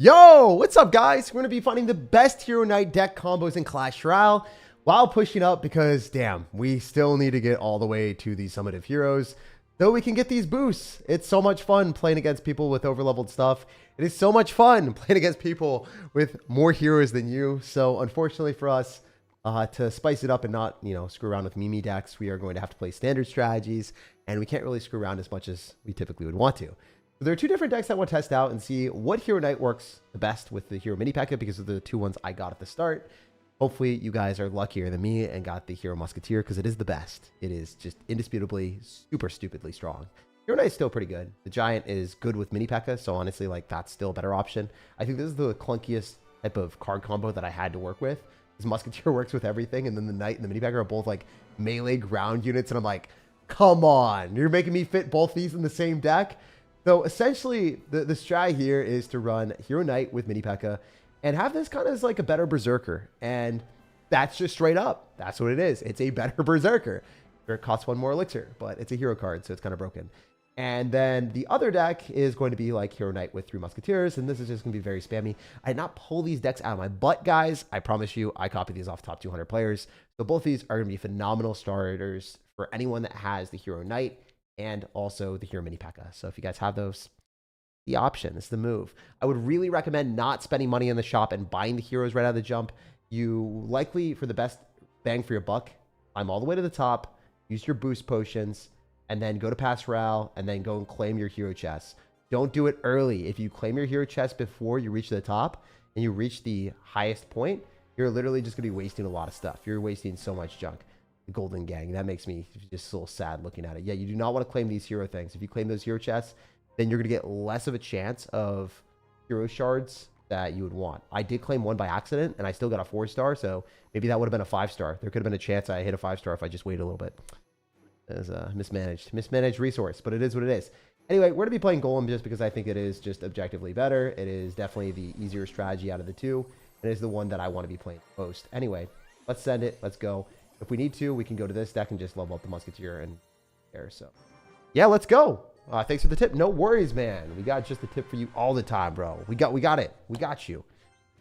Yo, what's up, guys? We're going to be finding the best Hero Knight deck combos in Clash Royale while pushing up because, damn, we still need to get all the way to the Summit of Heroes so we can get these boosts. It's so much fun playing against people with overleveled stuff. It is so much fun playing against people with more heroes than you. So, unfortunately for us, to spice it up and not, screw around with Mimi decks, we are going to have to play standard strategies, and we can't really screw around as much as we typically would want to. There are two different decks I want to test out and see what Hero Knight works the best with the Hero Mini Packet because of the two ones I got at the start. Hopefully you guys are luckier than me and got the Hero Musketeer because it is the best. It is just indisputably super stupidly strong. Hero Knight is still pretty good. The Giant is good with Mini Packet, so honestly, that's still a better option. I think this is the clunkiest type of card combo that I had to work with. This Musketeer works with everything, and then the Knight and the Mini Packet are both melee ground units, and I'm like, come on, you're making me fit both these in the same deck? So essentially, the strat here is to run Hero Knight with Mini P.E.K.K.A. and have this kind of as like a better Berserker. And that's just straight up. That's what it is. It's a better Berserker. It costs one more elixir, but it's a hero card, so it's kind of broken. And then the other deck is going to be like Hero Knight with 3 Musketeers, and this is just going to be very spammy. I did not pull these decks out of my butt, guys. I promise you, I copied these off top 200 players. So both these are going to be phenomenal starters for anyone that has the Hero Knight and also the Hero Mini P.E.K.K.A. So if you guys have those, the option is the move. I would really recommend not spending money in the shop and buying the heroes right out of the jump. You likely, for the best bang for your buck, climb all the way to the top, use your boost potions, and then go to Pass Royale, and then go and claim your hero chest. Don't do it early. If you claim your hero chest before you reach the top, and you reach the highest point, you're literally just going to be wasting a lot of stuff. You're wasting so much junk. The Golden Gang, that makes me just a little sad looking at it. Yeah, you do not want to claim these hero things. If you claim those hero chests, then you're going to get less of a chance of hero shards that you would want. I did claim one by accident, and I still got a 4-star, so maybe that would have been a 5-star. There could have been a chance I hit a 5-star if I just waited a little bit. It was a mismanaged resource, but it is what it is. Anyway, we're going to be playing Golem just because I think it is just objectively better. It is definitely the easier strategy out of the two. It is the one that I want to be playing most. Anyway, let's send it. Let's go. If we need to, we can go to this deck and just level up the Musketeer and there. So, yeah, let's go. Thanks for the tip. No worries, man. We got just the tip for you all the time, bro. We got it. We got you.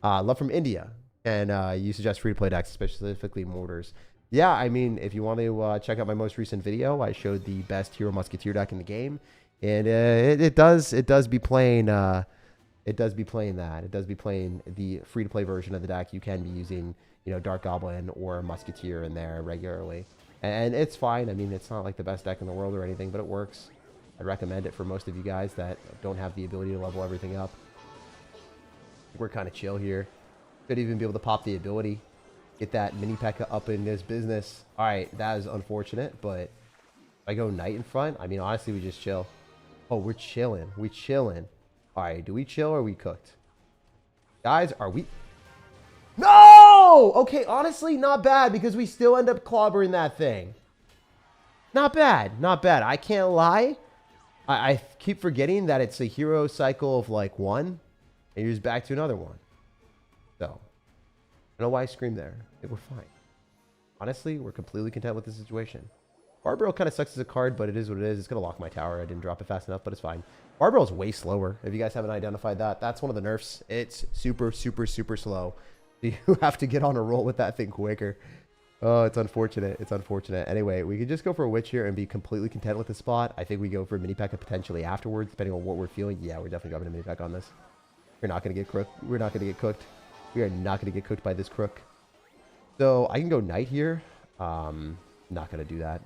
Love from India. And you suggest free-to-play decks, specifically mortars. Yeah, I mean, if you want to check out my most recent video, I showed the best Hero Musketeer deck in the game. And it does be playing... it does be playing that. It does be playing the free-to-play version of the deck. You can be using... Dark Goblin or Musketeer in there regularly. And it's fine. I mean, it's not like the best deck in the world or anything, but it works. I'd recommend it for most of you guys that don't have the ability to level everything up. We're kind of chill here. Could even be able to pop the ability. Get that Mini P.E.K.K.A. up in this business. All right, that is unfortunate, but if I go Knight in front, I mean, honestly, we just chill. Oh, we're chilling. We chilling. All right, do we chill or are we cooked? Guys, are we... No! Okay, honestly, not bad because we still end up clobbering that thing. Not bad. Not bad. I can't lie. I keep forgetting that it's a hero cycle of like one and you're just back to another one. So, I don't know why I screamed there. We're fine. Honestly, we're completely content with the situation. Barbell kind of sucks as a card, but it is what it is. It's going to lock my tower. I didn't drop it fast enough, but it's fine. Barbell is way slower. If you guys haven't identified that, that's one of the nerfs. It's super, super, super slow. You have to get on a roll with that thing quicker. Oh, it's unfortunate. It's unfortunate. Anyway, we could just go for a Witch here and be completely content with the spot. I think we go for Mini P.E.K.K.A. potentially afterwards, depending on what we're feeling. Yeah, we're definitely dropping a Mini P.E.K.K.A. on this. We're not going to get crooked. We're not going to get cooked. We are not going to get cooked by this crook. So I can go Knight here. Not going to do that.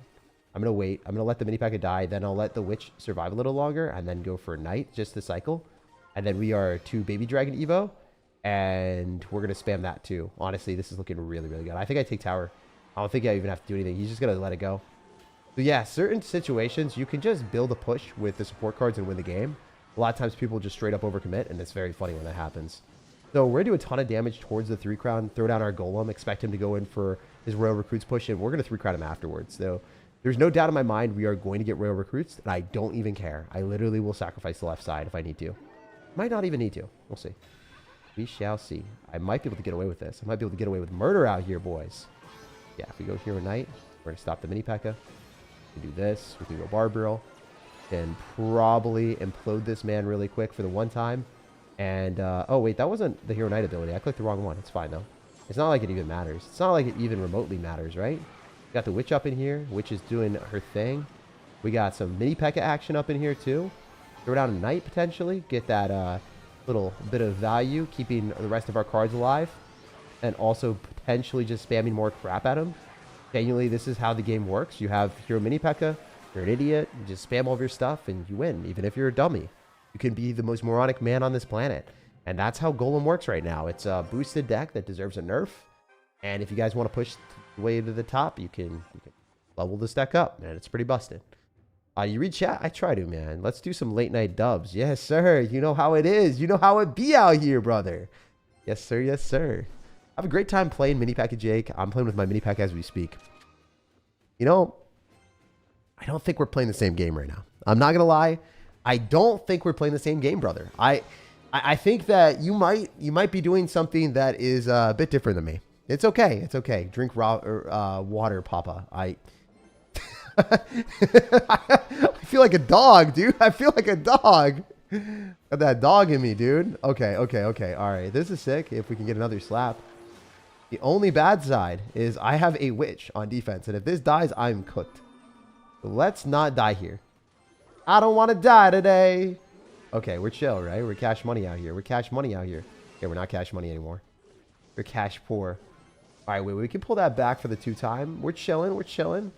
I'm going to wait. I'm going to let the Mini P.E.K.K.A. die. Then I'll let the Witch survive a little longer and then go for Knight just to cycle. And then we are 2 Baby Dragon Evo. And we're going to spam that too. Honestly, this is looking really, really good. I think I take tower. I don't think I even have to do anything. He's just going to let it go. So yeah, certain situations, you can just build a push with the support cards and win the game. A lot of times people just straight up overcommit, and it's very funny when that happens. So we're going to do a ton of damage towards the 3-crown, throw down our Golem, expect him to go in for his Royal Recruits push, and we're going to 3-crown him afterwards. So there's no doubt in my mind we are going to get Royal Recruits, and I don't even care. I literally will sacrifice the left side if I need to. Might not even need to. We'll see. We shall see. I might be able to get away with this. I might be able to get away with murder out here, boys. Yeah, if we go Hero Knight, we're going to stop the Mini P.E.K.K.A. We can do this. We can go Barbell. And probably implode this man really quick for the one time. And, oh, wait, that wasn't the Hero Knight ability. I clicked the wrong one. It's fine, though. It's not like it even matters. It's not like it even remotely matters, right? We got the Witch up in here. Witch is doing her thing. We got some mini P.E.K.K.A action up in here, too. Throw down a Knight, potentially. Get that little bit of value, keeping the rest of our cards alive. And also potentially just spamming more crap at him. Genuinely, this is how the game works. You have Hero Mini P.E.K.K.A. You're an idiot. You just spam all of your stuff, and you win, even if you're a dummy. You can be the most moronic man on this planet. And that's how Golem works right now. It's a boosted deck that deserves a nerf. And if you guys want to push the way to the top, you can level this deck up, man. It's pretty busted. You read chat? I try to, man. Let's do some late night dubs. Yes, sir. You know how it is. You know how it be out here, brother. Yes, sir. Yes, sir. I have a great time playing mini P.E.K.K.A Jake. I'm playing with my mini P.E.K.K.A as we speak. You know, I don't think we're playing the same game right now. I'm not going to lie. I don't think we're playing the same game, brother. I think that you might be doing something that is a bit different than me. It's okay. It's okay. Drink raw water, Papa. I feel like a dog, dude. I feel like a dog. Got that dog in me, dude. Okay. All right. This is sick. If we can get another slap. The only bad side is I have a Witch on defense. And if this dies, I'm cooked. So let's not die here. I don't want to die today. Okay, we're chill, right? We're cash money out here. We're cash money out here. Okay, we're not cash money anymore. We're cash poor. All right, wait, we can pull that back for the 2-time. We're chilling. We're chilling.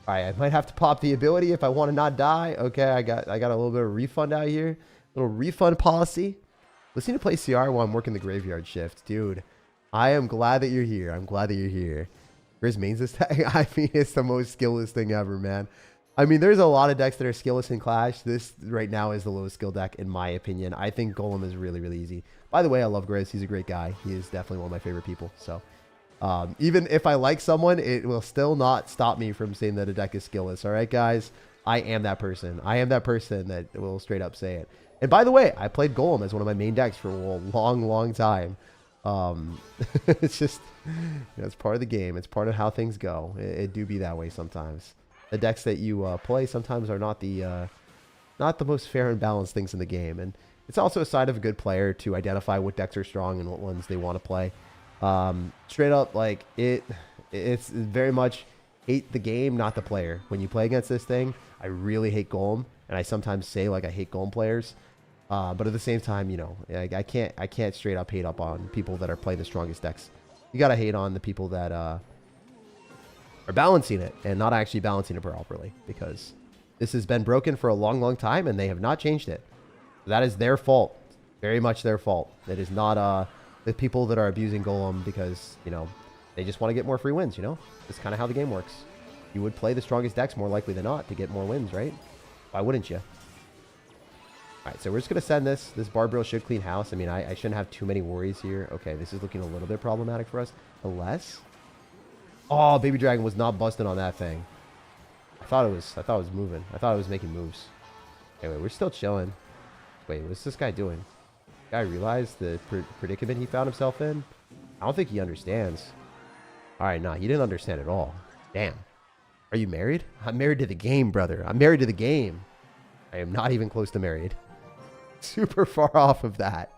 All right, I might have to pop the ability if I want to not die. Okay, I got a little bit of refund out here. Little refund policy. Listening to play CR while I'm working the graveyard shift. Dude, I am glad that you're here. I'm glad that you're here. Grizz mains this tag. I mean, it's the most skillless thing ever, man. I mean, there's a lot of decks that are skillless in Clash. This right now is the lowest skill deck, in my opinion. I think Golem is really, really easy. By the way, I love Grizz. He's a great guy. He is definitely one of my favorite people. So, even if I like someone, it will still not stop me from saying that a deck is skillless. All right, guys? I am that person. I am that person that will straight up say it. And by the way, I played Golem as one of my main decks for a long, long time. It's just, you know, it's part of the game. It's part of how things go. It do be that way sometimes. The decks that you play sometimes are not the most fair and balanced things in the game. And it's also a side of a good player to identify what decks are strong and what ones they want to play. Straight up, like, it's very much hate the game, not the player. When you play against this thing, I really hate Golem. And I sometimes say, like, I hate Golem players. But at the same time, you know, I can't straight up hate up on people that are playing the strongest decks. You got to hate on the people that are balancing it and not actually balancing it properly, because this has been broken for a long, long time and they have not changed it. That is their fault. Very much their fault. It is not the people that are abusing Golem because, you know, they just want to get more free wins, you know? That's kind of how the game works. You would play the strongest decks more likely than not to get more wins, right? Why wouldn't you? Alright, so we're just going to send this. This Barbaril should clean house. I mean, I shouldn't have too many worries here. Okay, this is looking a little bit problematic for us. Unless... Oh, Baby Dragon was not busting on that thing. I thought it was moving. I thought it was making moves. Anyway, we're still chilling. Wait, what's this guy doing? Guy realized the predicament he found himself in? I don't think he understands. Alright, nah, he didn't understand at all. Damn. Are you married? I'm married to the game, brother. I'm married to the game. I am not even close to married. Super far off of that.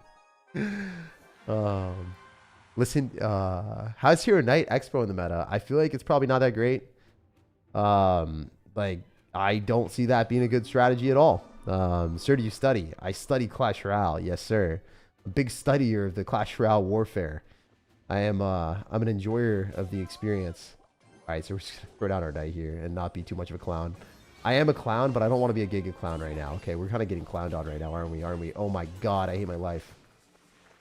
Listen, how's Hero Knight Expo in the meta? I feel like it's probably not that great. Like, I don't see that being a good strategy at all. Sir, do you study? I study Clash Royale. Yes, sir. A big studier of the Clash Royale warfare. I'm an enjoyer of the experience. All right, so we're just gonna throw down our die here and not be too much of a clown. I am a clown, but I don't want to be a giga clown right now. Okay, we're kind of getting clowned on right now, aren't we? Aren't we? Oh my god, I hate my life.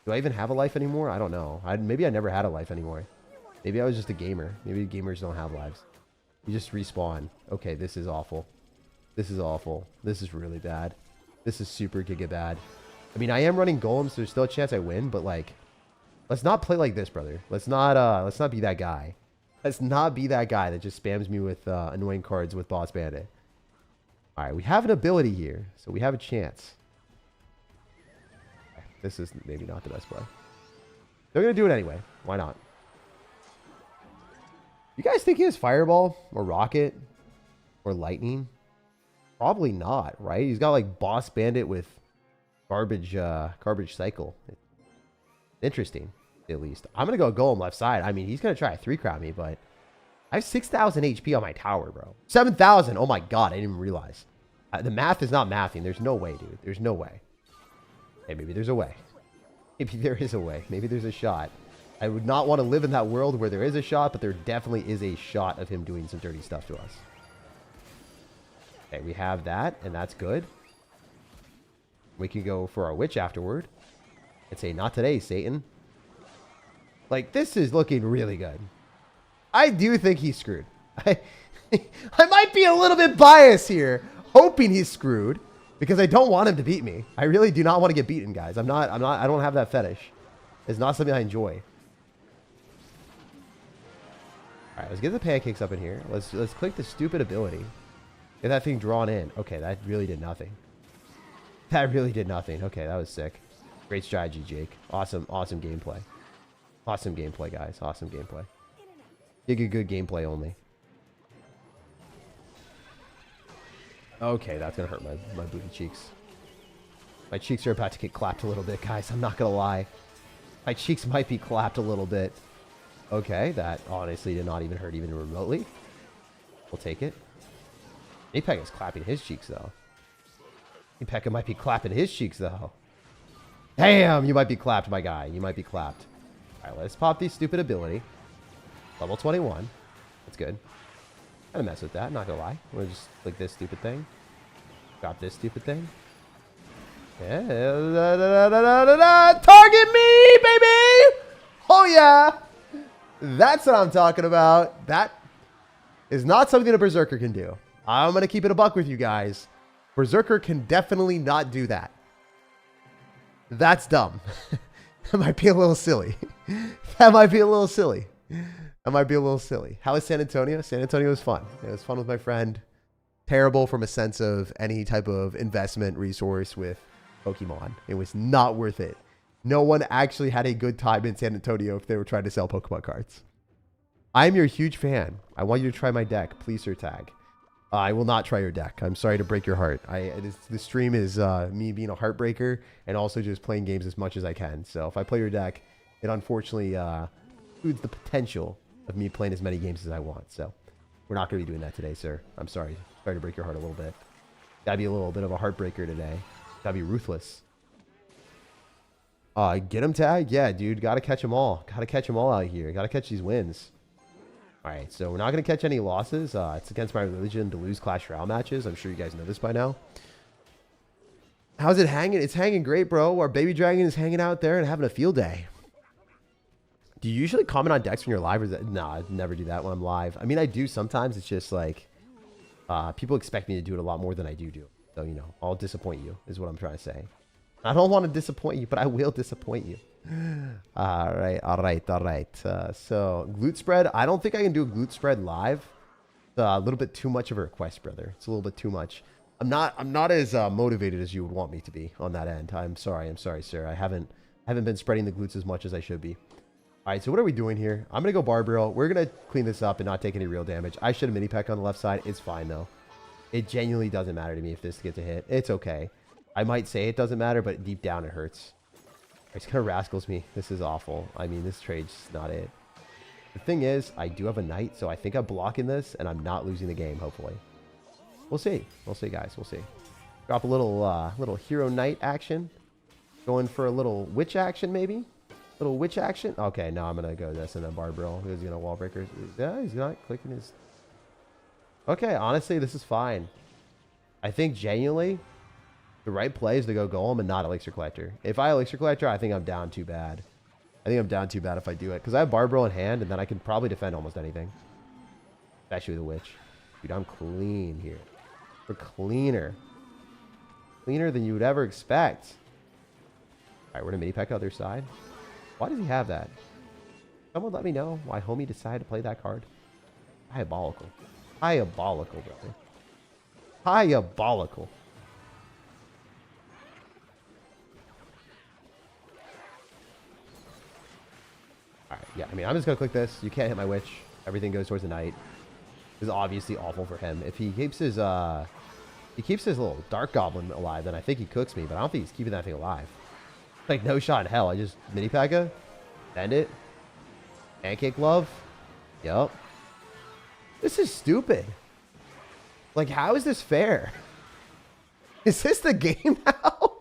Do I even have a life anymore? I don't know. Maybe I never had a life anymore. Maybe I was just a gamer. Maybe gamers don't have lives. You just respawn. Okay, this is awful. This is awful. This is really bad. This is super giga bad. I mean, I am running golems, so there's still a chance I win, but like, let's not play like this, brother. Let's not be that guy. Let's not be that guy that just spams me with annoying cards with Boss Bandit. All right, we have an ability here, so we have a chance. This is maybe not the best play. They're going to do it anyway. Why not? You guys think he has Fireball or Rocket or Lightning? Probably not, right? He's got like Boss Bandit with garbage cycle. Interesting, at least. I'm going to go Golem left side. I mean, he's going to try to 3-crown me, but I have 6,000 HP on my tower, bro. 7,000. Oh my god, I didn't even realize. The math is not mathing. There's no way, dude. There's no way. Hey, maybe there's a way. Maybe there is a way. Maybe there's a shot. I would not want to live in that world where there is a shot, but there definitely is a shot of him doing some dirty stuff to us. Okay, we have that, and that's good. We can go for our witch afterward and say, not today, Satan. Like, this is looking really good. I do think he's screwed. I might be a little bit biased here, hoping he's screwed, because I don't want him to beat me. I really do not want to get beaten, guys. I don't have that fetish. It's not something I enjoy. All right, let's get the pancakes up in here. Let's click the stupid ability. Get that thing drawn in. Okay, that really did nothing. That really did nothing. Okay, that was sick. Great strategy, Jake. Awesome gameplay. Awesome gameplay, guys. Awesome gameplay. Good gameplay only. Okay, that's gonna hurt my booty cheeks. My cheeks are about to get clapped a little bit, guys. I'm not gonna lie. My cheeks might be clapped a little bit. Okay, that honestly did not even hurt even remotely. We'll take it. Apek is clapping his cheeks, though. Apek might be clapping his cheeks, though. Damn, you might be clapped, my guy. You might be clapped. All right, let's pop the stupid ability. Level 21. That's good. Gonna mess with that, not gonna lie. We'll just click this stupid thing. Drop this stupid thing. Yeah. Target me, baby! Oh, yeah. That's what I'm talking about. That is not something a Berserker can do. I'm going to keep it a buck with you guys. Berserker can definitely not do that. That's dumb. That might be a little silly. That might be a little silly. That might be a little silly. How was San Antonio? San Antonio was fun. It was fun with my friend. Terrible from a sense of any type of investment resource with Pokemon. It was not worth it. No one actually had a good time in San Antonio if they were trying to sell Pokemon cards. I'm your huge fan. I want you to try my deck. Please, SirTag. I will not try your deck. I'm sorry to break your heart. The stream is me being a heartbreaker and also just playing games as much as I can. So if I play your deck, it unfortunately includes the potential of me playing as many games as I want. So we're not going to be doing that today, sir. I'm sorry. Sorry to break your heart a little bit. Gotta be a little bit of a heartbreaker today. Gotta be ruthless. Get him tag? Yeah, dude. Gotta catch them all. Gotta catch them all out here. Gotta catch these wins. Alright, so we're not going to catch any losses. It's against my religion to lose Clash Royale matches. I'm sure you guys know this by now. How's it hanging? It's hanging great, bro. Our baby dragon is hanging out there and having a field day. Do you usually comment on decks when you're live? Or is that... No, I never do that when I'm live. I mean, I do sometimes. It's just like... people expect me to do it a lot more than I do. So, you know, I'll disappoint you is what I'm trying to say. I don't want to disappoint you, but I will disappoint you. All right. So glute spread. I don't think I can do a glute spread live. It's a little bit too much of a request, brother. It's a little bit too much. I'm not as motivated as you would want me to be on that end. I'm sorry, sir. I haven't been spreading the glutes as much as I should be. All right. So what are we doing here? I'm gonna go barbarial. We're gonna clean this up and not take any real damage. I should have mini peck on the left side. It's fine though. It genuinely doesn't matter to me if this gets a hit. It's okay. I might say it doesn't matter, but deep down it hurts. It's gonna rascals me. This is awful. I mean, this trade's not it. The thing is, I do have a knight, so I think I'm blocking this, and I'm not losing the game, hopefully. We'll see. We'll see, guys. We'll see. Drop a little hero knight action. Going for a little witch action, maybe? Little witch action? Okay, now I'm gonna go this and then barbarial. He's gonna wall breaker. Yeah, he's not clicking his... Okay, honestly, this is fine. I think genuinely... the right play is to go Golem and not Elixir Collector. If I Elixir Collector, I think I'm down too bad. I think I'm down too bad if I do it. Because I have Barbarial in hand, and then I can probably defend almost anything. Especially with a Witch. Dude, I'm clean here. We're cleaner. Cleaner than you would ever expect. Alright, we're going to mini-peck other side. Why does he have that? Someone let me know why homie decided to play that card. Diabolical. Diabolical, brother. Diabolical. Alright, yeah, I mean, I'm just going to click this. You can't hit my witch. Everything goes towards the knight. This is obviously awful for him. If he keeps his He keeps his little dark goblin alive, then I think he cooks me, but I don't think he's keeping that thing alive. Like, no shot in hell. I just mini P.E.K.K.A. Bend it. Pancake love. Yup. This is stupid. Like, how is this fair? Is this the game now?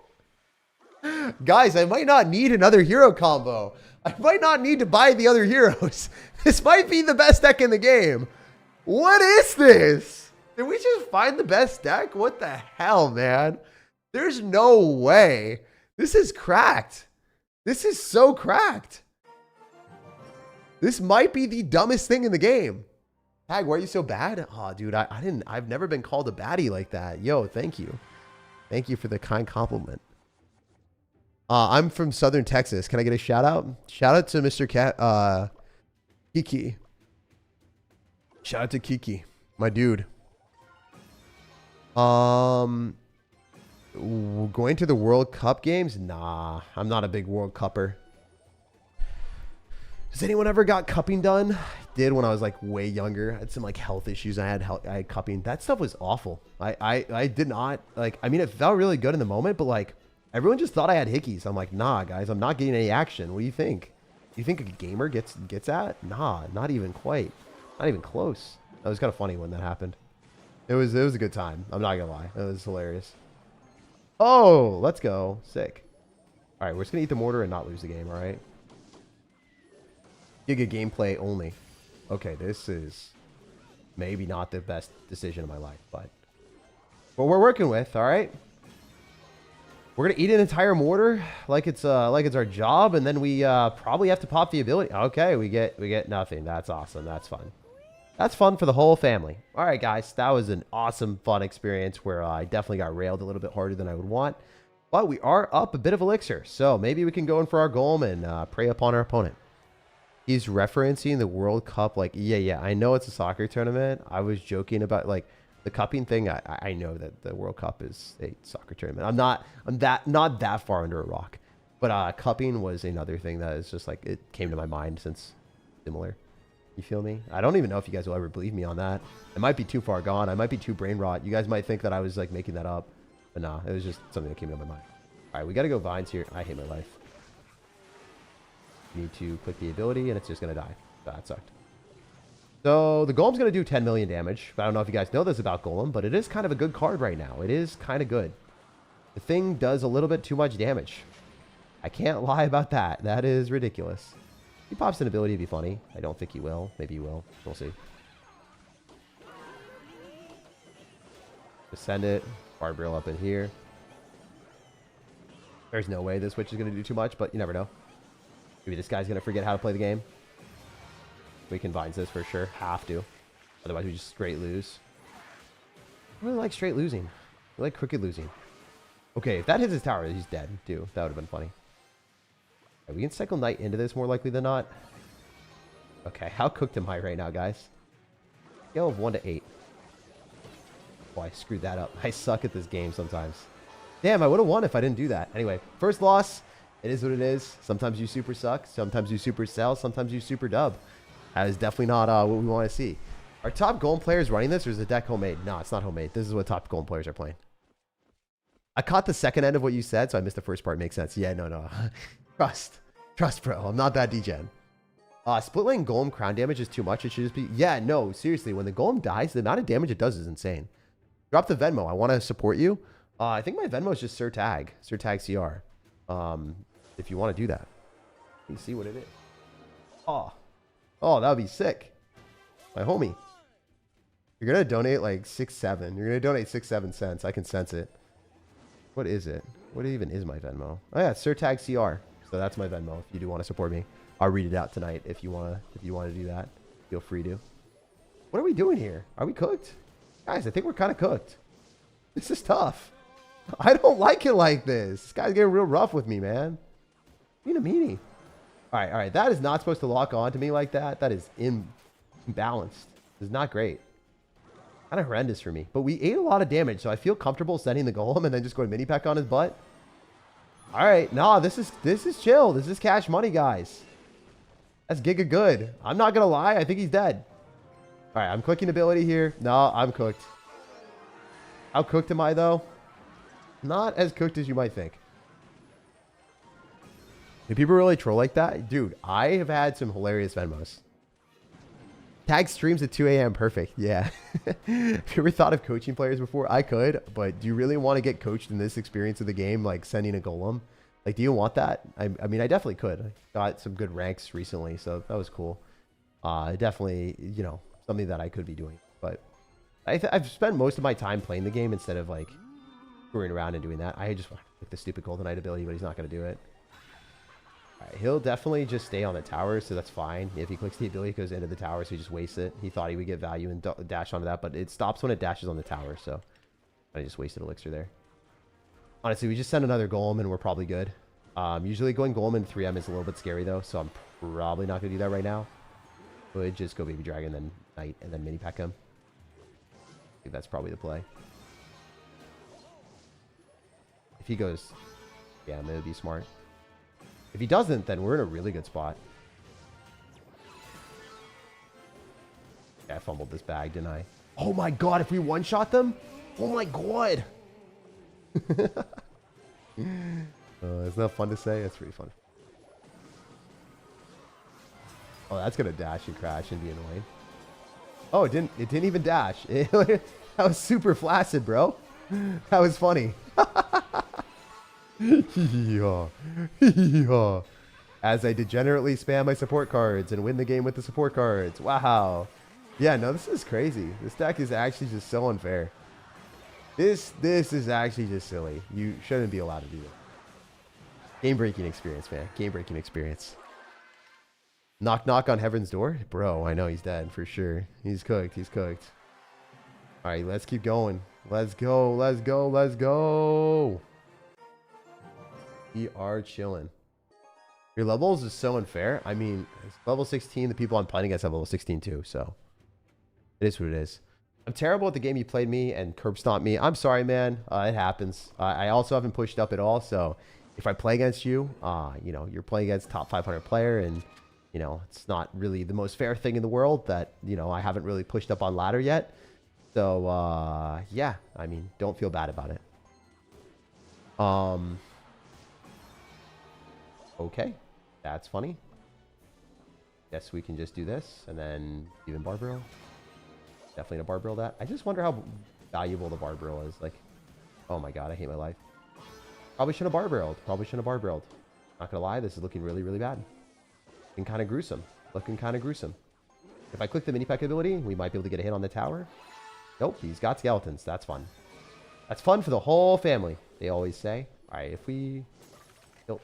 Guys, I might not need another hero combo. I might not need to buy the other heroes. This might be the best deck in the game. What is this? Did we just find the best deck? What the hell, man? There's no way. This is cracked. This is so cracked. This might be the dumbest thing in the game. Tag, why are you so bad? Oh, dude, I've never been called a baddie like that. Yo, thank you. Thank you for the kind compliment. I'm from Southern Texas. Can I get a shout out? Shout out to Mr. Kiki. Shout out to Kiki, my dude. Going to the World Cup games? Nah, I'm not a big World Cupper. Has anyone ever got cupping done? I did when I was like way younger. I had some like health issues. I had cupping. That stuff was awful. I did not like, I mean, it felt really good in the moment, but like everyone just thought I had hickeys. I'm like, nah, guys, I'm not getting any action. What do you think? You think a gamer gets at? Nah, not even quite. Not even close. That was kind of funny when that happened. It was a good time. I'm not gonna lie. It was hilarious. Oh, let's go. Sick. All right, we're just gonna eat the mortar and not lose the game. All right. Giga gameplay only. Okay, this is maybe not the best decision of my life, but what we're working with. All right. We're gonna eat an entire mortar like it's our job, and then we probably have to pop the ability. Okay, we get nothing. That's awesome. That's fun. That's fun for the whole family. All right, guys, that was an awesome, fun experience where I definitely got railed a little bit harder than I would want, but we are up a bit of elixir, so maybe we can go in for our golem and prey upon our opponent. He's referencing the World Cup, like, yeah, I know it's a soccer tournament. I was joking about like the cupping thing. I know that the World Cup is a soccer tournament. I'm not that far under a rock, but cupping was another thing that is just like, it came to my mind since similar. You feel me? I don't even know if you guys will ever believe me on that. It might be too far gone. I might be too brain rot. You guys might think that I was like making that up, but nah, it was just something that came to my mind. All right, we got to go vines here. I hate my life. Need to click the ability and it's just going to die. That sucked. So the Golem's going to do 10 million damage. I don't know if you guys know this about Golem, but it is kind of a good card right now. It is kind of good. The thing does a little bit too much damage. I can't lie about that. That is ridiculous. He pops an ability to be funny. I don't think he will. Maybe he will. We'll see. Just send it. Barbaril up in here. There's no way this witch is going to do too much, but you never know. Maybe this guy's going to forget how to play the game. We can vines this for sure. Have to. Otherwise, we just straight lose. I really like straight losing. I like crooked losing. Okay, if that hits his tower, he's dead, too. That would have been funny. Right, we can cycle Knight into this more likely than not. Okay, how cooked am I right now, guys? Scale of 1 to 8. Boy, I screwed that up. I suck at this game sometimes. Damn, I would have won if I didn't do that. Anyway, first loss. It is what it is. Sometimes you super suck. Sometimes you super sell. Sometimes you super dub. That is definitely not what we want to see. Are top Golem players running this, or is the deck homemade? No, it's not homemade. This is what top Golem players are playing. I caught the second end of what you said, so I missed the first part. Makes sense. Yeah, no. Trust, bro. I'm not that degen. Split lane Golem crown damage is too much. It should just be... Yeah, no, seriously. When the Golem dies, the amount of damage it does is insane. Drop the Venmo. I want to support you. I think my Venmo is just SirTagCR. If you want to do that. You can see what it is. Oh, that would be sick. My homie. You're going to donate like 6-7. You're going to donate 6-7 cents. I can sense it. What is it? What even is my Venmo? Oh yeah, SirTagCR. So that's my Venmo. If you do want to support me, I'll read it out tonight. If you want to do that, feel free to. What are we doing here? Are we cooked? Guys, I think we're kind of cooked. This is tough. I don't like it like this. This guy's getting real rough with me, man. Being a meanie. All right. That is not supposed to lock on to me like that. That is imbalanced. This is not great. Kind of horrendous for me. But we ate a lot of damage, so I feel comfortable sending the Golem and then just going mini P.E.K.K.A. on his butt. All right. Nah, this is chill. This is cash money, guys. That's giga good. I'm not going to lie. I think he's dead. All right. I'm clicking ability here. No, I'm cooked. How cooked am I, though? Not as cooked as you might think. Do people really troll like that? Dude, I have had some hilarious Venmos. Tag streams at 2 a.m. Perfect. Yeah. Have you ever thought of coaching players before? I could, but do you really want to get coached in this experience of the game, like sending a golem? Like, do you want that? I mean, I definitely could. I got some good ranks recently, so that was cool. Definitely, you know, something that I could be doing. But I've spent most of my time playing the game instead of, like, screwing around and doing that. I just want to pick the stupid Golden Knight ability, but he's not going to do it. Right, he'll definitely just stay on the tower, so that's fine. If he clicks the ability, it goes into the tower, so he just wastes it. He thought he would get value and dash onto that, but it stops when it dashes on the tower, so I just wasted elixir there. Honestly, we just send another golem and we're probably good. Usually going golem in 3M is a little bit scary though, so I'm probably not going to do that right now. Would just go baby dragon, then knight, and then mini pack him. I think that's probably the play. If he goes, yeah, it would be smart. If he doesn't, then we're in a really good spot. Yeah, I fumbled this bag, didn't I? Oh my god, if we one-shot them? Oh my god! It's not fun to say. It's pretty fun. Oh, that's gonna dash and crash and be annoying. Oh, it didn't even dash. That was super flaccid, bro. That was funny. As I degenerately spam my support cards and win the game with the support cards. Wow. Yeah, no, this is crazy. This deck is actually just so unfair. This is actually just silly. You shouldn't be allowed to do that. Game-breaking experience, man. Game-breaking experience. Knock, knock on heaven's door? Bro, I know he's dead for sure. He's cooked. He's cooked. All right, let's keep going. Let's go. Let's go. Let's go. We are chilling. Your levels is so unfair. I mean, it's level 16. The people I'm playing against have level 16 too, so it is what it is. I'm terrible at the game. You played me and curb stomped me. I'm sorry, man. It happens. I also haven't pushed up at all, so if I play against you, you know, you're playing against top 500 player, and you know, it's not really the most fair thing in the world that, you know, I haven't really pushed up on ladder yet. So, yeah, I mean, don't feel bad about it. Okay, that's funny. Guess we can just do this, and then even bar barrel. Definitely a bar barrel that. I just wonder how valuable the bar barrel is. Like, oh my god, I hate my life. Probably shouldn't have bar barreled. Probably shouldn't have bar barreled. Not gonna lie, this is looking really, really bad. Looking kind of gruesome. Looking kind of gruesome. If I click the mini pack ability, we might be able to get a hit on the tower. Nope, he's got skeletons. That's fun. That's fun for the whole family, they always say. All right, if we... Nope.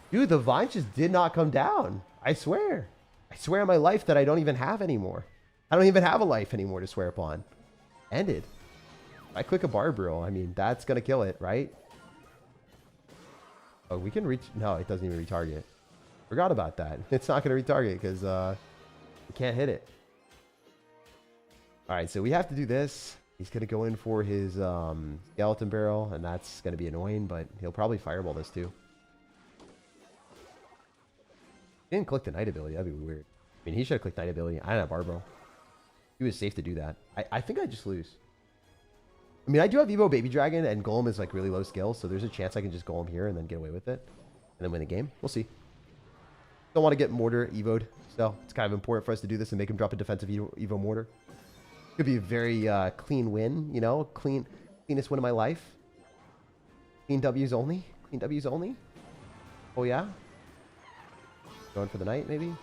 Dude, the vine just did not come down. I swear. I swear on my life that I don't even have anymore. I don't even have a life anymore to swear upon. Ended. If I click a bar barrel, I mean, that's going to kill it, right? Oh, we can reach... No, it doesn't even retarget. Forgot about that. It's not going to retarget because we can't hit it. All right, so we have to do this. He's going to go in for his skeleton barrel, and that's going to be annoying, but he'll probably fireball this too. He didn't click the knight ability. That'd be weird. I mean, he should have clicked knight ability. I don't have bar barrel. He was safe to do that. I think I just lose. I mean, I do have Evo Baby Dragon, and Golem is like really low skill, so there's a chance I can just Golem here and then get away with it. And then win the game. We'll see. Don't want to get Mortar Evo'd, so it's kind of important for us to do this and make him drop a defensive Evo Mortar. Could be a very clean win, you know? Cleanest win of my life. Clean W's only. Clean W's only. Oh, yeah? Going for the knight, maybe?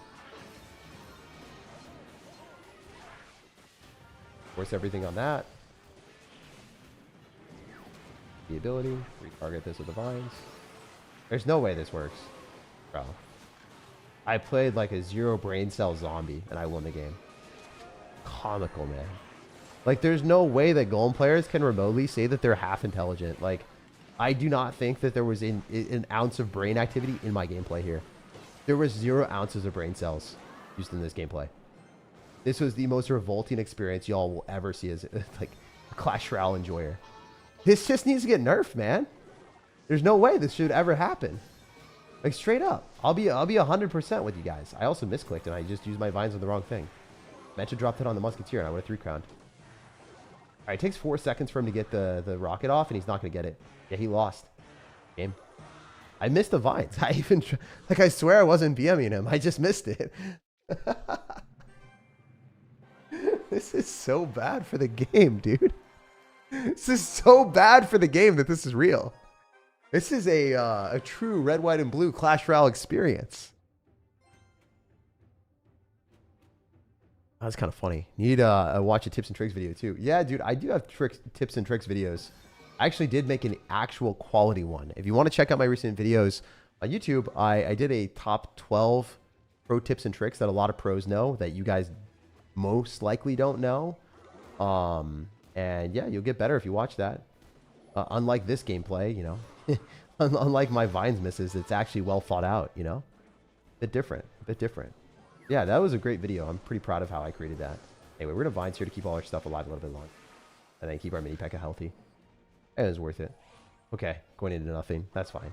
Force everything on that. The ability. Retarget this with the vines. There's no way this works. Bro. I played like a 0 brain cell zombie and I won the game. Comical, man. Like, there's no way that Golem players can remotely say that they're half intelligent. Like, I do not think that there was an ounce of brain activity in my gameplay here. There was 0 ounces of brain cells used in this gameplay. This was the most revolting experience y'all will ever see as like a Clash Royale enjoyer. This just needs to get nerfed, man. There's no way this should ever happen. Like, straight up. I'll be 100% with you guys. I also misclicked and I just used my vines on the wrong thing. Meant to drop that on the Musketeer and I would have 3-crowned. right, it takes 4 seconds for him to get the rocket off, and he's not going to get it. Yeah, he lost. Game. I missed the vines. I even, like, I swear I wasn't BMing him. I just missed it. This is so bad for the game, dude. This is so bad for the game that this is real. This is a true red, white, and blue Clash Royale experience. That's kind of funny. You need to watch a tips and tricks video too. Yeah, dude, I do have tips and tricks videos. I actually did make an actual quality one. If you want to check out my recent videos on YouTube, I did a top 12 pro tips and tricks that a lot of pros know that you guys most likely don't know. And yeah, you'll get better if you watch that. Unlike this gameplay, you know, unlike my vines misses, it's actually well thought out, you know, a bit different. Yeah, that was a great video. I'm pretty proud of how I created that. Anyway, we're gonna vines here to keep all our stuff alive a little bit longer, and then keep our mini P.E.K.K.A healthy. It was worth it. Okay, going into nothing. That's fine.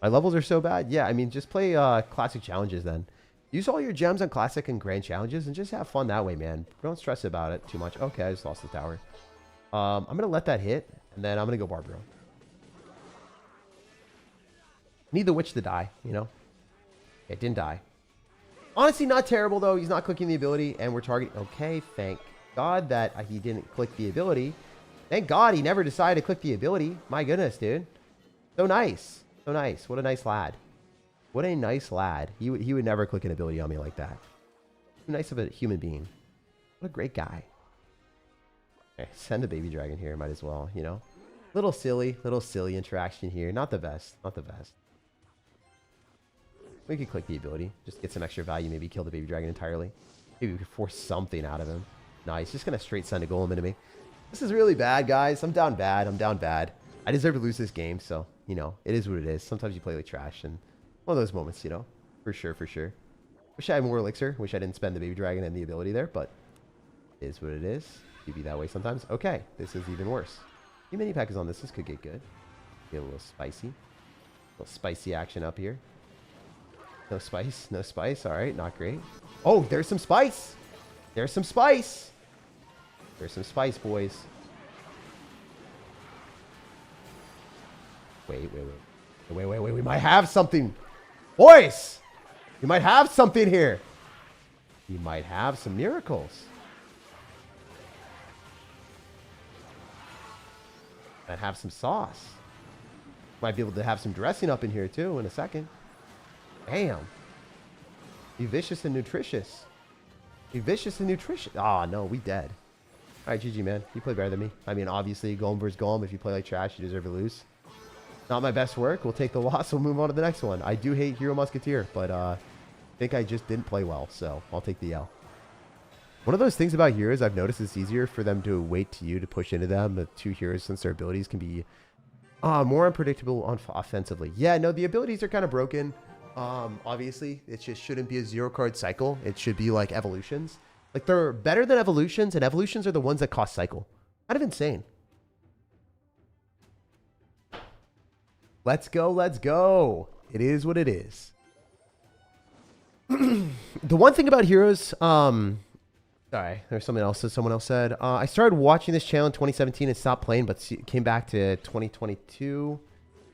My levels are so bad. Yeah, I mean, just play classic challenges then. Use all your gems on classic and grand challenges and just have fun that way, man. Don't stress about it too much. Okay, I just lost the tower. I'm going to let that hit, and then I'm going to go Barbaro. Need the witch to die, you know? It didn't die. Honestly, not terrible, though. He's not clicking the ability, and we're targeting... Okay, thank God that he didn't click the ability. Thank God he never decided to click the ability. My goodness, dude. So nice. So nice. What a nice lad. What a nice lad. He would never click an ability on me like that. Too nice of a human being. What a great guy. Okay, send a baby dragon here. Might as well, you know. Little silly interaction here. Not the best. Not the best. We could click the ability. Just get some extra value. Maybe kill the baby dragon entirely. Maybe we could force something out of him. Nice. Just going to straight send a golem into me. This is really bad, guys. I'm down bad. I'm down bad. I deserve to lose this game, so, you know, it is what it is. Sometimes you play like trash, and one of those moments, you know. For sure, for sure. Wish I had more elixir. Wish I didn't spend the baby dragon and the ability there, but it is what it is. You be that way sometimes. Okay, this is even worse. The mini pack is on this. This could get good. Get a little spicy. A little spicy action up here. No spice. No spice. All right, not great. Oh, there's some spice. There's some spice. There's some spice, boys. Wait. We might have something. Boys! We might have something here. We might have some miracles. Might have some sauce. Might be able to have some dressing up in here, too, in a second. Damn. Be vicious and nutritious. Be vicious and nutritious. Ah, no, we dead. All right, GG, man. You play better than me. I mean, obviously, Golem versus Golem. If you play like trash, you deserve to lose. Not my best work. We'll take the loss. We'll move on to the next one. I do hate Hero Musketeer, but I think I just didn't play well, so I'll take the L. One of those things about heroes I've noticed it's easier for them to wait to you to push into them. The two heroes, since their abilities can be more unpredictable offensively. Yeah, no, the abilities are kind of broken. Obviously, it just shouldn't be a 0-card cycle. It should be like evolutions. Like, they're better than evolutions, and evolutions are the ones that cost cycle. Kind of insane. Let's go, let's go. It is what it is. The one thing about heroes, sorry, there's something else that someone else said. I started watching this channel in 2017 and stopped playing, but came back to 2022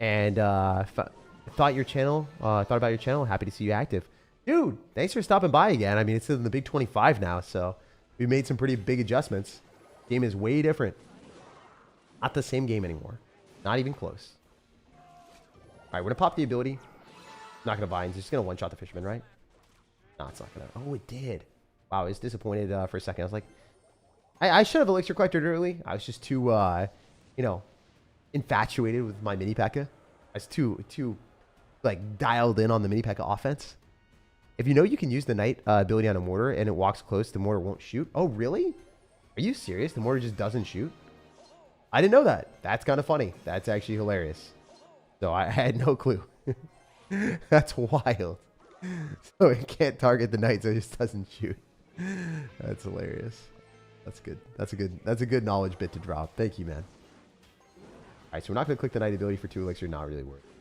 and thought about your channel. Happy to see you active. Dude, thanks for stopping by again. I mean, it's in the Big 25 now, so we made some pretty big adjustments. Game is way different. Not the same game anymore. Not even close. All right, we're going to pop the ability. Not going to vines. It's just going to one-shot the fisherman, right? No, it's not going to. Oh, it did. Wow, I was disappointed for a second. I was like, I should have elixir collected early. I was just too, you know, infatuated with my mini P.E.K.K.A. I was too, like, dialed in on the mini P.E.K.K.A offense. If you know you can use the knight ability on a mortar and it walks close, the mortar won't shoot. Oh, really? Are you serious? The mortar just doesn't shoot? I didn't know that. That's kind of funny. That's actually hilarious. So I had no clue. That's wild. So it can't target the knight, so it just doesn't shoot. That's hilarious. That's good. That's a good knowledge bit to drop. Thank you, man. All right, so we're not going to click the knight ability for 2 elixir. Not really worth it.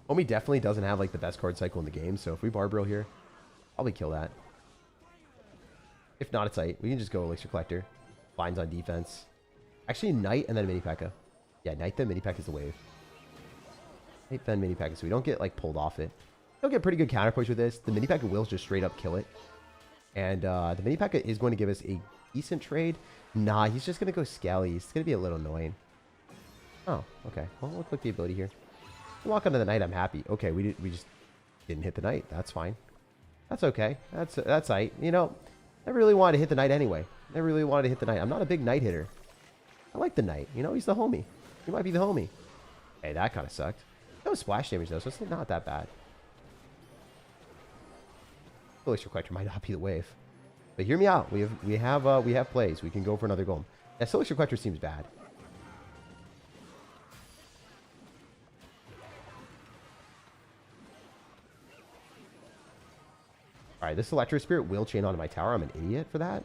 Homie definitely doesn't have like the best card cycle in the game, so if we Barbaro here, probably kill that. If not, it's tight. We can just go Elixir Collector. Vines on defense. Actually, Knight and then Mini P.E.K.K.A. Yeah, Knight then Mini P.E.K.K.A is the wave. Knight then Mini P.E.K.K.A so we don't get, like, pulled off it. We'll get pretty good counter push with this. The Mini P.E.K.K.A will just straight up kill it. And the Mini P.E.K.K.A is going to give us a decent trade. Nah, he's just going to go Skelly. It's going to be a little annoying. Oh, okay. Well, we'll click the ability here. Walk onto the Knight, I'm happy. Okay, we just didn't hit the Knight. That's fine. That's okay. That's right. You know, I really wanted to hit the Knight anyway. I really wanted to hit the Knight. I'm not a big Knight hitter. I like the Knight. You know, he's the homie. He might be the homie. Hey, that kind of sucked. No splash damage, though, so it's not that bad. Elixir Collector might not be the wave. But hear me out. We have plays. We can go for another Golem. Yeah, Elixir Collector seems bad. Alright, this Electro Spirit will chain onto my tower. I'm an idiot for that.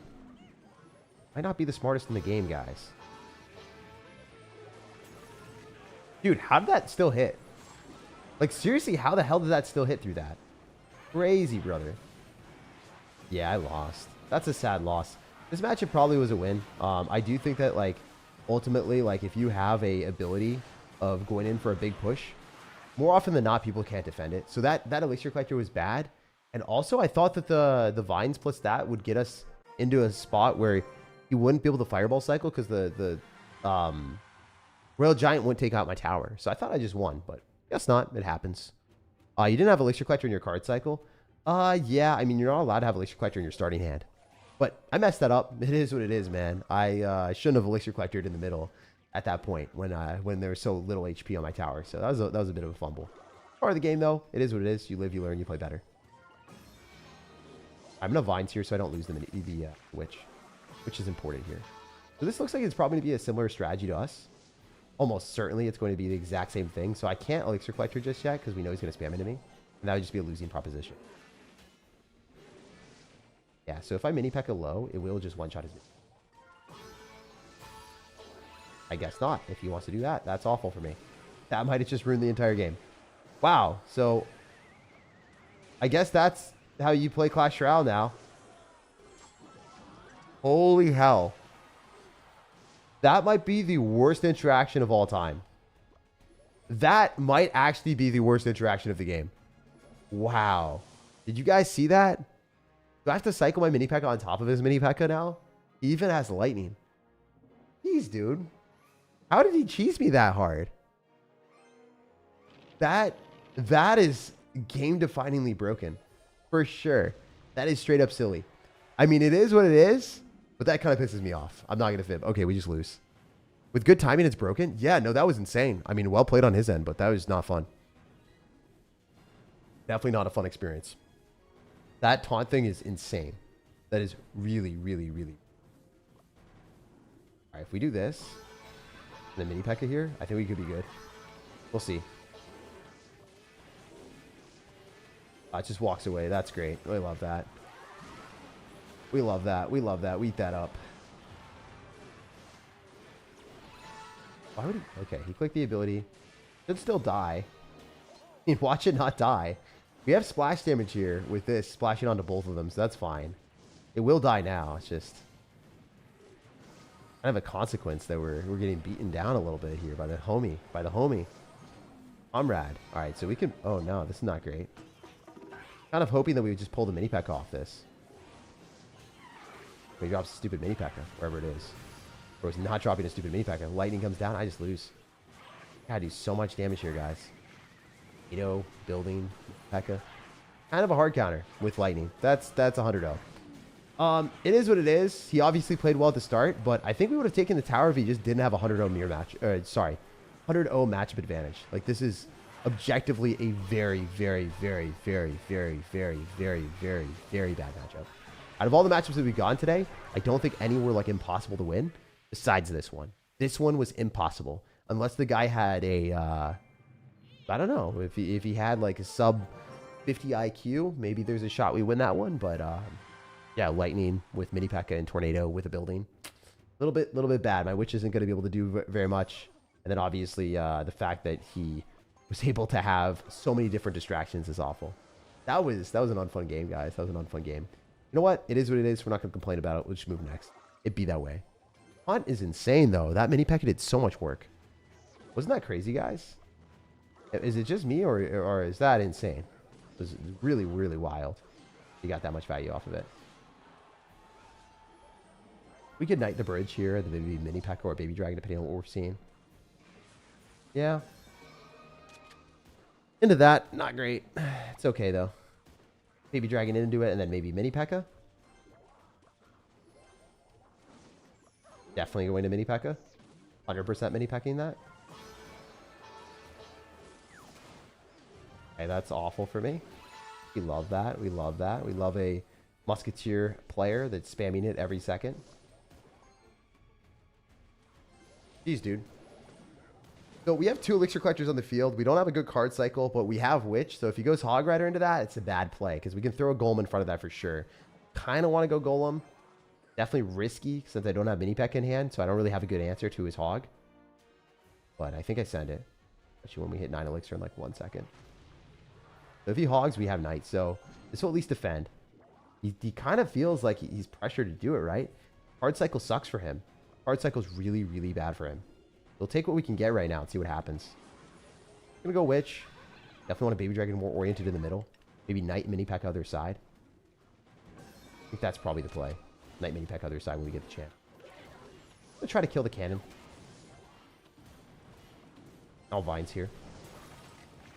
Might not be the smartest in the game, guys. Dude, how did that still hit? Like, seriously, how the hell did that still hit through that? Crazy, brother. Yeah, I lost. That's a sad loss. This matchup probably was a win. I do think that, like, ultimately, like, if you have a ability of going in for a big push, more often than not, people can't defend it. So that Elixir Collector was bad. And also, I thought that the Vines plus that would get us into a spot where you wouldn't be able to Fireball cycle because the Royal Giant wouldn't take out my tower. So I thought I just won, but guess not. It happens. You didn't have Elixir Collector in your card cycle? Yeah. I mean, you're not allowed to have Elixir Collector in your starting hand. But I messed that up. It is what it is, man. I shouldn't have Elixir Collectored in the middle at that point when there was so little HP on my tower. So that was a bit of a fumble. Part of the game, though. It is what it is. You live, you learn, you play better. I'm going to Vines here so I don't lose the Witch, which is important here. So this looks like it's probably going to be a similar strategy to us. Almost certainly it's going to be the exact same thing. So I can't Elixir Collector just yet because we know he's going to spam into me. And that would just be a losing proposition. Yeah, so if I Mini P.E.K.K.A low, it will just one-shot his mini. I guess not. If he wants to do that, that's awful for me. That might have just ruined the entire game. Wow, so I guess that's how you play Clash Royale now. Holy hell. That might be the worst interaction of all time. That might actually be the worst interaction of the game. Wow. Did you guys see that? Do I have to cycle my Mini P.E.K.K.A on top of his Mini P.E.K.K.A now? He even has lightning. Jeez, dude. How did he cheese me that hard? That is game-definingly broken. For sure. That is straight up silly. I mean, it is what it is, but that kind of pisses me off. I'm not going to fib. Okay, we just lose. With good timing, it's broken? Yeah, no, that was insane. I mean, well played on his end, but that was not fun. Definitely not a fun experience. That taunt thing is insane. That is really, really, really... Alright, if we do this, and then Mini P.E.K.K.A here, I think we could be good. We'll see. It just walks away. That's great. We love that. We love that. We love that. We eat that up. Why would he... Okay, he clicked the ability. Should still die. I mean, watch it not die. We have splash damage here with this splashing onto both of them, so that's fine. It will die now. It's just kind of a consequence that we're getting beaten down a little bit here by the homie. Comrade. All right, so we can... Oh, no, this is not great. Kind of hoping that we would just pull the Mini P.E.K.K.A off this. He drops a stupid Mini P.E.K.K.A, wherever it is. Or he's not dropping a stupid Mini P.E.K.K.A. Lightning comes down, I just lose. Gotta do so much damage here, guys. Building, P.E.K.K.A. Kind of a hard counter with Lightning. That's 100-0. It is what it is. He obviously played well at the start, but I think we would have taken the tower if he just didn't have a 100-0 mirror match. 100-0 matchup advantage. Like, this is objectively a very, very, very, very, very, very, very, very, very bad matchup. Out of all the matchups that we've gone today, I don't think any were like impossible to win besides this one. This one was impossible unless the guy had a, I don't know, if he had like a sub 50 IQ, maybe there's a shot we win that one. But yeah, Lightning with Mini P.E.K.K.A and Tornado with a building, a little bit bad. My Witch isn't going to be able to do very much, and then obviously the fact that he was able to have so many different distractions is awful. That was an unfun game, guys. That was an unfun game. You know what? It is what it is. We're not going to complain about it. We'll just move next. It be that way. Hunt is insane, though. That mini P.E.K.K.A did so much work. Wasn't that crazy, guys? Is it just me, or is that insane? It was really, really wild. You got that much value off of it. We could knight the bridge here, the maybe mini P.E.K.K.A or baby dragon, depending on what we're seeing. Yeah. Into that, not great. It's okay, though. Baby dragon into it, and then maybe mini P.E.K.K.A. Definitely going to mini P.E.K.K.A. 100% mini P.E.K.K.A-ing that. Okay, that's awful for me. We love that. We love that. We love a musketeer player that's spamming it every second. Jeez, dude. So we have 2 elixir collectors on the field. We don't have a good card cycle, but we have Witch. So if he goes Hog Rider into that, it's a bad play because we can throw a Golem in front of that for sure. Kind of want to go Golem. Definitely risky since I don't have mini P.E.K.K.A in hand, so I don't really have a good answer to his Hog. But I think I send it. Especially when we hit 9 elixir in like 1 second. So if he hogs, we have Knight. So this will at least defend. He kind of feels like he's pressured to do it, right? Card cycle sucks for him. Card cycle's really, really bad for him. We'll take what we can get right now and see what happens. I'm going to go Witch. Definitely want a Baby Dragon more oriented in the middle. Maybe Knight mini P.E.K.K.A other side. I think that's probably the play. Knight mini P.E.K.K.A other side when we get the chance. I'm going to try to kill the cannon. All Vines here.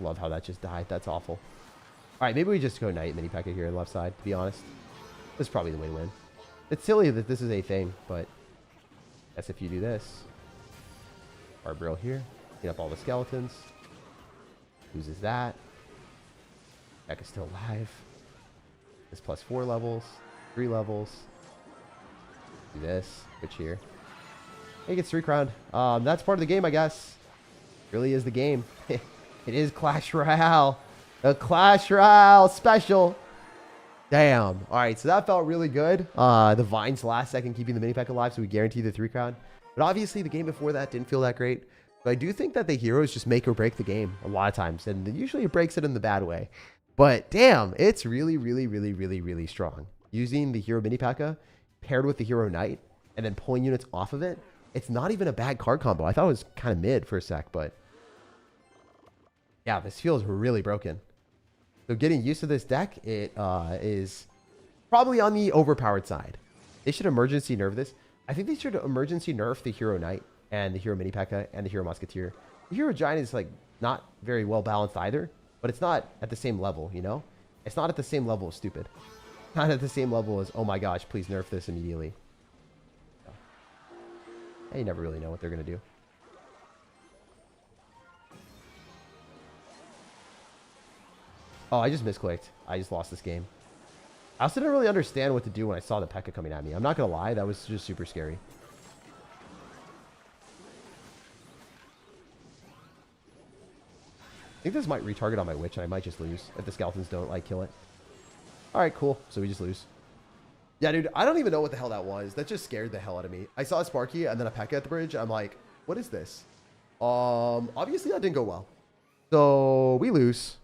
Love how that just died. That's awful. All right, maybe we just go Knight mini P.E.K.K.A here on the left side, to be honest. This is probably the way to win. It's silly that this is a thing, but I guess if you do this. Barbarrel here. Clean up all the skeletons. Loses that. P.E.K.K.A still alive. This plus 4 levels. 3 levels. Do this. Which here. He gets 3 crowned. That's part of the game, I guess. Really is the game. It is Clash Royale. The Clash Royale special. Damn. All right, so that felt really good. The Vines last second keeping the mini P.E.K.K.A alive, so we guarantee the 3 crown. But obviously, the game before that didn't feel that great. But I do think that the heroes just make or break the game a lot of times. And usually it breaks it in the bad way. But damn, it's really, really, really, really, really strong. Using the hero mini P.E.K.K.A paired with the hero Knight and then pulling units off of it. It's not even a bad card combo. I thought it was kind of mid for a sec, but yeah, this feels really broken. So getting used to this deck, it is probably on the overpowered side. They should emergency nerf this. I think they should emergency nerf the hero Knight and the hero mini P.E.K.K.A and the hero Musketeer. The hero Giant is like not very well balanced either, but it's not at the same level, you know? It's not at the same level as stupid. Not at the same level as, oh my gosh, please nerf this immediately. Yeah, you never really know what they're going to do. Oh, I just misclicked. I just lost this game. I also didn't really understand what to do when I saw the P.E.K.K.A coming at me. I'm not going to lie. That was just super scary. I think this might retarget on my Witch, and I might just lose if the skeletons don't, like, kill it. All right, cool. So we just lose. Yeah, dude, I don't even know what the hell that was. That just scared the hell out of me. I saw a Sparky and then a P.E.K.K.A at the bridge. I'm like, what is this? Obviously that didn't go well. So we lose.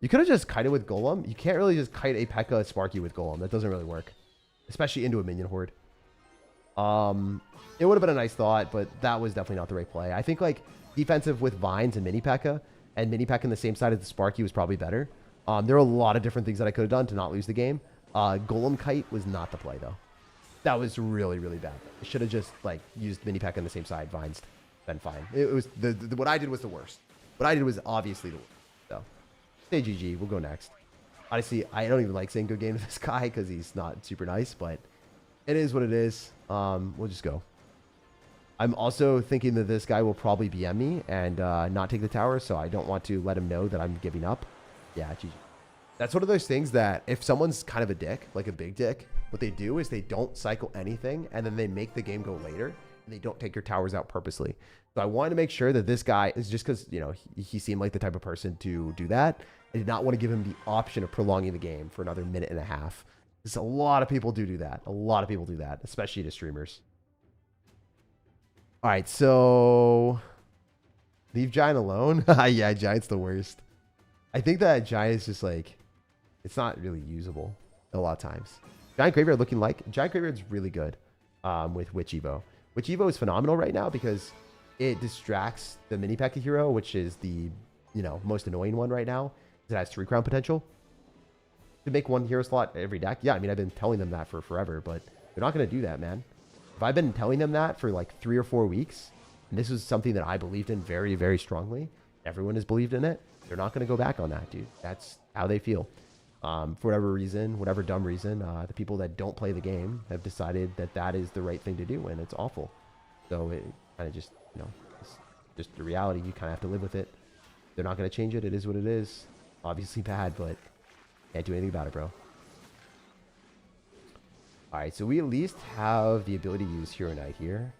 You could have just kited with Golem. You can't really just kite a P.E.K.K.A Sparky with Golem. That doesn't really work. Especially into a minion horde. It would have been a nice thought, but that was definitely not the right play. I think like defensive with Vines and mini P.E.K.K.A and mini P.E.K.K.A in the same side as the Sparky was probably better. There are a lot of different things that I could have done to not lose the game. Golem Kite was not the play, though. That was really, really bad. I should have just, like, used mini P.E.K.K.A on the same side. Vines, been fine. It was, what I did was the worst. What I did was obviously the worst. So, say GG. We'll go next. Honestly, I don't even like saying good game to this guy because he's not super nice, but it is what it is. We'll just go. I'm also thinking that this guy will probably BM me and not take the tower, so I don't want to let him know that I'm giving up. Yeah, GG. That's one of those things that if someone's kind of a dick, like a big dick, what they do is they don't cycle anything and then they make the game go later and they don't take your towers out purposely. So I wanted to make sure that this guy is just because, you know, he seemed like the type of person to do that. I did not want to give him the option of prolonging the game for another minute and a half. Because a lot of people do that. A lot of people do that, especially to streamers. All right, so leave Giant alone. Yeah, Giant's the worst. I think that Giant is just like, it's not really usable a lot of times. Giant Graveyard looking like... Giant Graveyard's really good with Witch Evo. Witch Evo is phenomenal right now because it distracts the Mini P.E.K.K.A hero, which is the, you know, most annoying one right now. It has 3 crown potential. To make 1 hero slot every deck. Yeah, I mean, I've been telling them that for forever, but they're not going to do that, man. If I've been telling them that for like 3 or 4 weeks, and this was something that I believed in very, very strongly, everyone has believed in it, they're not going to go back on that, dude. That's how they feel. For whatever reason, whatever dumb reason, the people that don't play the game have decided that that is the right thing to do, and it's awful. So it kind of just, you know, it's just the reality. You kind of have to live with it. They're not going to change it. It is what it is. Obviously bad, but can't do anything about it, bro. Alright, so we at least have the ability to use Hero Knight here.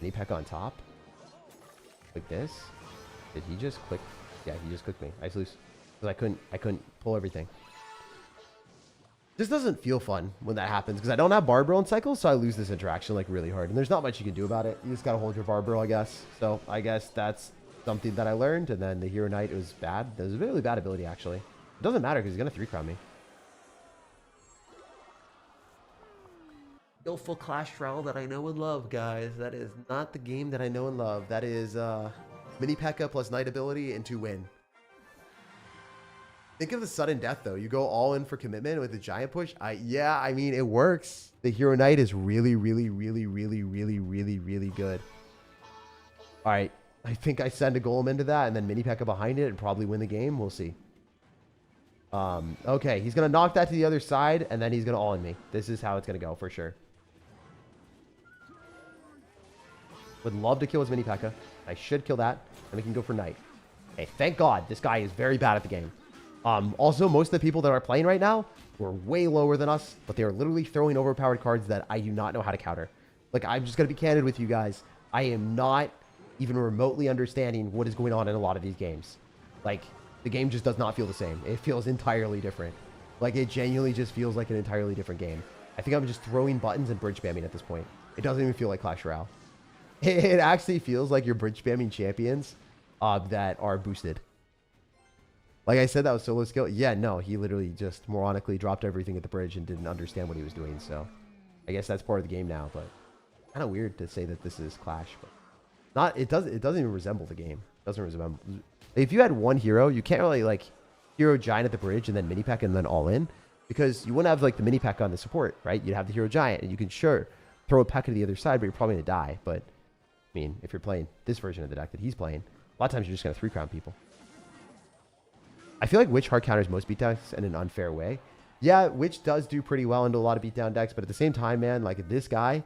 Mini P.E.K.K.A on top. Like this. Did he just click? Yeah, he just clicked me. I lose. Because I couldn't pull everything. This doesn't feel fun when that happens because I don't have Barbaro in cycles, so I lose this interaction like really hard. And there's not much you can do about it. You just gotta hold your Barbaro, I guess. So I guess that's something that I learned. And then the Hero Knight was bad. It was a really bad ability, actually. It doesn't matter because he's gonna 3-crown me. Skillful Clash Royale that I know and love, guys. That is not the game that I know and love. That is Mini P.E.K.K.A plus Knight ability and to win. Think of the sudden death, though. You go all in for commitment with the giant push. Yeah, I mean, it works. The Hero Knight is really, really, really, really, really, really, really good. All right. I think I send a Golem into that and then Mini P.E.K.K.A behind it and probably win the game. We'll see. Okay, he's going to knock that to the other side and then he's going to all in me. This is how it's going to go for sure. Would love to kill his Mini P.E.K.K.A. I should kill that. And we can go for Knight. Hey, thank God this guy is very bad at the game. Also, most of the people that are playing right now were way lower than us, but they are literally throwing overpowered cards that I do not know how to counter. Like, I'm just going to be candid with you guys. I am not even remotely understanding what is going on in a lot of these games. Like, the game just does not feel the same. It feels entirely different. Like, it genuinely just feels like an entirely different game. I think I'm just throwing buttons and bridge spamming at this point. It doesn't even feel like Clash Royale. It actually feels like you're bridge spamming champions that are boosted. Like I said, that was solo skill. Yeah, no, he literally just moronically dropped everything at the bridge and didn't understand what he was doing. So I guess that's part of the game now, but kind of weird to say that this is Clash, but not, it doesn't even resemble the game. It doesn't resemble. If you had one hero, you can't really like hero giant at the bridge and then mini P.E.K.K.A and then all in because you wouldn't have like the mini P.E.K.K.A on the support, right? You'd have the hero giant and you can sure throw a P.E.K.K.A to the other side, but you're probably going to die. But I mean, if you're playing this version of the deck that he's playing, a lot of times you're just going to 3-crown people. I feel like Witch hard counters most beatdowns in an unfair way. Yeah, Witch does do pretty well into a lot of beatdown decks, but at the same time, man, like if this guy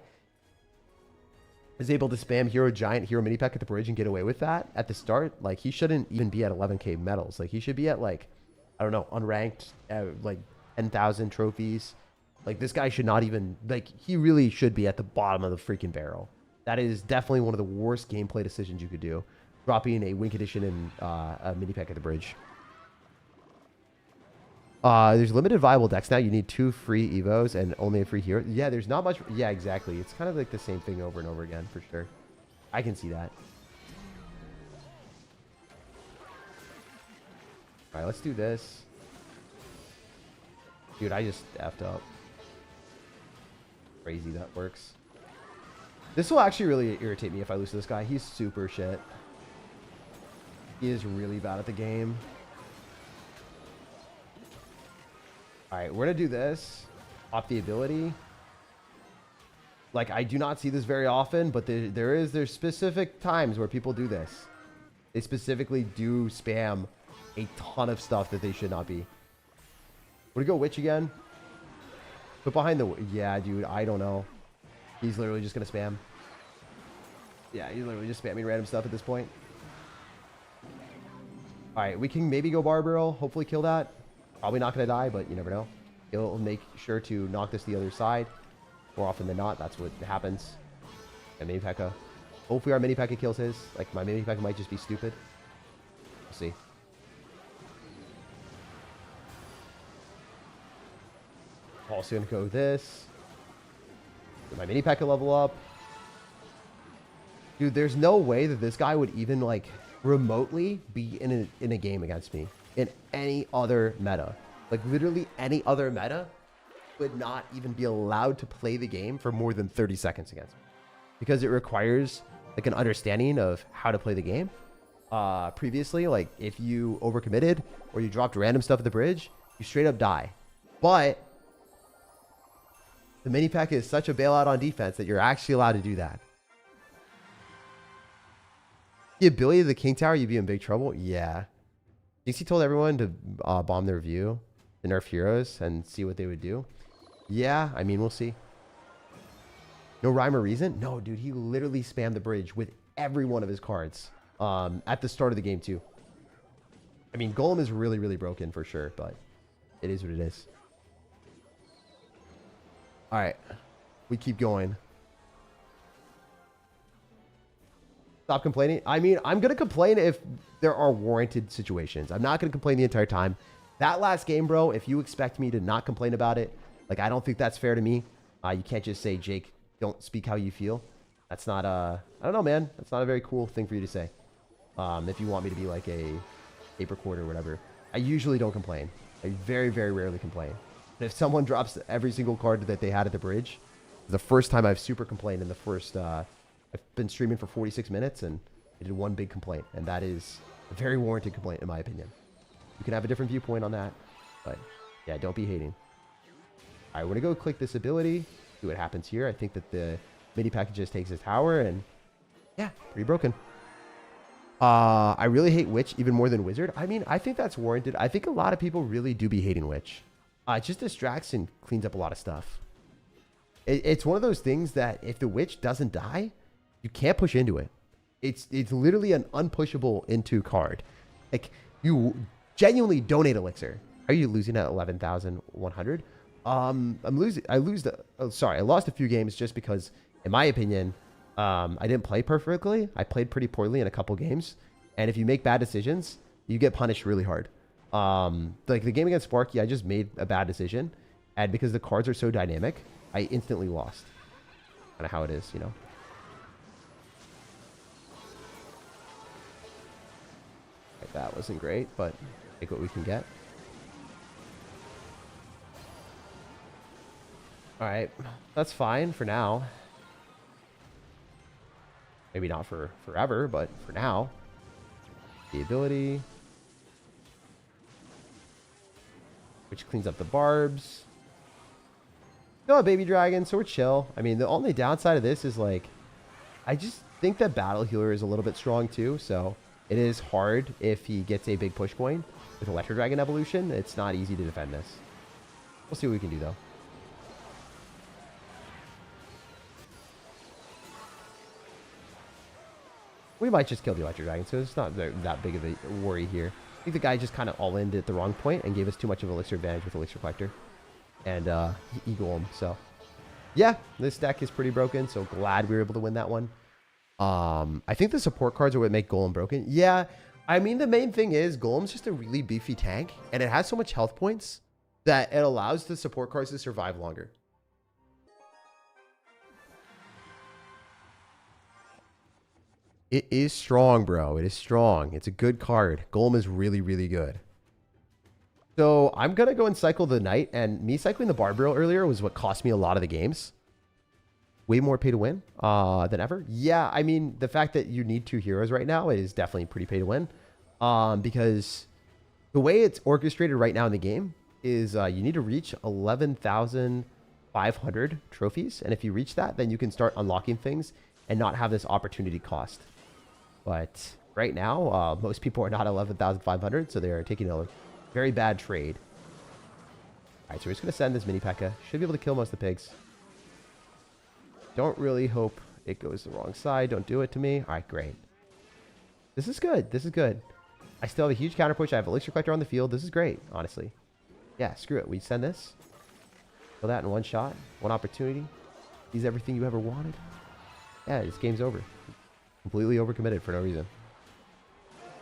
is able to spam hero giant, hero mini P.E.K.K.A at the bridge and get away with that at the start, like he shouldn't even be at 11k medals. Like he should be at like, I don't know, unranked, like 10,000 trophies. Like this guy should not even, like he really should be at the bottom of the freaking barrel. That is definitely one of the worst gameplay decisions you could do. Dropping a Wink Edition and a mini P.E.K.K.A at the bridge. There's limited viable decks now. You need 2 free Evos and only a free hero. Yeah, there's not much. Yeah, exactly. It's kind of like the same thing over and over again for sure. I can see that. All right, let's do this. Dude, I just effed up. Crazy that works. This will actually really irritate me if I lose to this guy. He's super shit. He is really bad at the game. Alright, we're going to do this off the ability. Like, I do not see this very often, but there's specific times where people do this. They specifically do spam a ton of stuff that they should not be. Would it go Witch again? Put behind the... Yeah, dude, I don't know. He's literally just going to spam. Yeah, he's literally just spamming random stuff at this point. Alright, we can maybe go Barbaro. Hopefully kill that. Probably not going to die, but you never know. He'll make sure to knock this to the other side. More often than not, that's what happens. And mini P.E.K.K.A. Hopefully our mini P.E.K.K.A kills his. Like, my mini P.E.K.K.A might just be stupid. We'll see. Also going to go with this. Get my mini P.E.K.K.A level up. Dude, there's no way that this guy would even, like, remotely be in a game against me. In any other meta. Like, literally any other meta. would not even be allowed to play the game for more than 30 seconds against me, because it requires like an understanding of how to play the game. Previously, like if you overcommitted or you dropped random stuff at the bridge, you straight up die. But the mini pack is such a bailout on defense that you're actually allowed to do that. The ability of the King Tower, you'd be in big trouble. Yeah. DC told everyone to bomb their view, the nerf heroes, and see what they would do. Yeah, I mean, we'll see. No rhyme or reason? No, dude, he literally spammed the bridge with every one of his cards at the start of the game, too. I mean, Golem is really, really broken for sure, but it is what it is. All right, we keep going. Stop complaining. I mean, I'm going to complain if there are warranted situations. I'm not going to complain the entire time. That last game, bro, if you expect me to not complain about it, like, I don't think that's fair to me. You can't just say, Jake, don't speak how you feel. That's not, I don't know, man. That's not a very cool thing for you to say. If you want me to be like a paper cord or whatever. I usually don't complain. I very, very rarely complain. But if someone drops every single card that they had at the bridge, the first time I've super complained in the first, I've been streaming for 46 minutes and I did one big complaint. And that is a very warranted complaint, in my opinion. You can have a different viewpoint on that. But yeah, don't be hating. All right, we're going to go click this ability. See what happens here. I think that the mini package just takes his tower and yeah, pretty broken. I really hate Witch even more than Wizard. I mean, I think that's warranted. I think a lot of people really do be hating Witch. It just distracts and cleans up a lot of stuff. It's one of those things that if the Witch doesn't die, you can't push into it. It's literally an unpushable into card. Like, you genuinely donate Elixir. Are you losing at 11,100? I lost a few games just because, in my opinion, I didn't play perfectly. I played pretty poorly in a couple games. And if you make bad decisions, you get punished really hard. Like the game against Sparky, I just made a bad decision. And because the cards are so dynamic, I instantly lost. Kind of how it is, you know. Like, that wasn't great, but take what we can get. Alright, that's fine for now. Maybe not for forever, but for now. The ability. Which cleans up the barbs. Still a baby dragon, so we're chill. I mean, the only downside of this is, like, I just think that Battle Healer is a little bit strong too, so it is hard if he gets a big push coin. With Electro Dragon evolution, it's not easy to defend this. We'll see what we can do, though. We might just kill the Electro Dragon, so it's not that big of a worry here. I think the guy just kind of all-ined at the wrong point and gave us too much of Elixir advantage with Elixir Collector. And Golem, so... yeah, this deck is pretty broken, so glad we were able to win that one. I think the support cards are what make Golem broken. Yeah, I mean, the main thing is Golem's just a really beefy tank, and it has so much health points that it allows the support cards to survive longer. It is strong, bro. It is strong. It's a good card. Golem is really, really good. So I'm going to go and cycle the Knight. And me cycling the Barbaro earlier was what cost me a lot of the games. Way more pay to win than ever. Yeah, I mean, the fact that you need 2 heroes right now is definitely pretty pay to win. Because the way it's orchestrated right now in the game is you need to reach 11,500 trophies. And if you reach that, then you can start unlocking things and not have this opportunity cost. But right now, most people are not 11,500, so they're taking a very bad trade. All right, so we're just going to send this mini P.E.K.K.A. Should be able to kill most of the pigs. Don't really hope it goes the wrong side. Don't do it to me. All right, great. This is good. This is good. I still have a huge counter push. I have Elixir Collector on the field. This is great, honestly. Yeah, screw it. We send this. Kill that in one shot. One opportunity. He's everything you ever wanted. Yeah, this game's over. Completely overcommitted for no reason.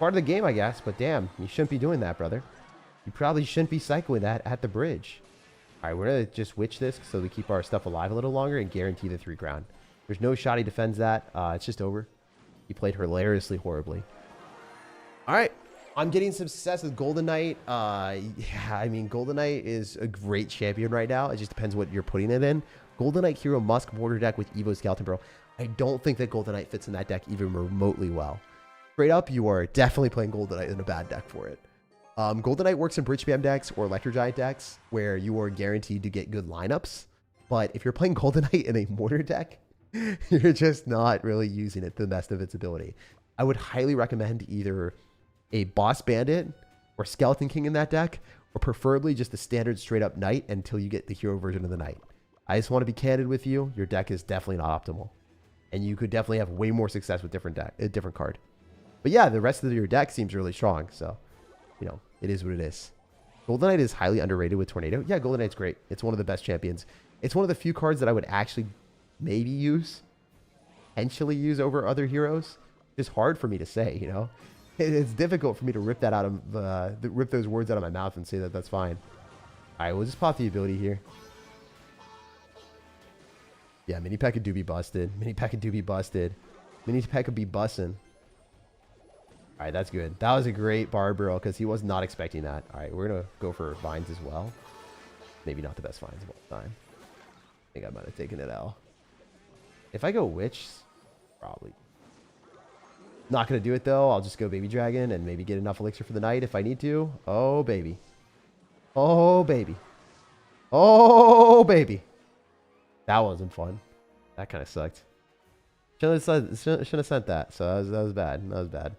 Part of the game, I guess, but damn, you shouldn't be doing that, brother. You probably shouldn't be cycling that at the bridge. All right, we're going to just witch this so we keep our stuff alive a little longer and guarantee the 3 crown. There's no shot he defends that. It's just over. He played hilariously horribly. All right, I'm getting some success with Golden Knight. Yeah, I mean, Golden Knight is a great champion right now. It just depends what you're putting it in. Golden Knight Hero Musk Border deck with Evo Skeleton Bro. I don't think that Golden Knight fits in that deck even remotely well. Straight up, you are definitely playing Golden Knight in a bad deck for it. Golden Knight works in Bridge Spam decks or Electro Giant decks where you are guaranteed to get good lineups. But if you're playing Golden Knight in a Mortar deck, you're just not really using it to the best of its ability. I would highly recommend either a Boss Bandit or Skeleton King in that deck, or preferably just a standard straight up Knight until you get the hero version of the Knight. I just want to be candid with you. Your deck is definitely not optimal. And you could definitely have way more success with a different card. But yeah, the rest of your deck seems really strong. So, you know, it is what it is. Golden Knight is highly underrated with Tornado. Yeah, Golden Knight's great. It's one of the best champions. It's one of the few cards that I would actually maybe use, potentially use over other heroes. It's hard for me to say, you know. It's difficult for me to rip that out of rip those words out of my mouth and say that that's fine. All right, we'll just pop the ability here. Yeah, Mini P.E.K.K.A do be busted. Mini P.E.K.K.A do be busted. Mini P.E.K.K.A be bussin'. All right, that's good. That was a great Barbaro because he was not expecting that. All right, we're going to go for Vines as well. Maybe not the best Vines of all time. I think I might have taken it L. If I go Witch, probably. Not going to do it, though. I'll just go Baby Dragon and maybe get enough Elixir for the night if I need to. Oh, baby. Oh, baby. Oh, baby. That wasn't fun. That kind of sucked. Shouldn't have sent that. So that was bad. That was bad.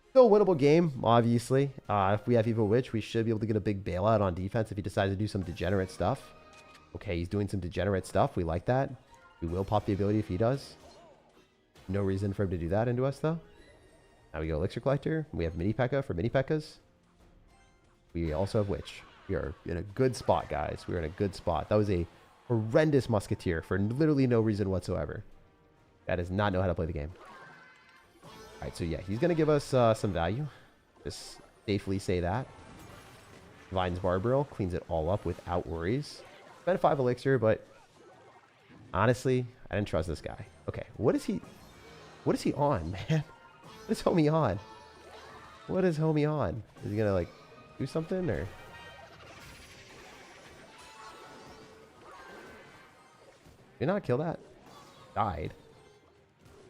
Still a winnable game, obviously. If we have Evil Witch, we should be able to get a big bailout on defense if he decides to do some degenerate stuff. Okay, he's doing some degenerate stuff. We like that. We will pop the ability if he does. No reason for him to do that into us, though. Now we go Elixir Collector. We have Mini P.E.K.K.A for Mini P.E.K.K.As. We also have Witch. We are in a good spot, guys. We are in a good spot. That was a horrendous Musketeer for literally no reason whatsoever. That does not know how to play the game. All right, so yeah, he's going to give us some value. Just safely say that. Vines Barbaro cleans it all up without worries. Spent 5 Elixir, but honestly, I didn't trust this guy. Okay, what is he on, man? What is homie on? What is homie on? Is he going to, like, do something, or? Did he not kill that? Died.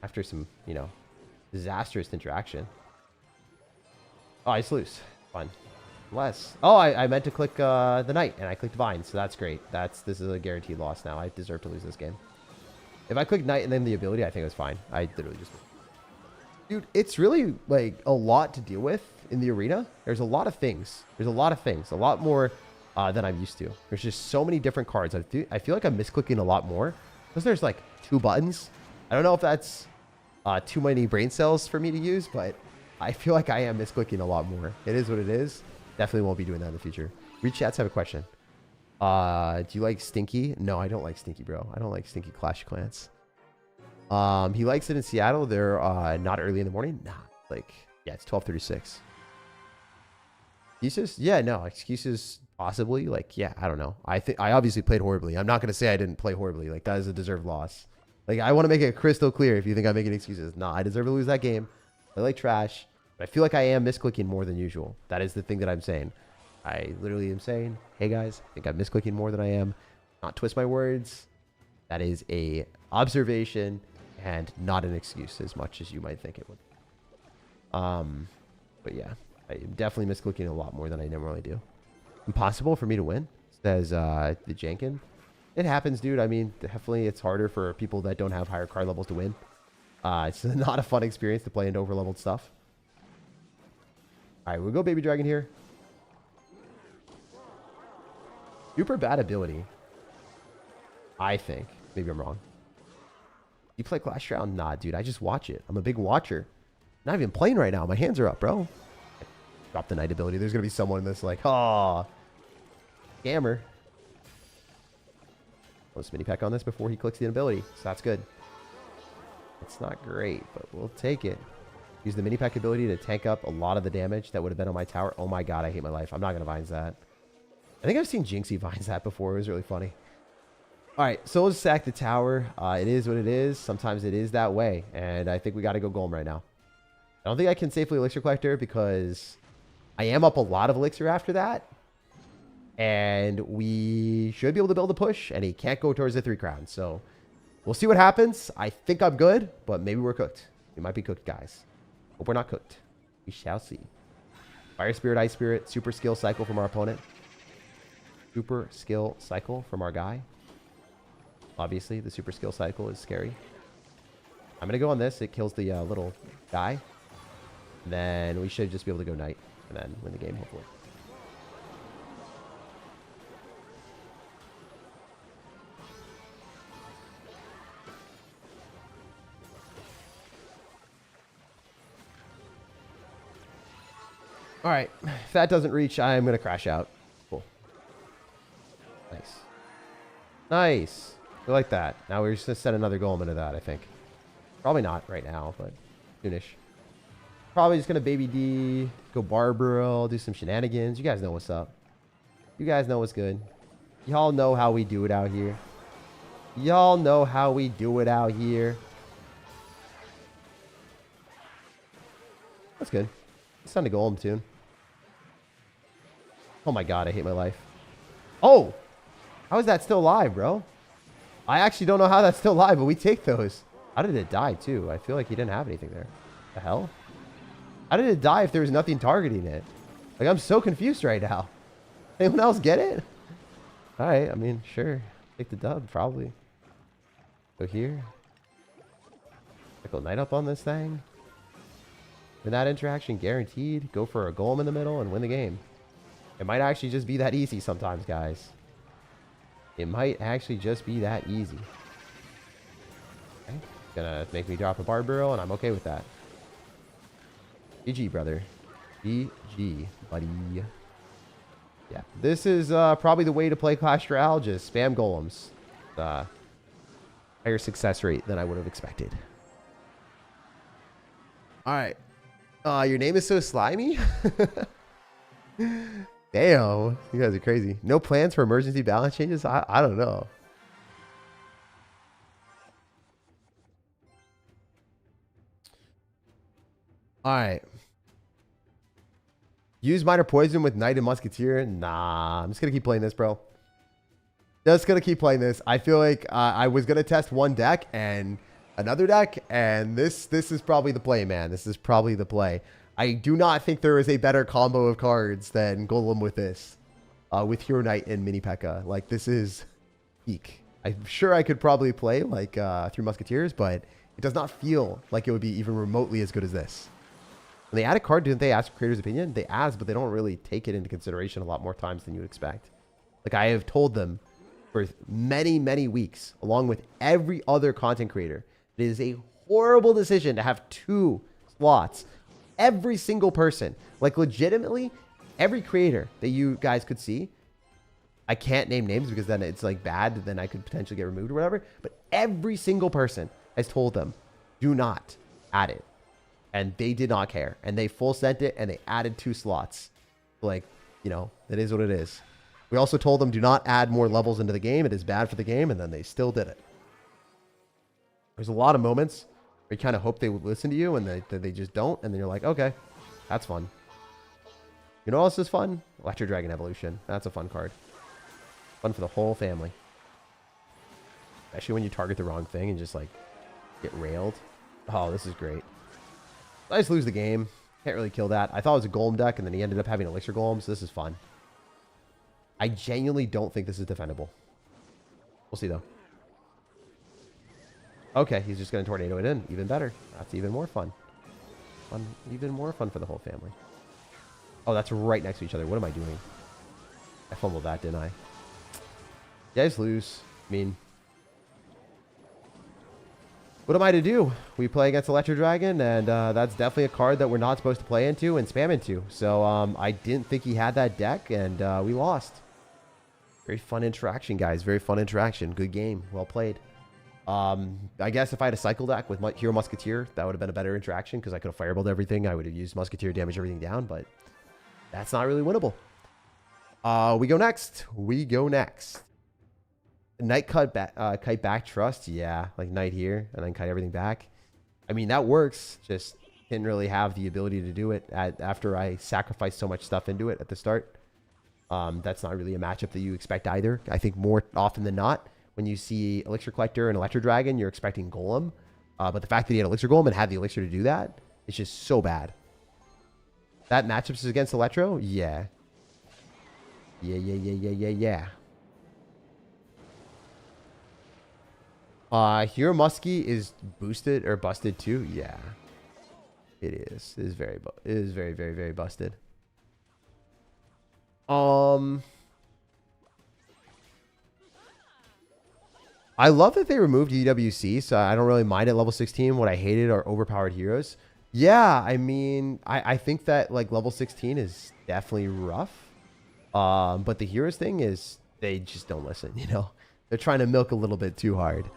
After some, you know, disastrous interaction. Oh, he's loose. Fun. Less. Oh, I meant to click the Knight, and I clicked Vine, so that's great. This is a guaranteed loss now. I deserve to lose this game. If I clicked Knight and then the ability, I think it was fine. I literally just... Dude, it's really, like, a lot to deal with in the arena. There's a lot of things. There's a lot of things. A lot more than I'm used to. There's just so many different cards. I feel like I'm misclicking a lot more. Because there's, like, 2 buttons. I don't know if that's too many brain cells for me to use, but I feel like I am misclicking a lot more. It is what it is. Definitely won't be doing that in the future. Read chats have a question. Do you like Stinky? No, I don't like Stinky, bro. I don't like Stinky Clash of Clans. He likes it in Seattle. They're not early in the morning. Nah, like, yeah, it's 12:36. Excuses? Yeah, no, excuses possibly. Like, yeah, I don't know. I obviously played horribly. I'm not gonna say I didn't play horribly. Like, that is a deserved loss. Like, I want to make it crystal clear if you think I'm making excuses. Nah, I deserve to lose that game. I like trash. But I feel like I am misclicking more than usual. That is the thing that I'm saying. I literally am saying, hey guys, I think I'm misclicking more than I am. Not twist my words. That is a observation and not an excuse as much as you might think it would. But yeah, I am definitely misclicking a lot more than I normally do. Impossible for me to win, says the Jankin. It happens, dude. I mean, definitely it's harder for people that don't have higher card levels to win. It's not a fun experience to play into overleveled stuff. All right, we'll go Baby Dragon here. Super bad ability. I think. Maybe I'm wrong. You play Clash Royale? Nah, dude. I just watch it. I'm a big watcher. Not even playing right now. My hands are up, bro. Drop the Knight ability. There's going to be someone that's like, oh, scammer. Let's Mini P.E.K.K.A on this before he clicks the ability. So that's good. It's not great, but we'll take it. Use the Mini P.E.K.K.A ability to tank up a lot of the damage that would have been on my tower. Oh my god, I hate my life. I'm not going to Vines that. I think I've seen Jinxie Vines that before. It was really funny. Alright, so let's sack the tower. It is what it is. Sometimes it is that way. And I think we got to go Golem right now. I don't think I can safely Elixir Collector because I am up a lot of elixir after that. And we should be able to build a push. And he can't go towards the 3 crowns. So we'll see what happens. I think I'm good. But maybe we're cooked. We might be cooked, guys. Hope we're not cooked. We shall see. Fire Spirit, Ice Spirit. Super skill cycle from our opponent. Super skill cycle from our guy. Obviously, the super skill cycle is scary. I'm going to go on this. It kills the little guy. And then we should just be able to go knight. And then win the game, hopefully. All right. If that doesn't reach, I'm going to crash out. Cool. Nice. Nice. We like that. Now we're just going to set another golem into that, I think. Probably not right now, but soonish. Probably just going to baby D, go Barbaro, do some shenanigans. You guys know what's up. You guys know what's good. Y'all know how we do it out here. Y'all know how we do it out here. That's good. It's time to golem tune. Oh my god, I hate my life. Oh! How is that still alive, bro? I actually don't know how that's still alive, but we take those. How did it die, too? I feel like he didn't have anything there. The hell? How did it die if there was nothing targeting it? Like, I'm so confused right now. Anyone else get it? Alright, I mean, sure. Take the dub, probably. Go here. Go knight up on this thing. Win that interaction, guaranteed. Go for a golem in the middle and win the game. It might actually just be that easy sometimes, guys. It might actually just be that easy. Okay. Gonna make me drop a Barbaro, and I'm okay with that. GG, brother. GG, buddy. Yeah, this is probably the way to play Clash Royale. Just spam golems. Higher success rate than I would have expected. All right. Your name is so slimy? Damn. You guys are crazy. No plans for emergency balance changes? I don't know. All right. Use minor poison with Knight and Musketeer? Nah. I'm just going to keep playing this, bro. Just going to keep playing this. I feel like I was going to test one deck and another deck, and this is probably the play, man. This is probably the play. I do not think there is a better combo of cards than Golem with this. With Hero Knight and Mini P.E.K.K.A. Like, this is peak. I'm sure I could probably play, like, through Musketeers, but it does not feel like it would be even remotely as good as this. When they add a card, didn't they ask for creator's opinion? They asked, but they don't really take it into consideration a lot more times than you would expect. Like, I have told them for many, many weeks, along with every other content creator, it is a horrible decision to have 2 slots. Every single person, like legitimately, every creator that you guys could see, I can't name names because then it's like bad, then I could potentially get removed or whatever, but every single person has told them, do not add it. And they did not care. And they full sent it and they added 2 slots. Like, you know, it is what it is. We also told them, do not add more levels into the game. It is bad for the game. And then they still did it. There's a lot of moments where you kind of hope they would listen to you and they just don't. And then you're like, okay, that's fun. You know what else is fun? Electro Dragon Evolution. That's a fun card. Fun for the whole family. Especially when you target the wrong thing and just like get railed. Oh, this is great. I just lose the game. Can't really kill that. I thought it was a Golem deck, and then he ended up having Elixir Golem, so this is fun. I genuinely don't think this is defendable. We'll see, though. Okay, he's just going to Tornado it in. Even better. That's even more fun. Even more fun for the whole family. Oh, that's right next to each other. What am I doing? I fumbled that, didn't I? You guys lose. I mean, what am I to do? We play against Electro Dragon, and that's definitely a card that we're not supposed to play into and spam into. So I didn't think he had that deck, and we lost. Very fun interaction, guys. Very fun interaction. Good game. Well played. I guess if I had a cycle deck with Hero Musketeer, that would have been a better interaction because I could have fireballed everything. I would have used Musketeer, damage everything down, but that's not really winnable. We go next. We go next. Knight kite back trust, yeah, like knight here and then kite everything back. I mean, that works. Just didn't really have the ability to do it after I sacrificed so much stuff into it at the start. That's not really a matchup that you expect either. I think more often than not, when you see Elixir Collector and Electro Dragon, you're expecting Golem. But the fact that he had Elixir Golem and had the Elixir to do that, it's just so bad. That matchup is against Electro? Yeah. Yeah. Hero Muskie is boosted or busted too? Yeah. It is. It is very, very busted. I love that they removed EWC, so I don't really mind at level 16. What I hated are overpowered heroes. Yeah, I mean, I think that like level 16 is definitely rough. But the heroes thing is they just don't listen, you know? They're trying to milk a little bit too hard.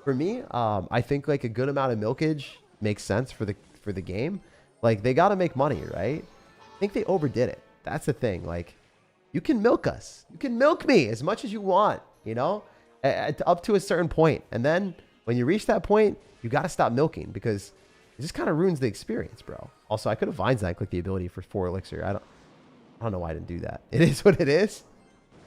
For me, I think like a good amount of milkage makes sense for the game. Like they got to make money, right? I think they overdid it. That's the thing. Like you can milk us. You can milk me as much as you want, you know? Up to a certain point. And then when you reach that point, you got to stop milking because it just kind of ruins the experience, bro. Also, I could have Vine Zank like the ability for 4 Elixir. I don't know why I didn't do that. It is what it is.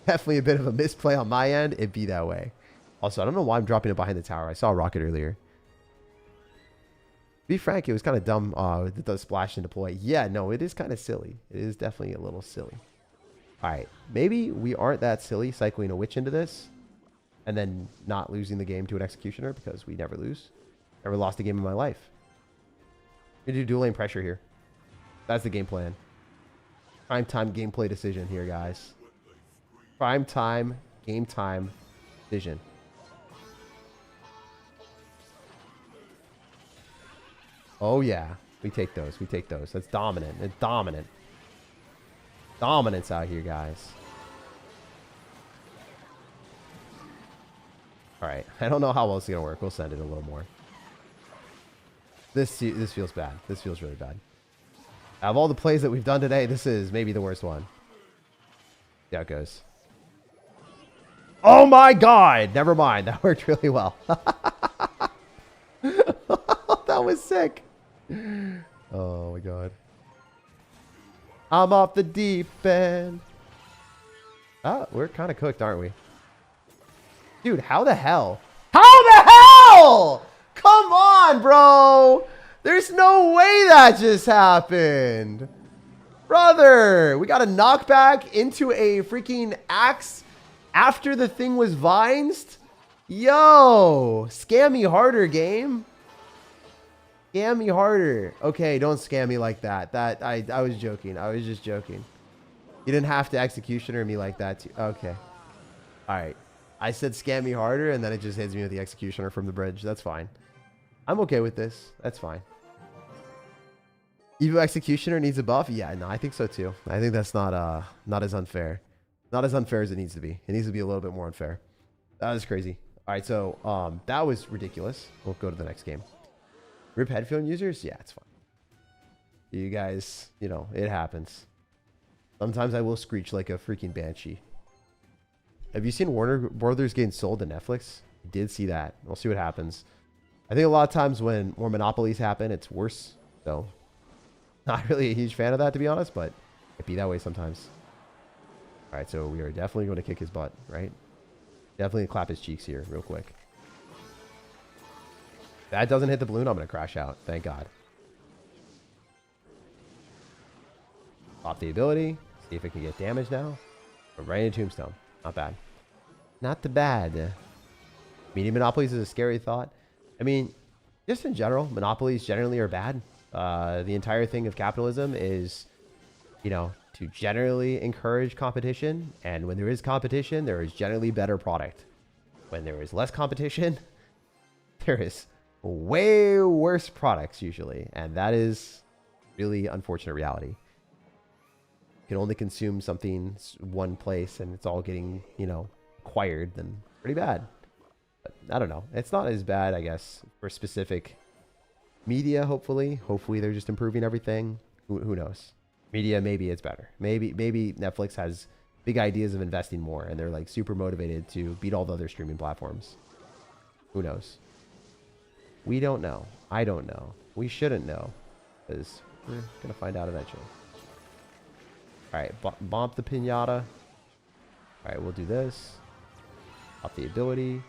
Definitely a bit of a misplay on my end. It'd be that way. Also, I don't know why I'm dropping it behind the tower. I saw a rocket earlier. To be frank, it was kind of dumb with the splash and deploy. Yeah, no, it is kind of silly. It is definitely a little silly. All right. Maybe we aren't that silly cycling a witch into this and then not losing the game to an executioner because we never lose. Never lost a game in my life. We do dual lane pressure here. That's the game plan. Prime time gameplay decision here, guys. Prime time, game time decision. Oh, yeah. We take those. We take those. That's dominant. It's dominant. Dominance out here, guys. All right. I don't know how well it's going to work. We'll send it a little more. This feels bad. This feels really bad. Out of all the plays that we've done today, this is maybe the worst one. Yeah, it goes. Oh, my God. Never mind. That worked really well. That was sick. Oh, my God. I'm off the deep end. Oh, we're kind of cooked, aren't we? Dude, how the hell? How the hell? Come on, bro. There's no way that just happened. Brother, we got a knockback into a freaking axe after the thing was vinesed. Yo, scam me harder, game. Scam me harder. Okay, don't scam me like that. I was joking. I was just joking. You didn't have to executioner me like that too. Okay. All right. I said scam me harder, and then it just hits me with the executioner from the bridge. That's fine. I'm okay with this. That's fine. Evo executioner needs a buff? Yeah, no, I think so too. I think that's not as unfair. Not as unfair as it needs to be. It needs to be a little bit more unfair. That was crazy. All right, so that was ridiculous. We'll go to the next game. Rip headphone users? Yeah, it's fine. You guys, you know, it happens. Sometimes I will screech like a freaking banshee. Have you seen Warner Brothers getting sold to Netflix? I did see that. We'll see what happens. I think a lot of times when more monopolies happen, it's worse. So, not really a huge fan of that, to be honest, but it'd be that way sometimes. All right, so we are definitely going to kick his butt, right? Definitely clap his cheeks here real quick. If that doesn't hit the balloon, I'm going to crash out. Thank God. Pop the ability. See if it can get damage now. But right into Tombstone. Not bad. Not too bad. Medium monopolies is a scary thought. I mean, just in general, monopolies generally are bad. The entire thing of capitalism is, you know, to generally encourage competition. And when there is competition, there is generally better product. When there is less competition, there is way worse products usually. And that is really unfortunate reality. You can only consume something one place and it's all getting, you know, acquired, then pretty bad. But I don't know. It's not as bad, I guess, for specific media, hopefully. Hopefully they're just improving everything. Who knows? Media, maybe it's better. Maybe Netflix has big ideas of investing more and they're like super motivated to beat all the other streaming platforms. Who knows? We don't know. I don't know. We shouldn't know. Because we're going to find out eventually. Alright, bomb the pinata. Alright, we'll do this. Pop the ability.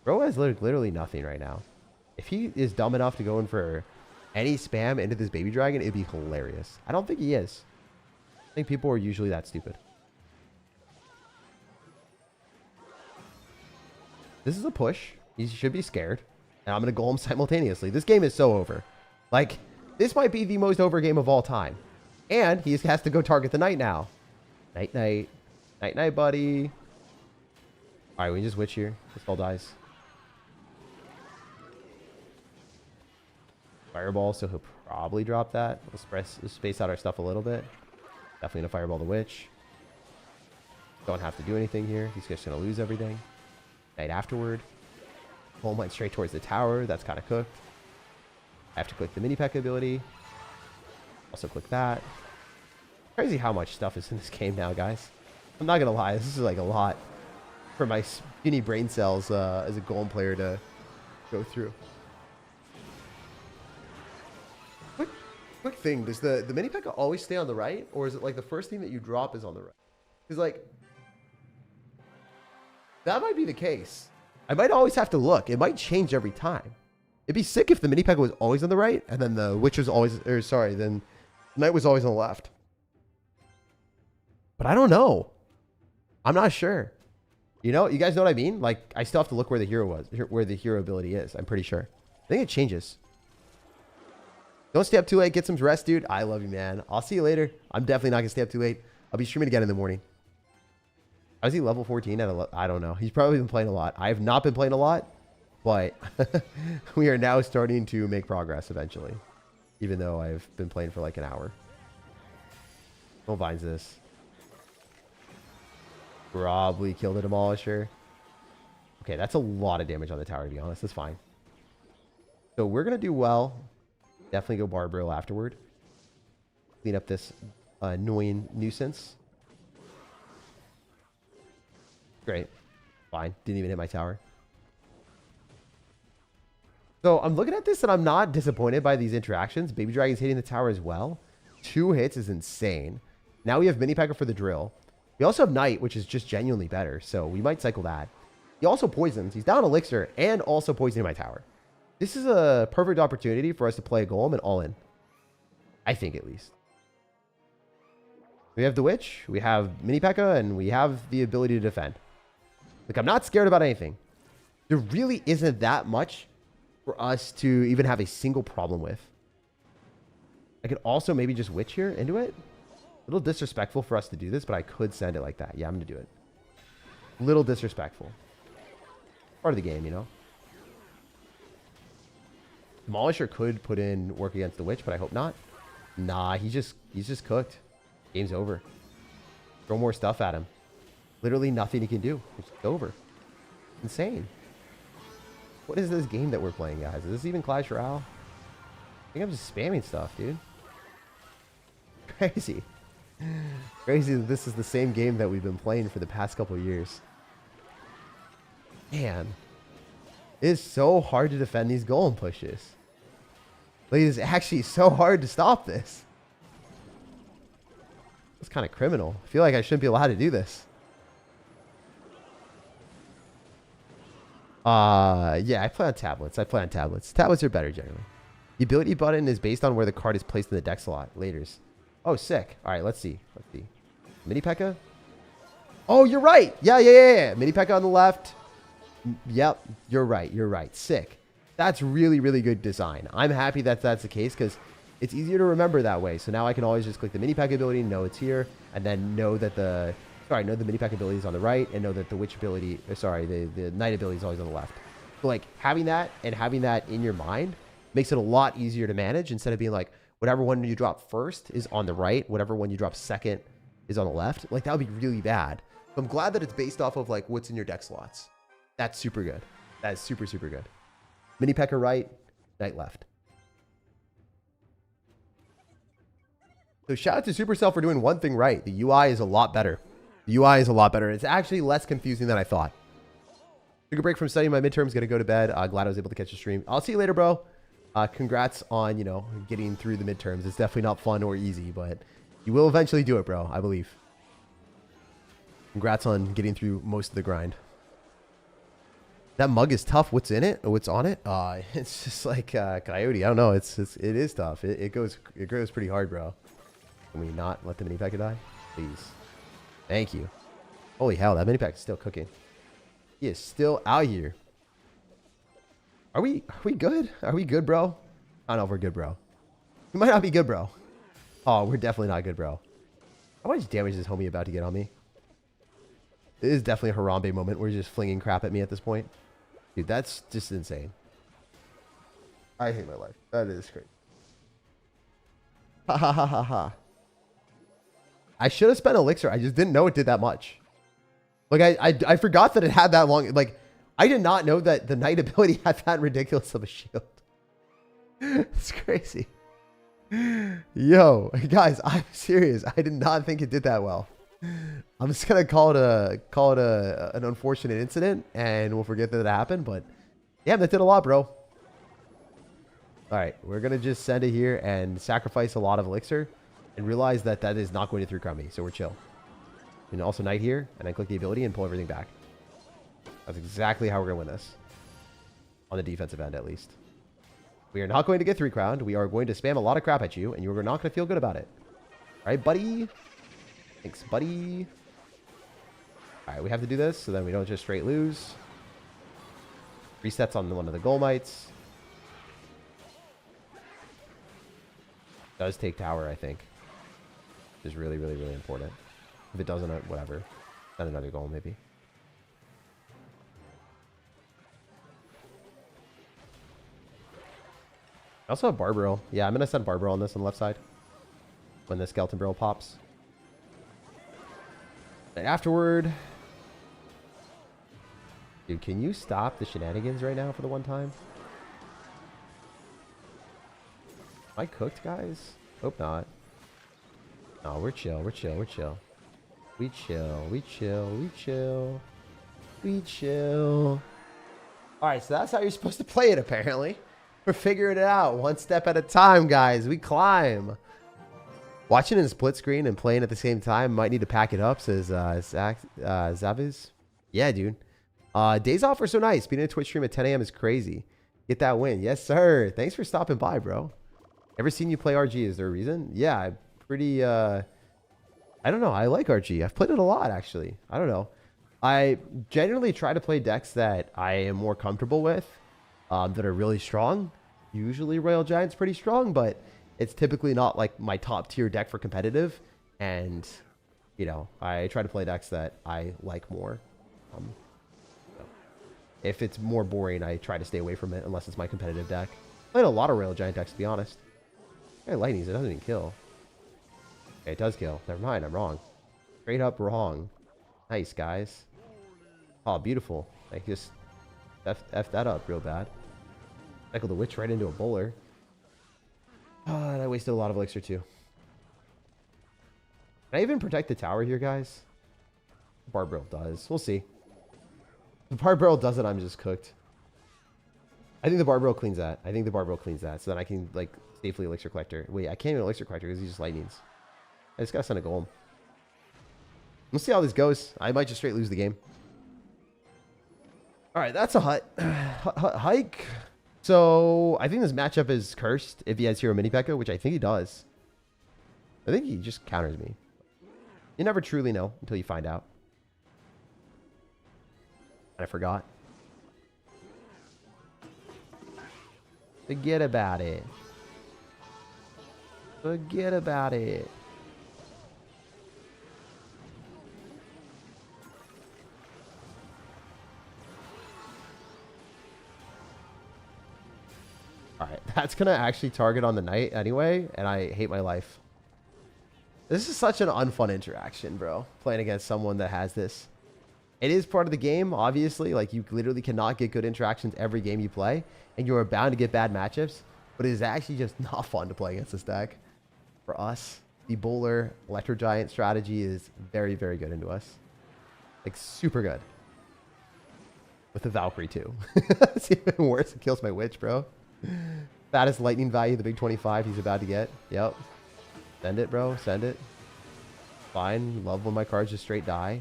Bro has literally nothing right now. If he is dumb enough to go in for any spam into this baby dragon, it'd be hilarious. I don't think he is. I think people are usually that stupid. This is a push. He should be scared. And I'm going to Golem simultaneously. This game is so over. Like, this might be the most over game of all time. And he has to go target the knight now. Night, night. Night, night, buddy. All right, we just witch here. This all dies. Fireball, so he'll probably drop that. We'll space out our stuff a little bit. Definitely going to fireball the witch. Don't have to do anything here. He's just going to lose everything. Knight afterward. Golem went straight towards the tower. That's kind of cooked. I have to click the mini P.E.K.K.A ability. Also click that. Crazy how much stuff is in this game now, guys. I'm not going to lie. This is like a lot for my skinny brain cells as a Golem player to go through. Quick thing. Does the mini P.E.K.K.A always stay on the right? Or is it like the first thing that you drop is on the right? Because like, that might be the case. I might always have to look. It might change every time. It'd be sick if the mini P.E.K.K.A was always on the right, and then the witch was always, or sorry, then the knight was always on the left. But I don't know. I'm not sure. You know, you guys know what I mean? Like, I still have to look where the hero was, where the hero ability is. I'm pretty sure. I think it changes. Don't stay up too late. Get some rest, dude. I love you, man. I'll see you later. I'm definitely not going to stay up too late. I'll be streaming again in the morning. Is he level 14? I don't know. He's probably been playing a lot. I have not been playing a lot, but we are now starting to make progress eventually, even though I've been playing for like an hour. No vines this. Probably killed a demolisher. Okay, that's a lot of damage on the tower, to be honest. That's fine. So we're going to do well. Definitely go Barbarial afterward. Clean up this annoying nuisance. Great. Fine. Didn't even hit my tower. So I'm looking at this and I'm not disappointed by these interactions. Baby Dragon's hitting the tower as well. 2 hits is insane. Now we have mini P.E.K.K.A for the drill. We also have Knight, which is just genuinely better. So we might cycle that. He also poisons. He's down Elixir and also poisoning my tower. This is a perfect opportunity for us to play a Golem and all in. I think at least. We have the Witch. We have mini P.E.K.K.A and we have the ability to defend. Like, I'm not scared about anything. There really isn't that much for us to even have a single problem with. I could also maybe just witch here into it. A little disrespectful for us to do this, but I could send it like that. Yeah, I'm going to do it. A little disrespectful. Part of the game, you know? Demolisher could put in work against the witch, but I hope not. Nah, he's just cooked. Game's over. Throw more stuff at him. Literally nothing he can do. It's over. Insane. What is this game that we're playing, guys? Is this even Clash Royale? I think I'm just spamming stuff, dude. Crazy. Crazy that this is the same game that we've been playing for the past couple of years. Man. It is so hard to defend these Golem pushes. Like, it's actually so hard to stop this. It's kind of criminal. I feel like I shouldn't be allowed to do this. Yeah, I play on tablets. Tablets are better generally. The ability button is based on where the card is placed in the deck slot. Laters. Oh, sick. All right, let's see. Mini P.E.K.K.A? Oh, you're right. Yeah. Mini P.E.K.K.A on the left. Yep, you're right. Sick. That's really, really good design. I'm happy that that's the case because it's easier to remember that way. So now I can always just click the mini P.E.K.K.A ability, know it's here, and then know that the mini P.E.K.K.A ability is on the right, and know that the witch ability, the knight ability is always on the left. So like having that and having that in your mind makes it a lot easier to manage instead of being like, whatever one you drop first is on the right, whatever one you drop second is on the left. Like that would be really bad. So I'm glad that it's based off of like what's in your deck slots. That's super good. That is super, super good. Mini P.E.K.K.A right, knight left. So shout out to Supercell for doing one thing right. The UI is a lot better. It's actually less confusing than I thought. Took a break from studying my midterms. Gonna go to bed. Glad I was able to catch a stream. I'll see you later, bro. Congrats on, you know, getting through the midterms. It's definitely not fun or easy, but you will eventually do it, bro. I believe. Congrats on getting through most of the grind. That mug is tough. What's in it? What's on it? It's just like coyote. I don't know. It is tough. It goes pretty hard, bro. Can we not let the mini pack die? Please. Thank you. Holy hell, that mini pack is still cooking. He is still out here. Are we good? Are we good, bro? I don't know if we're good, bro. We might not be good, bro. Oh, we're definitely not good, bro. How much damage is homie about to get on me? It is definitely a Harambe moment where he's just flinging crap at me at this point. Dude, that's just insane. I hate my life. That is crazy. Ha ha ha ha ha. I should have spent elixir. I just didn't know it did that much. Like, I forgot that it had that long. Like, I did not know that the knight ability had that ridiculous of a shield. It's crazy. Yo, guys, I'm serious. I did not think it did that well. I'm just gonna call it an unfortunate incident, and we'll forget that it happened. But yeah, that did a lot, bro. All right, we're gonna just send it here and sacrifice a lot of elixir, and realize that that is not going to 3 crown me. So we're chill. And also knight here, and then click the ability and pull everything back. That's exactly how we're gonna win this. On the defensive end, at least. We are not going to get 3 crowned. We are going to spam a lot of crap at you, and you're not going to feel good about it. All right, buddy. Thanks, buddy. All right, we have to do this so then we don't just straight lose. Resets on one of the Golemites. Does take tower, I think. Which is really, really, really important. If it doesn't, whatever. Then another Golem, maybe. I also have Barbaro. Yeah, I'm going to send Barbaro on this on the left side. When the Skeleton Barrel pops. And afterward... Dude, can you stop the shenanigans right now for the one time? Am I cooked, guys? Hope not. No, we're chill. We're chill. We're chill. We chill. We chill. We chill. We chill. Alright, so that's how you're supposed to play it, apparently. We're figuring it out. One step at a time, guys. We climb. Watching in split screen and playing at the same time. Might need to pack it up, says Zaviz. Yeah, dude. Days off are so nice. Being in a Twitch stream at 10 a.m. is crazy. Get that win. Yes, sir. Thanks for stopping by, bro. Ever seen you play RG? Is there a reason? Yeah, I'm pretty... I don't know. I like RG. I've played it a lot, actually. I don't know. I generally try to play decks that I am more comfortable with. That are really strong. Usually Royal Giant's pretty strong, but it's typically not like my top tier deck for competitive. And, you know, I try to play decks that I like more. If it's more boring, I try to stay away from it unless it's my competitive deck. I played a lot of Royal Giant decks, to be honest. Hey, lightnings, it doesn't even kill. Okay, it does kill. Never mind, I'm wrong. Straight up wrong. Nice, guys. Oh, beautiful. Like, just F that up real bad. Cycle the witch right into a bowler. Oh, and I wasted a lot of elixir too. Can I even protect the tower here, guys? Barbaro does. We'll see. If the Barbaro doesn't, I'm just cooked. I think the Barbaro cleans that. I think the Barbaro cleans that. So then I can, like, safely elixir collector. Wait, I can't even elixir collector because he's just lightnings. I just gotta send a golem. We'll see how this goes. I might just straight lose the game. Alright, that's a hut. Hike. So, I think this matchup is cursed if he has Hero Mini Pekka, which I think he does. I think he just counters me. You never truly know until you find out. I forgot. Forget about it. Forget about it. Alright, that's going to actually target on the knight anyway, and I hate my life. This is such an unfun interaction, bro. Playing against someone that has this. It is part of the game, obviously. Like, you literally cannot get good interactions every game you play, and you are bound to get bad matchups. But it is actually just not fun to play against this deck. For us, the Bowler Electro Giant strategy is very, very good into us. Like, super good. With the Valkyrie, too. It's even worse. It kills my witch, bro. That is lightning value, the big 25 he's about to get. Yep. Send it, bro. Send it. Fine. Love when my cards just straight die.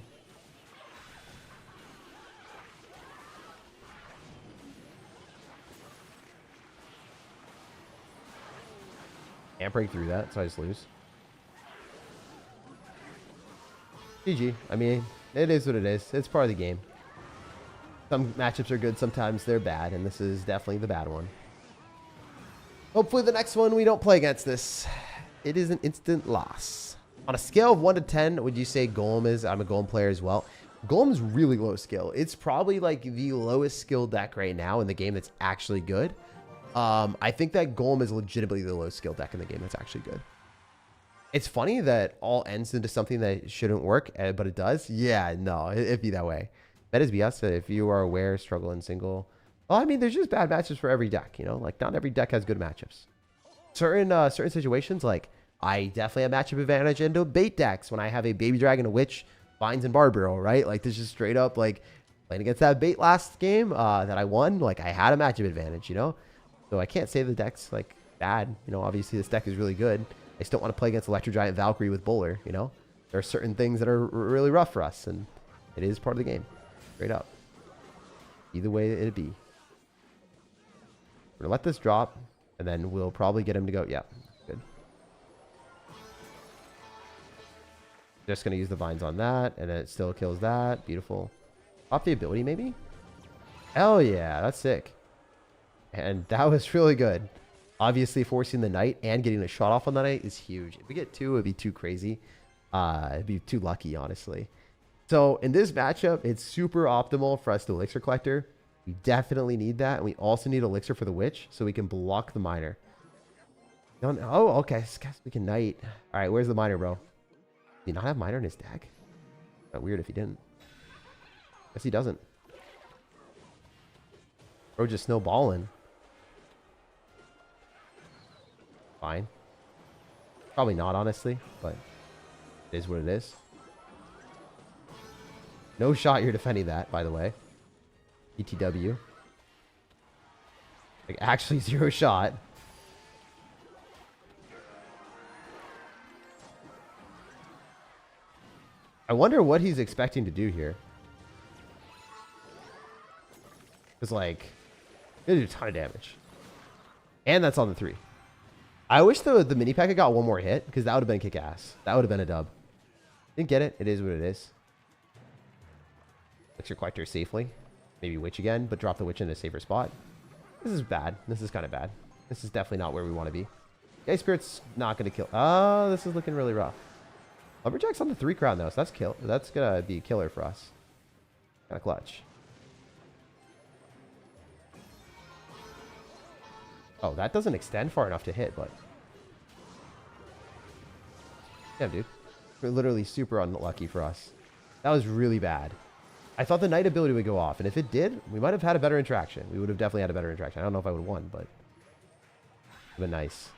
Can't break through that, so I just lose. GG. I mean, it is what it is. It's part of the game. Some matchups are good, sometimes they're bad, and this is definitely the bad one. Hopefully the next one we don't play against this. It is an instant loss. On a scale of 1 to 10, would you say Golem is? I'm a Golem player as well. Golem's really low skill. It's probably like the lowest skill deck right now in the game that's actually good. I think that Golem is legitimately the lowest skill deck in the game that's actually good. It's funny that all ends into something that shouldn't work, but it does. Yeah, no, it'd be that way. That is BS. If you are aware, struggle in single. Well, I mean, there's just bad matches for every deck, you know? Like, not every deck has good matchups. Certain situations, like, I definitely have matchup advantage into bait decks when I have a Baby Dragon, a Witch, Vines, and Barbaro, right? Like, this is straight up, like, playing against that bait last game that I won. Like, I had a matchup advantage, you know? So I can't say the deck's, like, bad. You know, obviously this deck is really good. I still want to play against Electro Giant Valkyrie with Bowler, you know? There are certain things that are really rough for us, and it is part of the game. Straight up. Either way it'd be. We're going to let this drop, and then we'll probably get him to go. Yeah, good. Just going to use the vines on that, and then it still kills that. Beautiful. Pop the ability, maybe? Hell yeah, that's sick. And that was really good. Obviously, forcing the knight and getting a shot off on the knight is huge. If we get 2, it'd be too crazy. It'd be too lucky, honestly. So in this matchup, it's super optimal for us to Elixir Collector. We definitely need that. And we also need Elixir for the Witch so we can block the Miner. Oh, okay. We can Knight. All right, where's the Miner, bro? Do he not have Miner in his deck? That'd be weird if he didn't. Guess he doesn't. Bro, just snowballing. Fine. Probably not, honestly, but it is what it is. No shot you're defending that, by the way. ETW. Like, actually 0 shot. I wonder what he's expecting to do here. Because, like, it'll do a ton of damage. And that's on the 3. I wish the mini pack had got one more hit, because that would have been kick-ass. That would have been a dub. Didn't get it. It is what it is. Elixir Collector safely. Maybe Witch again, but drop the Witch in a safer spot. This is bad. This is kind of bad. This is definitely not where we want to be. Ice Spirit's not going to kill. Oh, this is looking really rough. Lumberjack's on the 3 crown, though, so that's kill. That's going to be a killer for us. Kind of clutch. Oh, that doesn't extend far enough to hit, but... Damn, dude. We're literally super unlucky for us. That was really bad. I thought the Knight ability would go off, and if it did, we might have had a better interaction. We would have definitely had a better interaction. I don't know if I would have won, but... It would have been nice.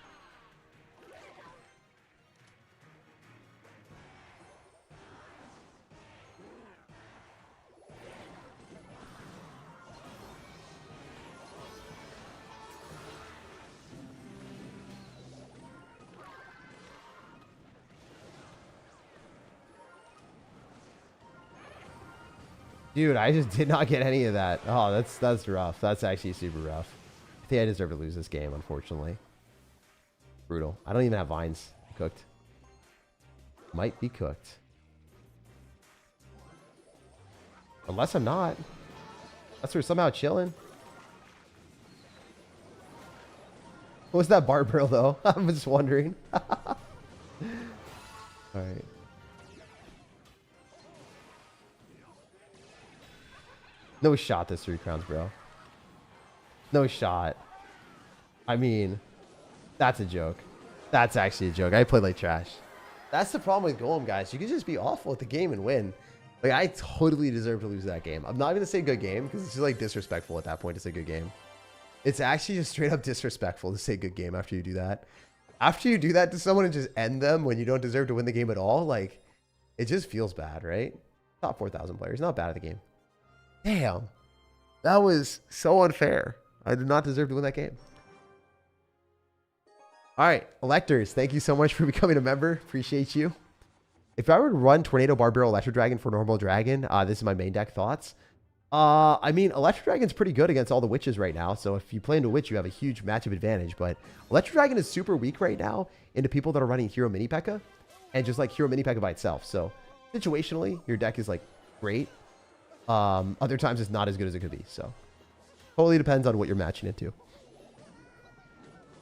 Dude, I just did not get any of that. Oh, that's rough. That's actually super rough. I think I deserve to lose this game, unfortunately. Brutal. I don't even have vines. Cooked. Might be cooked. Unless I'm not. Unless we're somehow chilling. What was that Barbaro, though? I'm just wondering. Alright. No shot this 3 crowns, bro. No shot. I mean, that's a joke. That's actually a joke. I played like trash. That's the problem with Golem, guys. You can just be awful at the game and win. Like, I totally deserve to lose that game. I'm not going to say good game because it's just like disrespectful at that point to say good game. It's actually just straight up disrespectful to say good game after you do that. After you do that to someone and just end them when you don't deserve to win the game at all, like, it just feels bad, right? Top 4,000 players. Not bad at the game. Damn. That was so unfair. I did not deserve to win that game. All right, electors, thank you so much for becoming a member. Appreciate you. If I were to run Tornado, Barbarian, Electro Dragon for normal Dragon, this is my main deck thoughts. I mean, Electro Dragon's pretty good against all the witches right now. So if you play into witch, you have a huge matchup advantage. But Electro Dragon is super weak right now into people that are running Hero Mini P.E.K.K.A. and just like Hero Mini P.E.K.K.A. by itself. So situationally, your deck is like great. Other times it's not as good as it could be. So totally depends on what you're matching it to.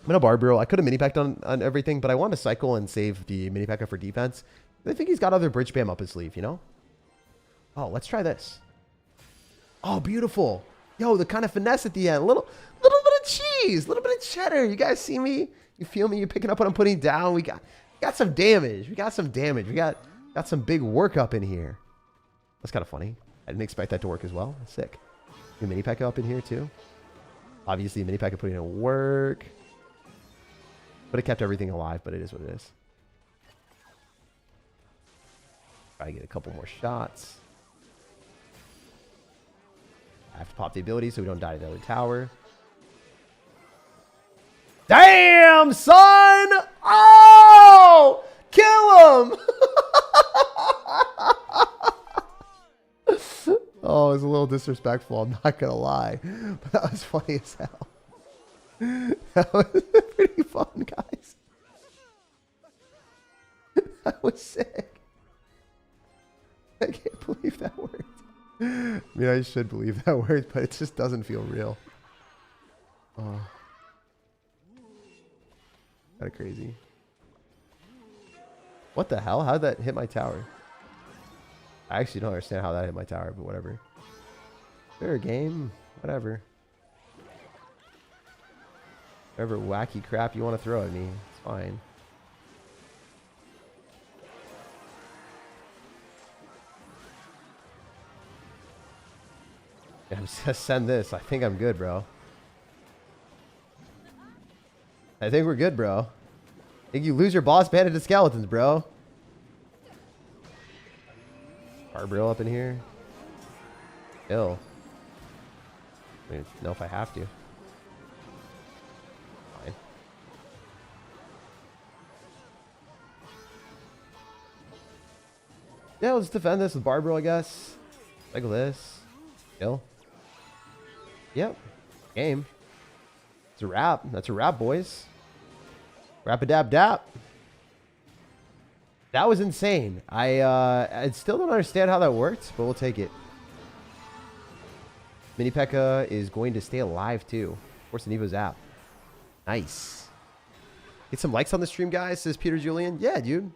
I'm in a Barbarian. I could have Mini P.E.K.K.A. on everything, but I want to cycle and save the Mini P.E.K.K.A. for defense. I think he's got other bridge spam up his sleeve, you know? Oh, let's try this. Oh, beautiful. Yo, the kind of finesse at the end. Little bit of cheese, little bit of cheddar. You guys see me? You feel me? You picking up what I'm putting down? We got some damage. We got some damage. We got some big work up in here. That's kind of funny. I didn't expect that to work as well. That's sick. New Mini P.E.K.K.A. up in here too. Obviously, Mini P.E.K.K.A. putting in work. Would have kept everything alive, but it is what it is. Try to get a couple more shots. I have to pop the ability so we don't die to the other tower. Damn, son! Oh! Kill him! Oh, it was a little disrespectful, I'm not gonna lie. But that was funny as hell. That was pretty fun, guys. That was sick. I can't believe that worked. I mean, I should believe that worked, but it just doesn't feel real. Oh. Kind of crazy. What the hell? How did that hit my tower? I actually don't understand how that hit my tower, but whatever. Fair game. Whatever. Whatever wacky crap you want to throw at me. It's fine. I'm just gonna send this. I think I'm good, bro. I think we're good, bro. I think you lose your boss banded to skeletons, bro. Barbrill up in here. Ill. I don't know if I have to. Fine. Yeah, let's defend this with Barbrill, I guess. Cycle this. Kill. Yep. Game. It's a wrap. That's a wrap, boys. Wrap-a-dab-dap. That was insane. I still don't understand how that worked, but we'll take it. Mini P.E.K.K.A. is going to stay alive, too. Force an Evo Zap. Nice. Get some likes on the stream, guys, says Peter Julian. Yeah, dude. You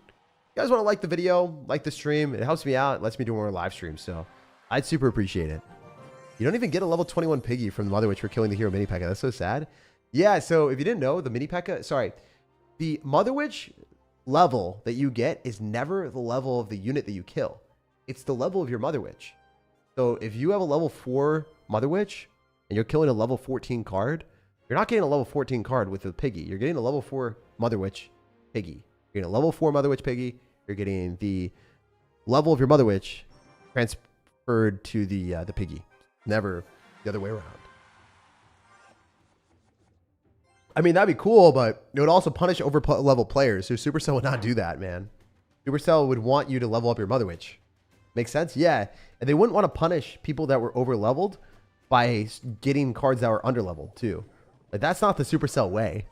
guys want to like the video, like the stream. It helps me out. It lets me do more live streams, so I'd super appreciate it. You don't even get a level 21 Piggy from the Mother Witch for killing the hero Mini P.E.K.K.A. That's so sad. Yeah, so if you didn't know, the Mini P.E.K.K.A. Sorry. The Mother Witch level that you get is never the level of the unit that you kill. It's the level of your Mother Witch. So if you have a level 4 Mother Witch and you're killing a level 14 card, you're not getting a level 14 card with the Piggy. You're getting a level 4 Mother Witch Piggy. You're getting a level 4 Mother Witch Piggy. You're getting the level of your Mother Witch transferred to the Piggy. Never the other way around. I mean, that'd be cool, but it would also punish over level players. So Supercell would not do that, man. Supercell would want you to level up your Mother Witch. Make sense? Yeah. And they wouldn't want to punish people that were over leveled by getting cards that were under leveled too. Like, that's not the Supercell way.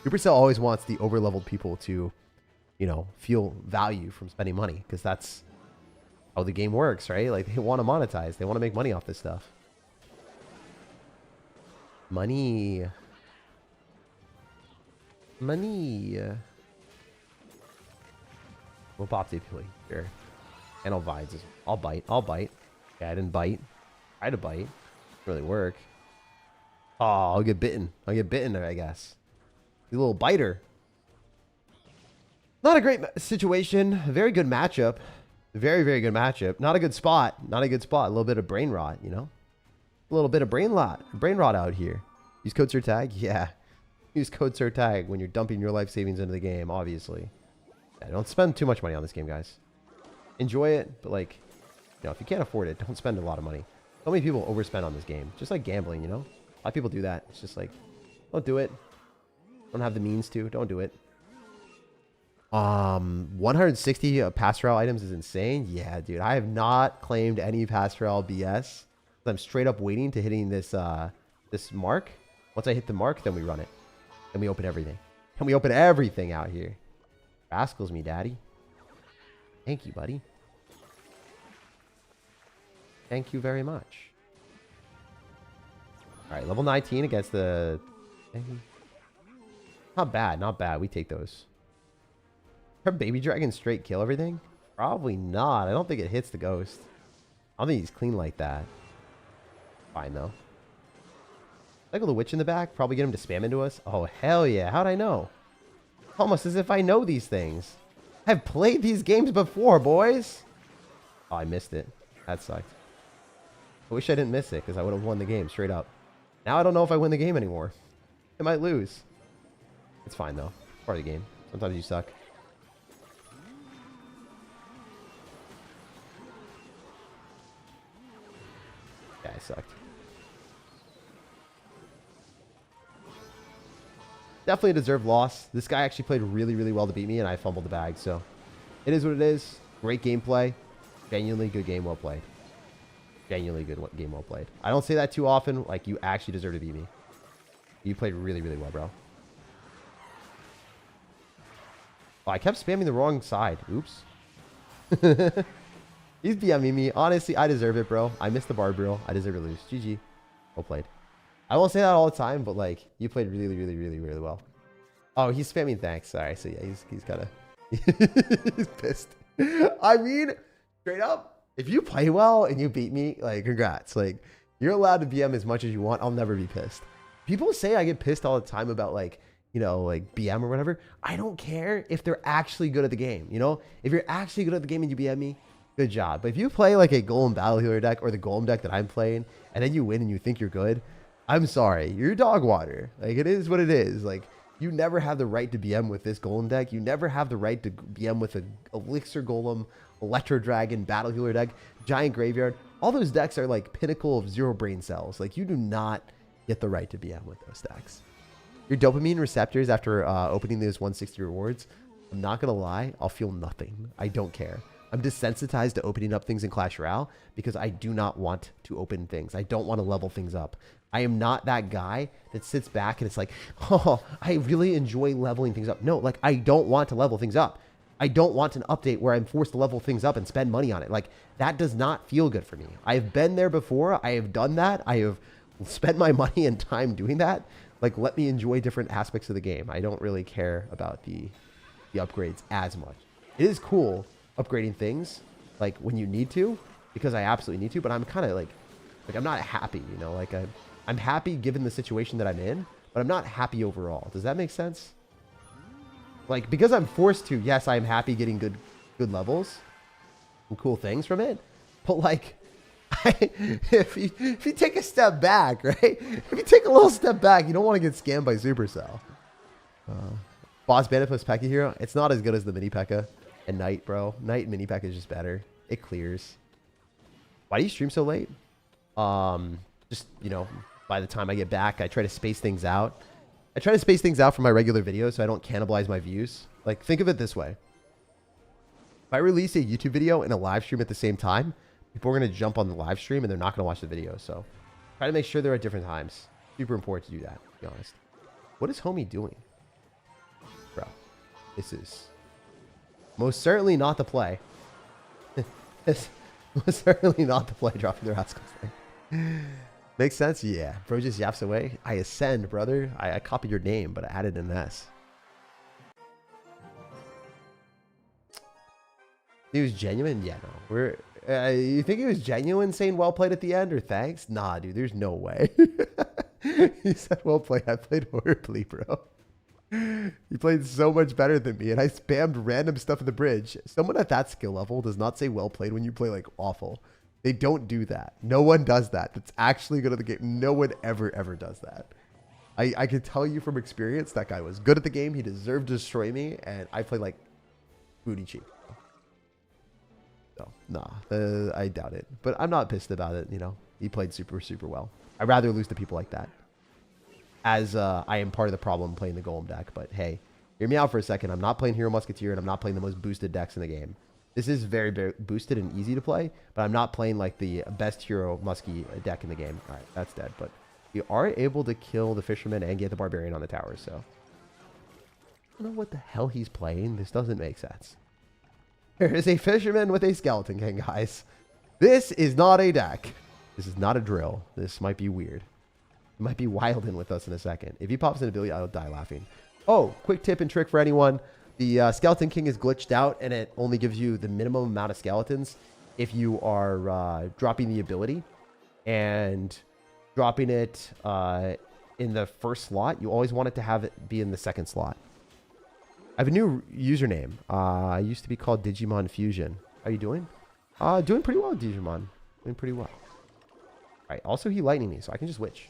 Supercell always wants the over leveled people to, you know, feel value from spending money, because that's how the game works, right? Like, they want to monetize. They want to make money off this stuff. Money. Money. We'll pop the ability. Sure. And I'll vines. I'll bite. I'll bite. Yeah, I didn't bite. Try to bite. Didn't really work. Oh, I'll get bitten. I'll get bitten there, I guess. You little biter. Not a great situation. A very good matchup. Very, very good matchup. Not a good spot. Not a good spot. A little bit of brain rot, you know? A little bit of brain rot out here. Use code SirTag? Yeah. Use code SirTag when you're dumping your life savings into the game, obviously. Yeah, don't spend too much money on this game, guys. Enjoy it, but, like, you know, if you can't afford it, don't spend a lot of money. So many people overspend on this game. Just like gambling, you know? A lot of people do that. It's just like, don't do it. Don't have the means to. Don't do it. 160 pastoral items is insane. Yeah, dude. I have not claimed any pastoral BS. I'm straight up waiting to hitting this this mark. Once I hit the mark, then we run it. Then we open everything. And we open everything out here. Rascals me, daddy. Thank you, buddy. Thank you very much. All right, level 19 against the... Not bad, not bad. We take those. Can Baby Dragon straight kill everything? Probably not. I don't think it hits the ghost. I don't think he's clean like that. Fine, though. Cycle the witch in the back. Probably get him to spam into us. Oh, hell yeah. How'd I know? Almost as if I know these things. I've played these games before, boys. Oh, I missed it. That sucked. I wish I didn't miss it because I would have won the game straight up. Now I don't know if I win the game anymore. I might lose. It's fine, though. Part of the game. Sometimes you suck. Yeah, I sucked. Definitely a deserved loss. This guy actually played really, really well to beat me, and I fumbled the bag. So it is what it is. Great gameplay. Genuinely good game, well played. Genuinely good game, well played. I don't say that too often. Like, you actually deserve to beat me. You played really, really well, bro. Oh, I kept spamming the wrong side. Oops. He's BMing me. Honestly, I deserve it, bro. I missed the bar drill. I deserve to lose. GG. Well played. I won't say that all the time, but, like, you played really, really, really, really well. Oh, he's spamming thanks. All right, so, yeah, he's kind of... he's pissed. I mean, straight up, if you play well and you beat me, like, congrats. Like, you're allowed to BM as much as you want. I'll never be pissed. People say I get pissed all the time about, like, you know, like BM or whatever. I don't care if they're actually good at the game, you know? If you're actually good at the game and you BM me, good job. But if you play like a Golem Battle Healer deck or the Golem deck that I'm playing, and then you win and you think you're good, I'm sorry. You're dog water. Like, it is what it is. Like, you never have the right to BM with this Golem deck. You never have the right to BM with a Elixir Golem, Electro Dragon, Battle Healer deck, Giant Graveyard. All those decks are like pinnacle of zero brain cells. Like, you do not get the right to BM with those decks. Your dopamine receptors after opening those 160 rewards, I'm not going to lie, I'll feel nothing. I don't care. I'm desensitized to opening up things in Clash Royale because I do not want to open things. I don't want to level things up. I am not that guy that sits back and it's like, oh, I really enjoy leveling things up. No, like, I don't want to level things up. I don't want an update where I'm forced to level things up and spend money on it. Like, that does not feel good for me. I've been there before. I have done that. I have spent my money and time doing that. Like, let me enjoy different aspects of the game. I don't really care about the upgrades as much. It is cool upgrading things, like, when you need to, because I absolutely need to, but I'm kind of like I'm not happy, you know? Like, I'm happy given the situation that I'm in, but I'm not happy overall. Does that make sense? Like, because I'm forced to, yes, I'm happy getting good levels and cool things from it, but, like, if you take a step back, right? If you take a little step back, you don't want to get scammed by Supercell. Boss Bandit plus P.E.K.K.A Hero. It's not as good as the Mini P.E.K.K.A and Knight, bro. Knight and Mini P.E.K.K.A is just better. It clears. Why do you stream so late? Just, you know, by the time I get back, I try to space things out. I try to space things out from my regular videos so I don't cannibalize my views. Like, think of it this way. If I release a YouTube video and a live stream at the same time, people are going to jump on the live stream and they're not going to watch the video. So try to make sure they're at different times. Super important to do that, to be honest. What is homie doing? Bro, this is most certainly not the play. It's most certainly not the play, dropping the rascals thing. Makes sense? Yeah. Bro just yaps away. I ascend, brother. I copied your name, but I added an S. He was genuine? Yeah, no. You think he was genuine saying well played at the end or thanks? Nah, dude, there's no way. He said well played. I played horribly, bro. He played so much better than me, and I spammed random stuff in the bridge. Someone at that skill level does not say well played when you play like awful. They don't do that. No one does that. That's actually good at the game. No one ever does that. I can tell you from experience that guy was good at the game. He deserved to destroy me, and I played like booty cheek. So, nah, I doubt it. But I'm not pissed about it, you know. He played super, super well. I'd rather lose to people like that. as I am part of the problem playing the Golem deck. But hey, hear me out for a second. I'm not playing Hero Musketeer, and I'm not playing the most boosted decks in the game. This is very, very boosted and easy to play, but I'm not playing like the best Hero Muskie deck in the game. All right, that's dead. But we are able to kill the Fisherman and get the Barbarian on the tower, so I don't know what the hell he's playing. This doesn't make sense. There is a Fisherman with a Skeleton King, guys. This is not a deck. This is not a drill. This might be weird. He might be wilding with us in a second. If he pops an ability, I'll die laughing. Oh, quick tip and trick for anyone. The Skeleton King is glitched out, and it only gives you the minimum amount of skeletons if you are dropping the ability. And dropping it in the first slot, you always want it to have it be in the second slot. I have a new username. I used to be called Digimon Fusion. How are you doing? Doing pretty well, Digimon. Doing pretty well. All right. Also, he lightning me, so I can just witch.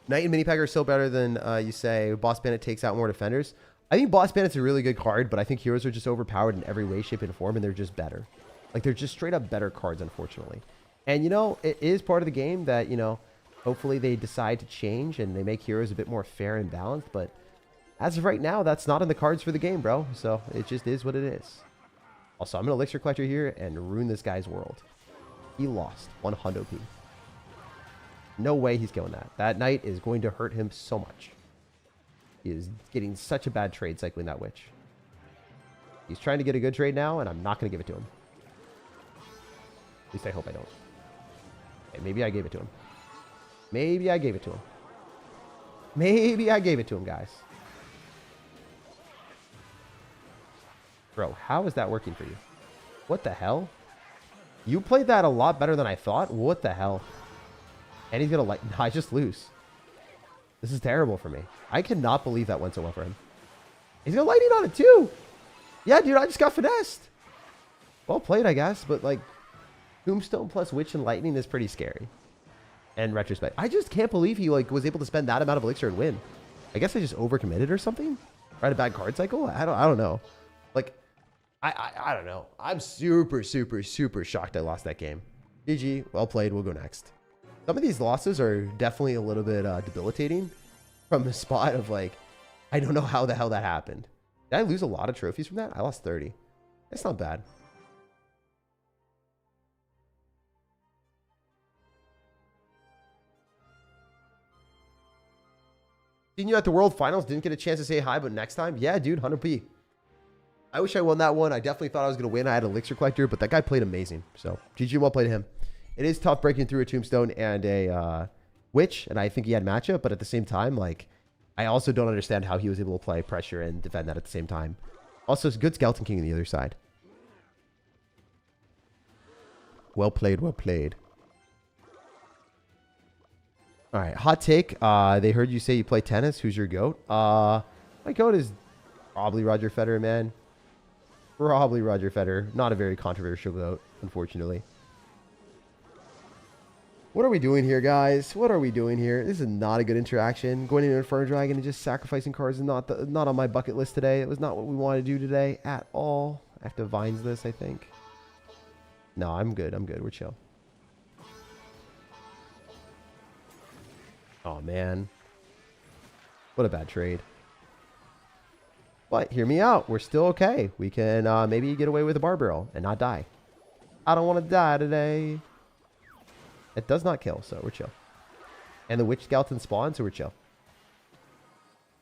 Knight and Mini Pack are still better than you say. Boss Bandit takes out more defenders. I think Boss Bandit's a really good card, but I think heroes are just overpowered in every way, shape, and form, and they're just better. Like, they're just straight up better cards, unfortunately. And, you know, it is part of the game that, you know, hopefully they decide to change and they make heroes a bit more fair and balanced, but as of right now, that's not in the cards for the game, bro. So it just is what it is. Also, I'm going to Elixir Collector here and ruin this guy's world. He lost 100p. No way he's killing that. That Knight is going to hurt him so much. He is getting such a bad trade cycling that Witch. He's trying to get a good trade now, and I'm not going to give it to him. At least I hope I don't. Okay, maybe I gave it to him. Maybe I gave it to him. Maybe I gave it to him, guys. Bro, how is that working for you? What the hell? You played that a lot better than I thought? What the hell? And he's going to no, I just lose. This is terrible for me. I cannot believe that went so well for him. He's going to lightning on it too. Yeah, dude, I just got finessed. Well played, I guess. But like, Tombstone plus Witch and Lightning is pretty scary. And retrospect. I just can't believe he like was able to spend that amount of elixir and win. I guess I just overcommitted or something. Or had a bad card cycle. I don't know. Like, I don't know. I'm super shocked I lost that game. GG. Well played. We'll go next. Some of these losses are definitely a little bit debilitating from the spot of like, I don't know how the hell that happened. Did I lose a lot of trophies from that? I lost 30. That's not bad. Seen you at the World Finals. Didn't get a chance to say hi, but next time? Yeah, dude, 100p. I wish I won that one. I definitely thought I was going to win. I had Elixir Collector, but that guy played amazing. So, GG, well played him. It is tough breaking through a Tombstone and a Witch, and I think he had matchup, but at the same time, like, I also don't understand how he was able to play pressure and defend that at the same time. Also, it's a good Skeleton King on the other side. Well played, well played. All right, hot take. They heard you say you play tennis. Who's your GOAT? My GOAT is probably Roger Federer, man. Probably Roger Federer. Not a very controversial GOAT, unfortunately. What are we doing here, guys? What are we doing here? This is not a good interaction. Going into Inferno Dragon and just sacrificing cards is not on my bucket list today. It was not what we wanted to do today at all. I have to Vines this, I think. No, I'm good. I'm good. We're chill. Oh, man. What a bad trade. But hear me out. We're still okay. We can maybe get away with a bar barrel and not die. I don't want to die today. It does not kill, so we're chill. And the Witch Skeleton spawns, so we're chill.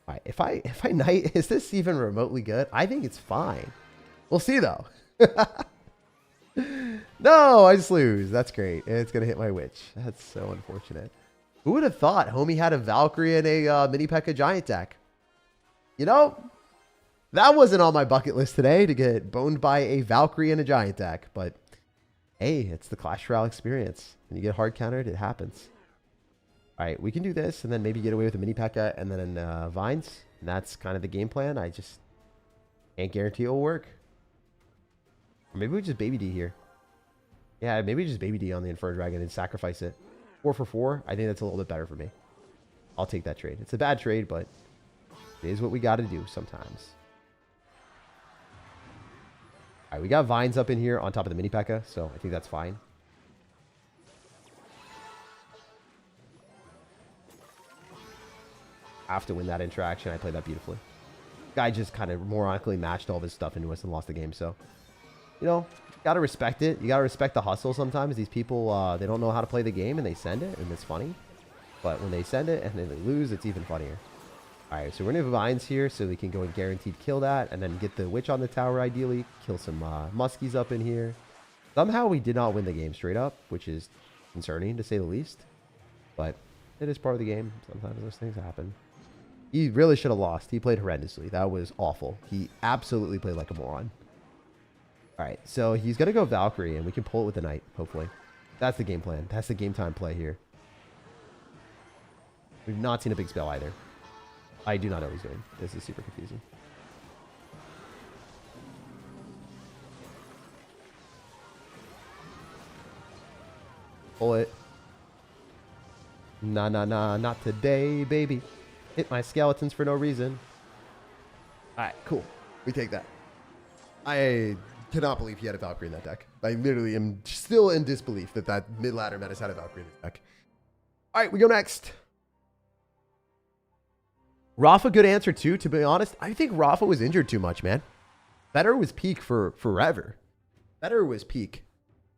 All right, if I Knight, is this even remotely good? I think it's fine. We'll see, though. No, I just lose. That's great. It's going to hit my Witch. That's so unfortunate. Who would have thought homie had a Valkyrie and a Mini P.E.K.K.A. Giant deck? You know, that wasn't on my bucket list today to get boned by a Valkyrie and a Giant deck, but hey, it's the Clash Royale experience. When you get hard countered, it happens. All right, we can do this and then maybe get away with a Mini P.E.K.K.A. and then Vines. And that's kind of the game plan. I just can't guarantee it will work. Or maybe we just Baby D here. Yeah, maybe just Baby D on the Inferno Dragon and sacrifice it. 4 for 4. I think that's a little bit better for me. I'll take that trade. It's a bad trade, but it is what we got to do sometimes. All right, we got Vines up in here on top of the Mini P.E.K.K.A., so I think that's fine. have to win that interaction. I played that beautifully. Guy just kind of moronically matched all of his stuff into us and lost the game. So, you know, got to respect it. You got to respect the hustle sometimes. These people, they don't know how to play the game and they send it and it's funny. But when they send it and then they lose, it's even funnier. All right, so we're going to have vines here so we can go and guaranteed kill that and then get the witch on the tower ideally. Kill some muskies up in here. Somehow we did not win the game straight up, which is concerning to say the least. But it is part of the game. Sometimes those things happen. He really should have lost. He played horrendously. That was awful. He absolutely played like a moron. All right, so he's going to go Valkyrie, and we can pull it with the Knight, hopefully. That's the game plan. That's the game time play here. We've not seen a big spell either. I do not know what he's doing. This is super confusing. Pull it. Nah, nah, nah. Not today, baby. Hit my skeletons for no reason. All right, cool. We take that. I cannot believe he had a Valkyrie in that deck. I literally am still in disbelief that that mid-ladder Metis had a Valkyrie in his deck. All right, we go next. Rafa, good answer too. To be honest, I think Rafa was injured too much, man. Better was peak for forever. Better was peak.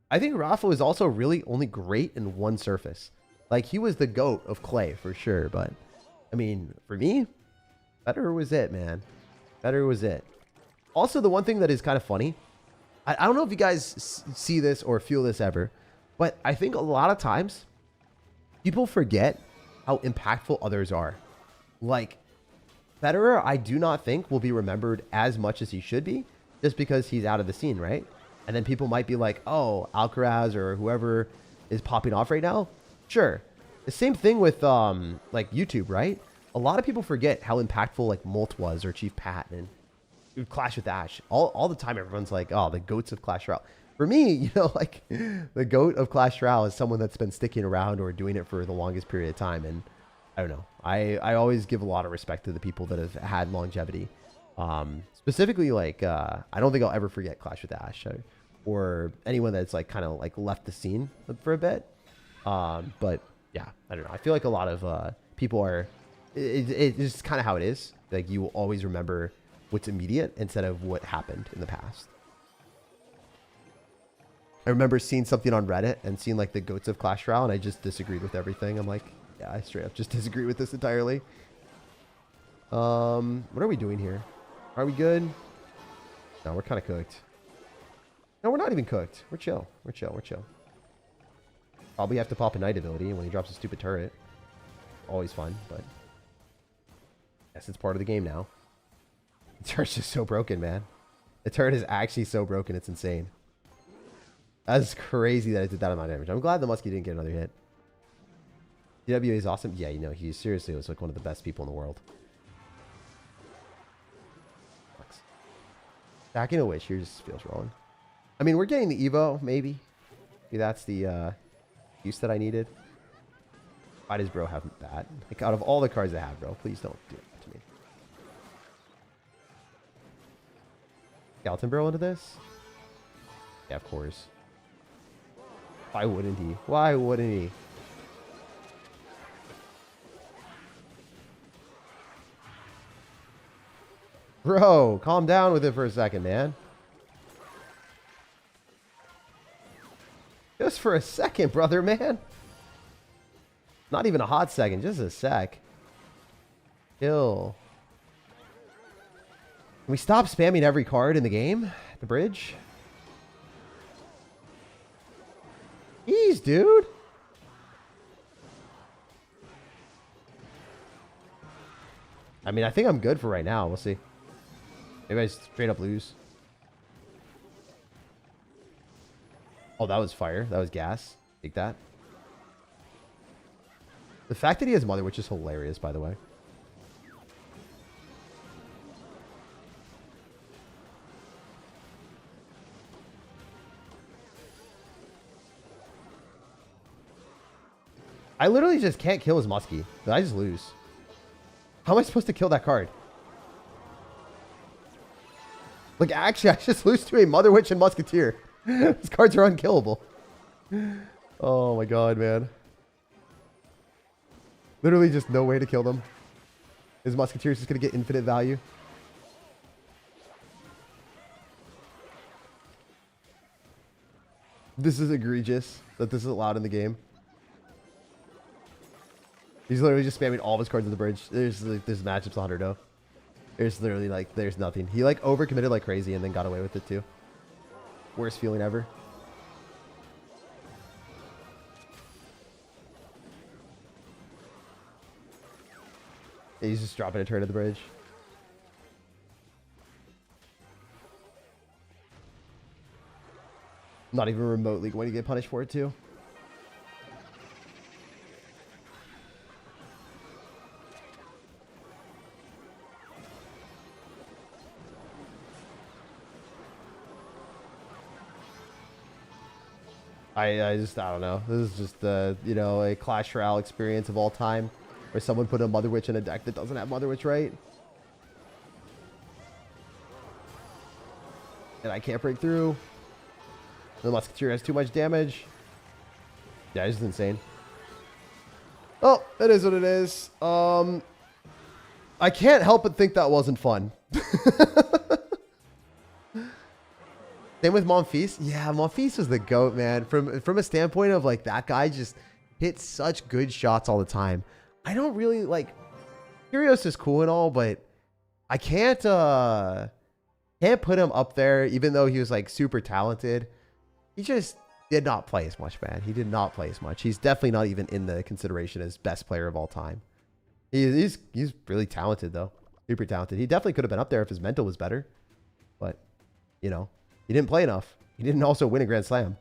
I think Rafa was also really only great in one surface. Like, he was the GOAT of clay for sure, but I mean, for me, better was it, man. Better was it. Also, the one thing that is kind of funny, I don't know if you guys see this or feel this ever, but I think a lot of times people forget how impactful others are. Like, Federer, I do not think will be remembered as much as he should be just because he's out of the scene, right? And then people might be like, oh, Alcaraz or whoever is popping off right now. Sure. The same thing with like YouTube, right? A lot of people forget how impactful like Molt was or Chief Pat and Clash with Ash. All the time everyone's like, oh, the GOATs of Clash Royale. For me, you know, like the GOAT of Clash Royale is someone that's been sticking around or doing it for the longest period of time. And I don't know. I always give a lot of respect to the people that have had longevity. Specifically, like, I don't think I'll ever forget Clash with Ash or anyone that's like kind of like left the scene for a bit. But yeah, I don't know. I feel like a lot of people are, it's just kind of how it is. Like, you will always remember what's immediate instead of what happened in the past. I remember seeing something on Reddit and seeing like the GOATs of Clash Royale, and I just disagreed with everything. I'm like, yeah, I straight up just disagree with this entirely. What are we doing here? Are we good? No, we're kind of cooked. No, we're not even cooked. We're chill. We're chill. We're chill. Probably have to pop a Knight ability when he drops a stupid turret. Always fun, but yes, it's part of the game now. The turret's just so broken, man. The turret is actually so broken, it's insane. That's crazy that it did that amount of damage. I'm glad the Muskie didn't get another hit. DWA is awesome. Yeah, you know, he seriously was like one of the best people in the world. Sucks. Stacking a Witch here just feels wrong. I mean, we're getting the Evo, maybe. Maybe that's the use that I needed. Why does bro have that? Like, out of all the cards I have, bro, please don't do it to me. Skeleton Barrel into this? Yeah, of course. Why wouldn't he? Why wouldn't he? Bro, calm down with it for a second, man. Just for a second, brother, man. Not even a hot second, just a sec. Kill. Can we stop spamming every card in the game? The bridge? Jeez, dude. I mean, I think I'm good for right now. We'll see. Maybe I straight up lose. Oh, that was fire. That was gas. Take that. The fact that he has Mother Witch is hilarious, by the way. I literally just can't kill his Muskie. I just lose. How am I supposed to kill that card? Like, actually, I just lose to a Mother Witch and Musketeer. These cards are unkillable. Oh my god, man. Literally just no way to kill them. His Musketeer's just going to get infinite value. This is egregious that this is allowed in the game. He's literally just spamming all of his cards on the bridge. There's matchups 100 0. There's literally like, there's nothing. He like overcommitted like crazy and then got away with it too. Worst feeling ever. Yeah, he's just dropping a turn at the bridge. Not even remotely going to get punished for it too. I don't know. This is just you know, a Clash Royale experience of all time, where someone put a Mother Witch in a deck that doesn't have Mother Witch, right? And I can't break through. The Musketeer has too much damage. Yeah, it's insane. Oh, it is what it is. I can't help but think that wasn't fun. Same with Monfils. Yeah, Monfils was the GOAT, man. From a standpoint of like, that guy just hits such good shots all the time. I don't really like, Curios is cool and all, but I can't put him up there, even though he was like super talented. He just did not play as much, man. He did not play as much. He's definitely not even in the consideration as best player of all time. He's really talented though. Super talented. He definitely could have been up there if his mental was better. But, you know, he didn't play enough. He didn't also win a Grand Slam.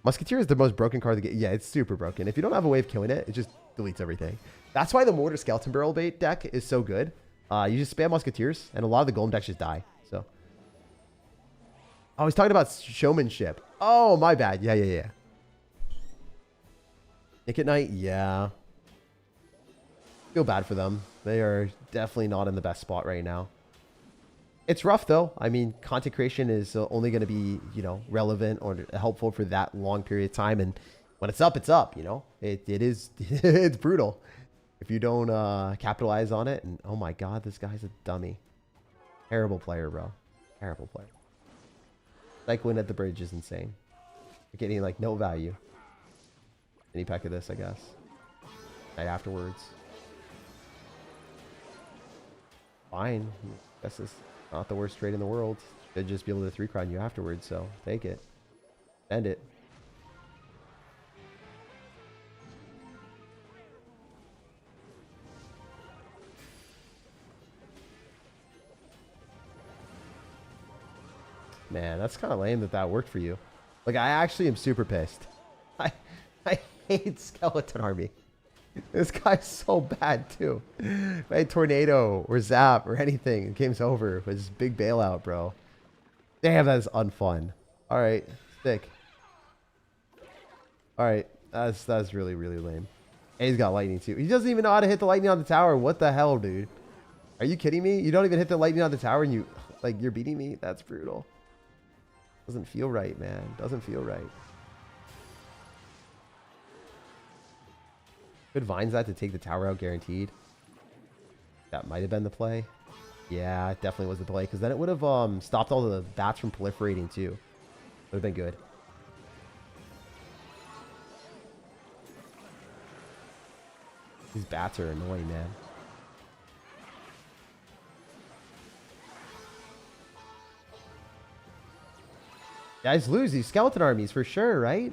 Musketeer is the most broken card of the game. Yeah, it's super broken. If you don't have a way of killing it, it just deletes everything. That's why the Mortar Skeleton Barrel Bait deck is so good. You just spam Musketeers, and a lot of the Golem decks just die. So, I was talking about showmanship. Oh, my bad. Yeah. Nick at Night, yeah. Feel bad for them. They are definitely not in the best spot right now. It's rough though. I mean, content creation is only going to be, you know, relevant or helpful for that long period of time. And when it's up, it's up, you know. It is, it's brutal if you don't capitalize on it. And oh my God, this guy's a dummy. Terrible player, bro. Terrible player. Cycling at the bridge is insane. You're getting like no value. Any pack of this, I guess. Night afterwards. Fine. I guess it's not the worst trade in the world. Should just be able to 3-crown you afterwards, so take it. End it. Man, that's kind of lame that that worked for you. Like, I actually am super pissed. I hate Skeleton Army. This guy's so bad too. If I had Tornado or Zap or anything, the game's over. It was big bailout, bro. Damn, that is unfun. All right, stick. All right, that's really lame. And he's got lightning too. He doesn't even know how to hit the lightning on the tower. What the hell, dude? Are you kidding me? You don't even hit the lightning on the tower, and you're beating me. That's brutal. Doesn't feel right, man. Doesn't feel right. Could Vines that to take the tower out guaranteed? That might have been the play. Yeah, it definitely was the play, because then it would have stopped all the bats from proliferating too. Would have been good. These bats are annoying, man. Guys lose these skeleton armies for sure, right?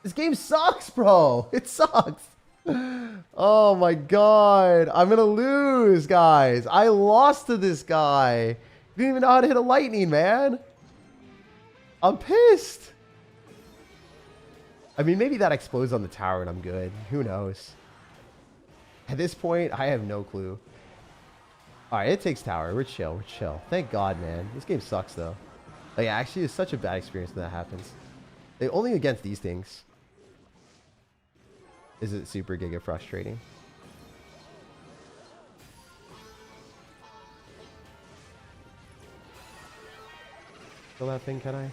This game sucks, bro. It sucks. Oh my God. I'm going to lose, guys. I lost to this guy. He didn't even know how to hit a lightning, man. I'm pissed. I mean, maybe that explodes on the tower and I'm good. Who knows? At this point, I have no clue. All right, it takes tower. We're chill. We're chill. Thank God, man. This game sucks, though. Like, actually, it's such a bad experience when that happens. Like, only against these things is it super giga frustrating. Kill that thing, can I?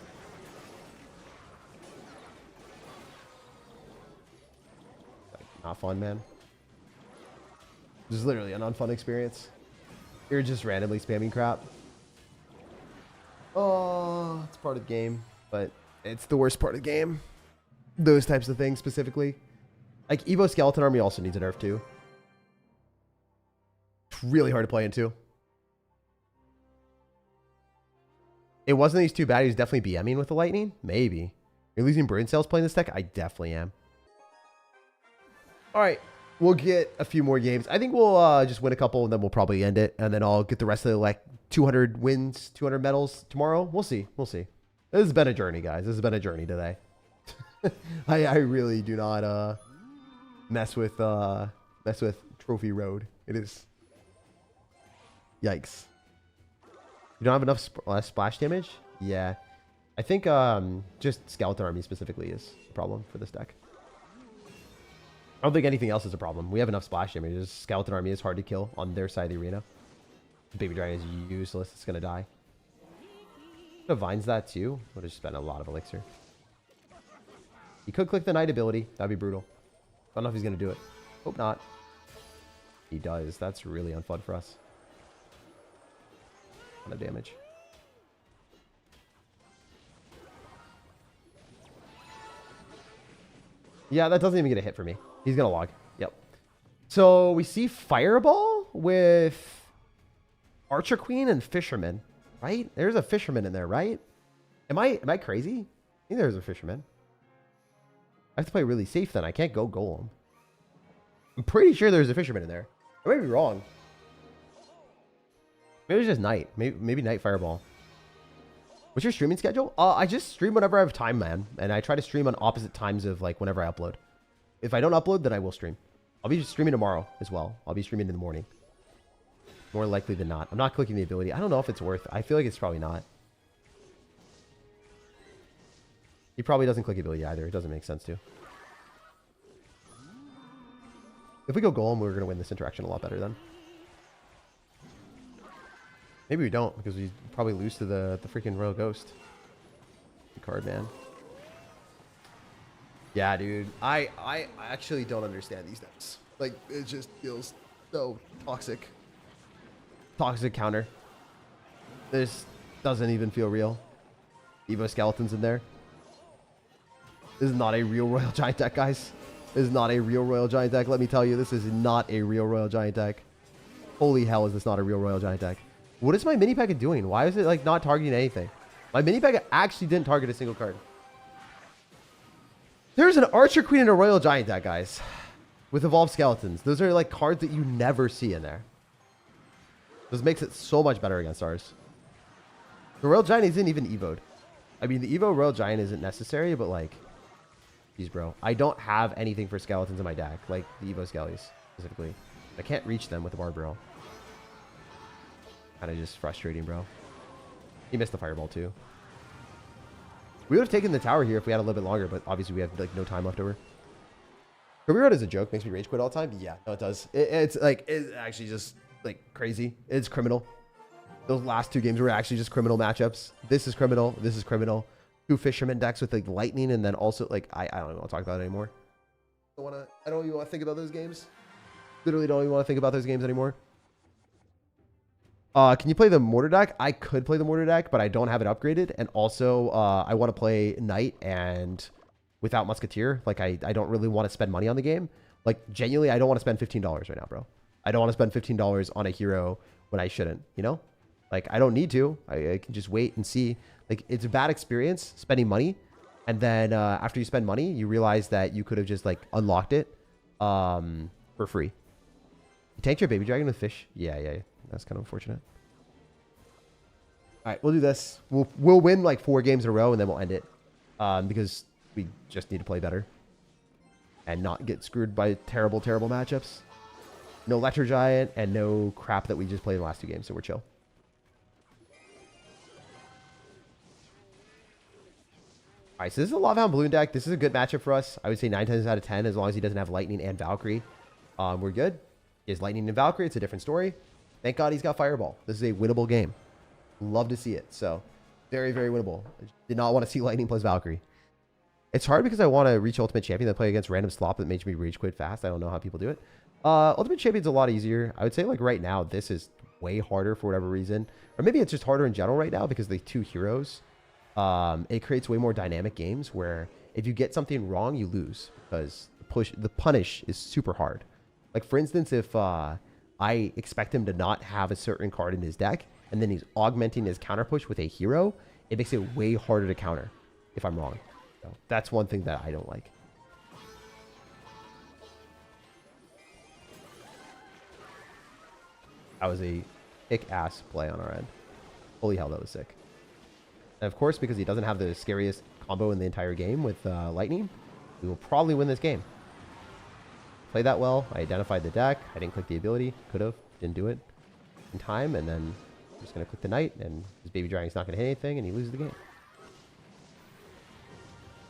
Like, not fun, man. This is literally an unfun experience. You're just randomly spamming crap. Oh, it's part of the game, but it's the worst part of the game. Those types of things specifically. Like Evo Skeleton Army also needs a nerf too. It's really hard to play into. It wasn't these too bad. He was definitely BMing with the lightning. Maybe. You're losing brain cells playing this deck? I definitely am. All right. We'll get a few more games. I think we'll just win a couple and then we'll probably end it. And then I'll get the rest of the like 200 wins, 200 medals tomorrow. We'll see. We'll see. This has been a journey, guys. This has been a journey today. I really do not mess with Trophy Road. It is. Yikes. You don't have enough splash damage? Yeah. I think just Skeleton Army specifically is a problem for this deck. I don't think anything else is a problem. We have enough splash damage. Just Skeleton Army is hard to kill on their side of the arena. Baby Dragon is useless. It's going to die. Vines that too. Would have spent a lot of elixir. He could click the Knight ability. That'd be brutal. I don't know if he's going to do it. Hope not. He does. That's really unfun for us. A lot of damage. Yeah, that doesn't even get a hit for me. He's going to log. Yep. So we see Fireball with Archer Queen and Fisherman, right? There's a Fisherman in there, right? Am I crazy? I think there's a Fisherman. I have to play really safe then. I can't go Golem. I'm pretty sure there's a Fisherman in there. I might be wrong. Maybe it's just Night. Maybe Night Fireball. What's your streaming schedule? I just stream whenever I have time, man. And I try to stream on opposite times of like whenever I upload. If I don't upload, then I will stream. I'll be streaming tomorrow as well. I'll be streaming in the morning. More likely than not. I'm not clicking the ability. I don't know if it's worth. I feel like it's probably not. He probably doesn't click ability either. It doesn't make sense to. If we go Golem, we're going to win this interaction a lot better then. Maybe we don't, because we probably lose to the freaking Royal Ghost. Good card, man. Yeah, dude. I actually don't understand these decks. Like, it just feels so toxic. Toxic counter. This doesn't even feel real. Evo Skeletons in there. This is not a real Royal Giant deck, guys. This is not a real Royal Giant deck. Let me tell you, this is not a real Royal Giant deck. Holy hell, is this not a real Royal Giant deck? What is my mini packet doing? Why is it like not targeting anything? My mini packet actually didn't target a single card. There's an Archer Queen and a Royal Giant deck, guys. With Evolved Skeletons. Those are like cards that you never see in there. This makes it so much better against ours. The Royal Giant isn't even evoed. I mean, the Evo Royal Giant isn't necessary, but like... Jeez, bro. I don't have anything for skeletons in my deck. Like the Evo Skellies, specifically. I can't reach them with the Barbaro. Kind of just frustrating, bro. He missed the Fireball, too. We would have taken the tower here if we had a little bit longer, but obviously we have like no time left over. Kirby Road is a joke. Makes me rage quit all the time. Yeah, no, it does. It's actually just like crazy. It's criminal. Those last two games were actually just criminal matchups. This is criminal. This is criminal. Two Fisherman decks with like lightning, and then also like I don't even want to talk about it anymore. I don't even want to think about those games. Literally don't even want to think about those games anymore. Can you play the Mortar deck? I could play the Mortar deck, but I don't have it upgraded. And also, I want to play Knight and without Musketeer. Like, I don't really want to spend money on the game. Like, genuinely, I don't want to spend $15 right now, bro. I don't want to spend $15 on a hero when I shouldn't, you know? Like, I don't need to. I can just wait and see. Like, it's a bad experience spending money. And then after you spend money, you realize that you could have just, like, unlocked it for free. You tanked your Baby Dragon with fish? Yeah. That's kind of unfortunate. All right, we'll do this. We'll win like 4 games in a row, and then we'll end it. Because we just need to play better. And not get screwed by terrible, terrible matchups. No Lecture Giant, and no crap that we just played in the last 2 games, so we're chill. All right, so this is a Lava Hound Balloon deck. This is a good matchup for us. I would say 9 times out of 10, as long as he doesn't have Lightning and Valkyrie. We're good. He has Lightning and Valkyrie. It's a different story. Thank God he's got Fireball. This is a winnable game. Love to see it. So, very, very winnable. I did not want to see Lightning plus Valkyrie. It's hard because I want to reach Ultimate Champion that play against random slop that makes me rage quit fast. I don't know how people do it. Ultimate Champion's a lot easier. I would say like right now, this is way harder for whatever reason. Or maybe it's just harder in general right now because the two heroes. It creates way more dynamic games where if you get something wrong, you lose because the punish is super hard. Like for instance, if I expect him to not have a certain card in his deck and then he's augmenting his counter push with a hero, it makes it way harder to counter if I'm wrong. So that's one thing that I don't like. That was a kick-ass play on our end. Holy hell, that was sick. And of course, because he doesn't have the scariest combo in the entire game with Lightning, we will probably win this game. Played that well. I identified the deck. I didn't click the ability. Could have. Didn't do it in time. And then I'm just going to click the Knight, and his Baby Dragon's not going to hit anything, and he loses the game.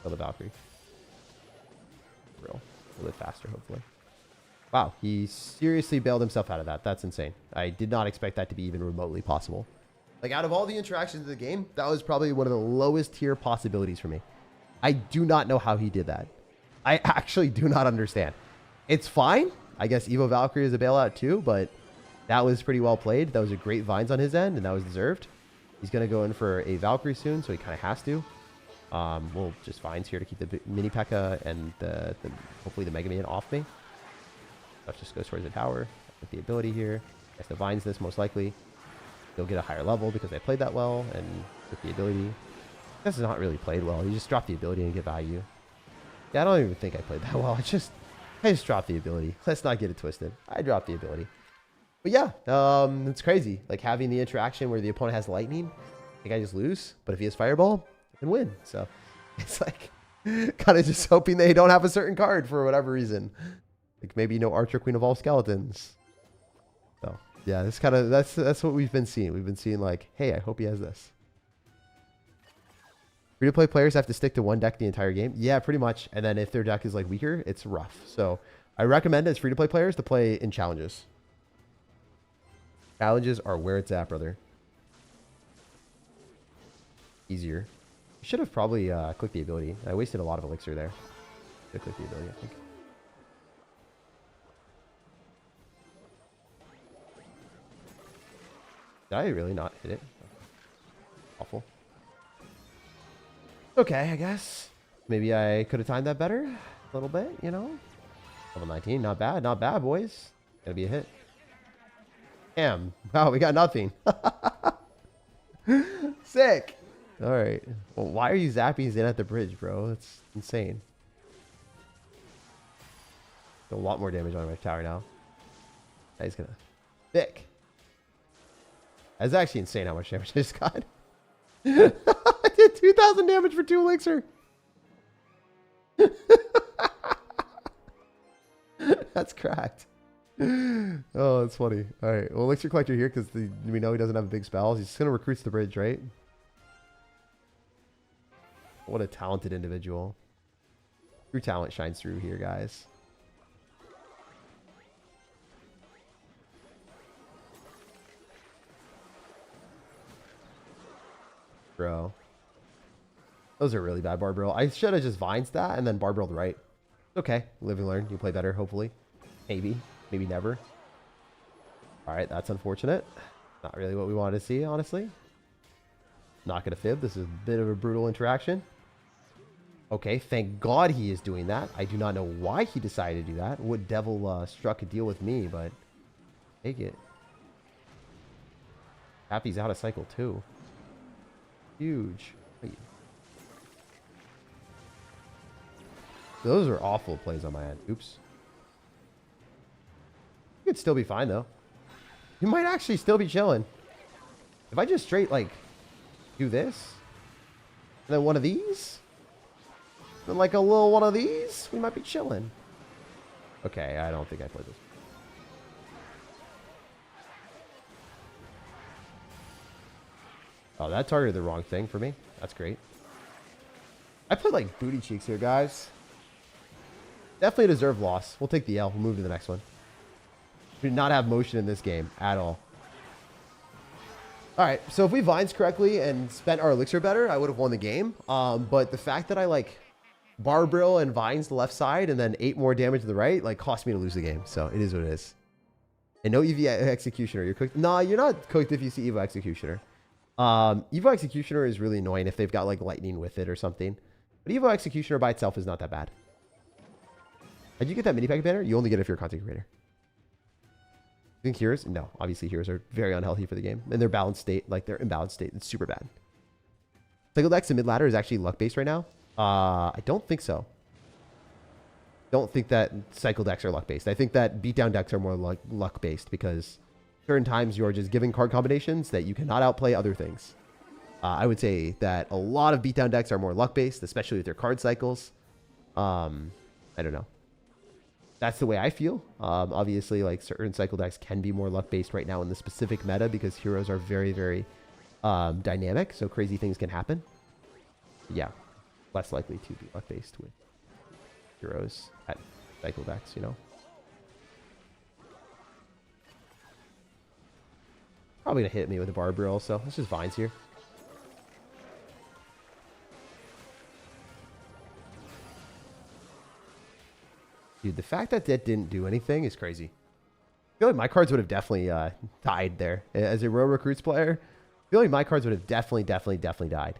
Kill the Valkyrie. Real. A little bit faster, hopefully. Wow, he seriously bailed himself out of that. That's insane. I did not expect that to be even remotely possible. Like, out of all the interactions of the game, that was probably one of the lowest tier possibilities for me. I do not know how he did that. I actually do not understand. It's fine. I guess Evo Valkyrie is a bailout too, but that was pretty well played. That was a great Vines on his end, and that was deserved. He's going to go in for a Valkyrie soon, so he kind of has to. We'll just Vines here to keep the Mini P.E.K.K.A. and hopefully the Mega Man off me. That just goes towards the tower with the ability here. As the Vines this, most likely. He'll get a higher level because I played that well, and with the ability. This is not really played well. You just drop the ability and get value. Yeah, I don't even think I played that well. I just dropped the ability. Let's not get it twisted. I dropped the ability. But yeah, it's crazy. Like having the interaction where the opponent has lightning, I think I just lose. But if he has fireball, I can win. So it's like kind of just hoping they don't have a certain card for whatever reason. Like maybe no Archer Queen of all skeletons. So yeah, that's kind of that's what we've been seeing. We've been seeing like, hey, I hope he has this. Free-to-play players have to stick to one deck the entire game. Yeah, pretty much. And then if their deck is like weaker, it's rough. So I recommend as free-to-play players to play in challenges. Challenges are where it's at, brother. Easier. Should have probably clicked the ability. I wasted a lot of elixir there. Should have clicked the ability, I think. Did I really not hit it? Awful. Okay, I guess. Maybe I could have timed that better a little bit, you know? Level 19, not bad. Not bad, boys. Gonna be a hit. Damn. Wow, we got nothing. Sick. All right. Well, why are you zapping in at the bridge, bro? That's insane. A lot more damage on my tower now. Now he's gonna... Thick. That's actually insane how much damage I just got. I did 2,000 damage for 2 elixir. That's cracked. Oh, that's funny. All right. Well, elixir collector here because we know he doesn't have big spells. He's just going to recruit the bridge, right? What a talented individual. True talent shines through here, guys. Bro. Those are really bad Barbarrel. I should have just Vines that and then Barbarreled right. Okay. Live and learn. You play better, hopefully. Maybe. Maybe never. Alright, that's unfortunate. Not really what we wanted to see, honestly. Not going to fib. This is a bit of a brutal interaction. Okay, thank God he is doing that. I do not know why he decided to do that. What devil struck a deal with me, but take it. Happy's out of cycle too. Huge. Those are awful plays on my end. Oops. You could still be fine though. You might actually still be chilling. If I just straight like do this, and then one of these, then like a little one of these, we might be chilling. Okay, I don't think I played this. Oh, that targeted the wrong thing for me. That's great. I played like booty cheeks here, guys. Definitely deserve loss. We'll take the L. We'll move to the next one. We do not have motion in this game at all. All right, so if we Vines correctly and spent our elixir better, I would have won the game. But the fact that I like Barbrill and Vines the left side, and then 8 more damage to the right, like, cost me to lose the game. So it is what it is. And no EV Executioner. You're cooked. Nah, you're not cooked if you see Evo Executioner. Evo Executioner is really annoying if they've got, like, lightning with it or something. But Evo Executioner by itself is not that bad. Did you get that mini pack banner? You only get it if you're a content creator. You think heroes? No. Obviously, heroes are very unhealthy for the game. And their balanced state, like, their imbalanced state, it's super bad. Cycle Dex and mid ladder is actually luck-based right now. I don't think so. Don't think that cycle decks are luck-based. I think that beatdown decks are more luck-based because certain times you are just giving card combinations that you cannot outplay other things. I would say that a lot of beatdown decks are more luck-based, especially with their card cycles. I don't know. That's the way I feel. Obviously, like, certain cycle decks can be more luck-based right now in the specific meta because heroes are very, very dynamic, so crazy things can happen. Yeah, less likely to be luck-based with heroes at cycle decks, you know. Probably gonna hit me with a Barbrill, so let's just Vines here. Dude, the fact that that didn't do anything is crazy. I feel like my cards would have definitely died there. As a Royal Recruits player, I feel like my cards would have definitely died.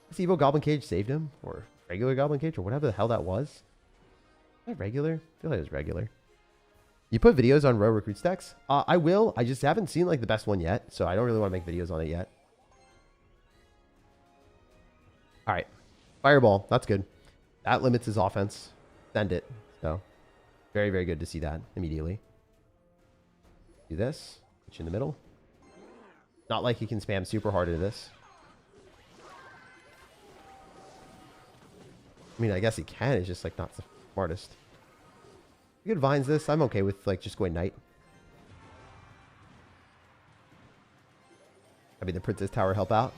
This Evo Goblin Cage saved him, or regular Goblin Cage, or whatever the hell that was. Is that regular? I feel like it was regular. You put videos on Royal Recruits decks? I will. I just haven't seen, like, the best one yet, so I don't really want to make videos on it yet. All right. Fireball. That's good. That limits his offense. Send it. So, very, very good to see that immediately. Do this. Put you in the middle. Not like he can spam super hard into this. I mean, I guess he can. It's just, like, not the smartest. You could Vines this. I'm okay with, like, just going Knight. I mean, the Princess Tower help out.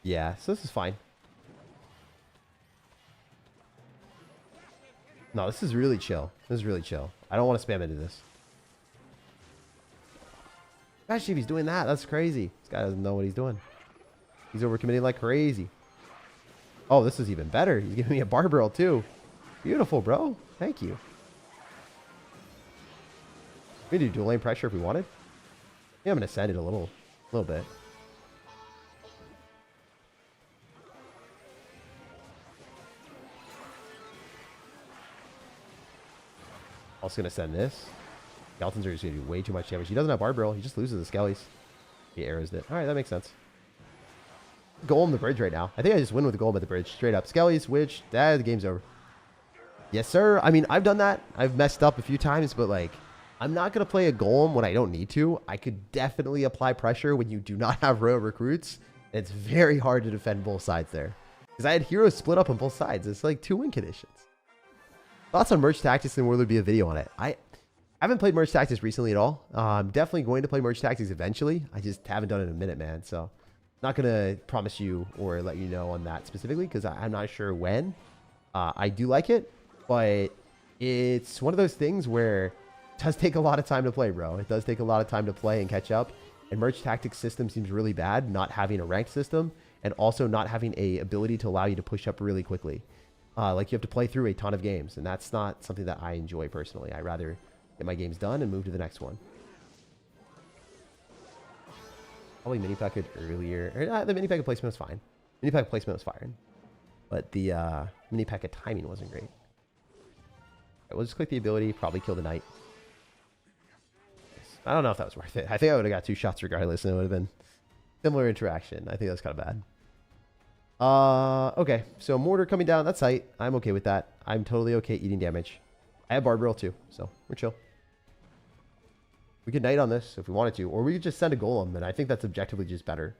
Yeah, so this is fine. No, this is really chill. This is really chill. I don't want to spam into this. Especially if he's doing that. That's crazy. This guy doesn't know what he's doing. He's overcommitting like crazy. Oh, this is even better. He's giving me a Barbrill too. Beautiful, bro. Thank you. We can do dual lane pressure if we wanted. Yeah, I'm going to send it a little bit. Also going to send this. Skeletons are just going to do way too much damage. He doesn't have Barbrill. He just loses the Skellies. He arrows it. All right, that makes sense. Golem the bridge right now. I think I just win with the Golem at the bridge. Straight up. Skellies, Witch. The game's over. Yes, sir. I mean, I've done that. I've messed up a few times, but, like, I'm not going to play a Golem when I don't need to. I could definitely apply pressure when you do not have Royal Recruits. It's very hard to defend both sides there. Because I had heroes split up on both sides. It's like 2 win conditions. Thoughts on Merge Tactics and where there'd be a video on it. I haven't played Merge Tactics recently at all. I'm definitely going to play Merge Tactics eventually. I just haven't done it in a minute, man. So not going to promise you or let you know on that specifically because I'm not sure when. I do like it, but it's one of those things where it does take a lot of time to play, bro. It does take a lot of time to play and catch up. And Merge Tactics system seems really bad, not having a ranked system and also not having a ability to allow you to push up really quickly. Like you have to play through a ton of games, and that's not something that I enjoy personally. I'd rather get my games done and move to the next one. Probably mini packet earlier. The mini packet placement was fine. Mini packet placement was fine, but the mini packet timing wasn't great. Right, we'll just click the ability. Probably kill the knight. I don't know if that was worth it. I think I would have got 2 shots regardless, and it would have been similar interaction. I think that was kind of bad. Okay, so mortar coming down, that's tight. I'm okay with that. I'm totally okay eating damage. I have Barbrill too, so we're chill. We could Knight on this if we wanted to, or we could just send a Golem, and I think that's objectively just better.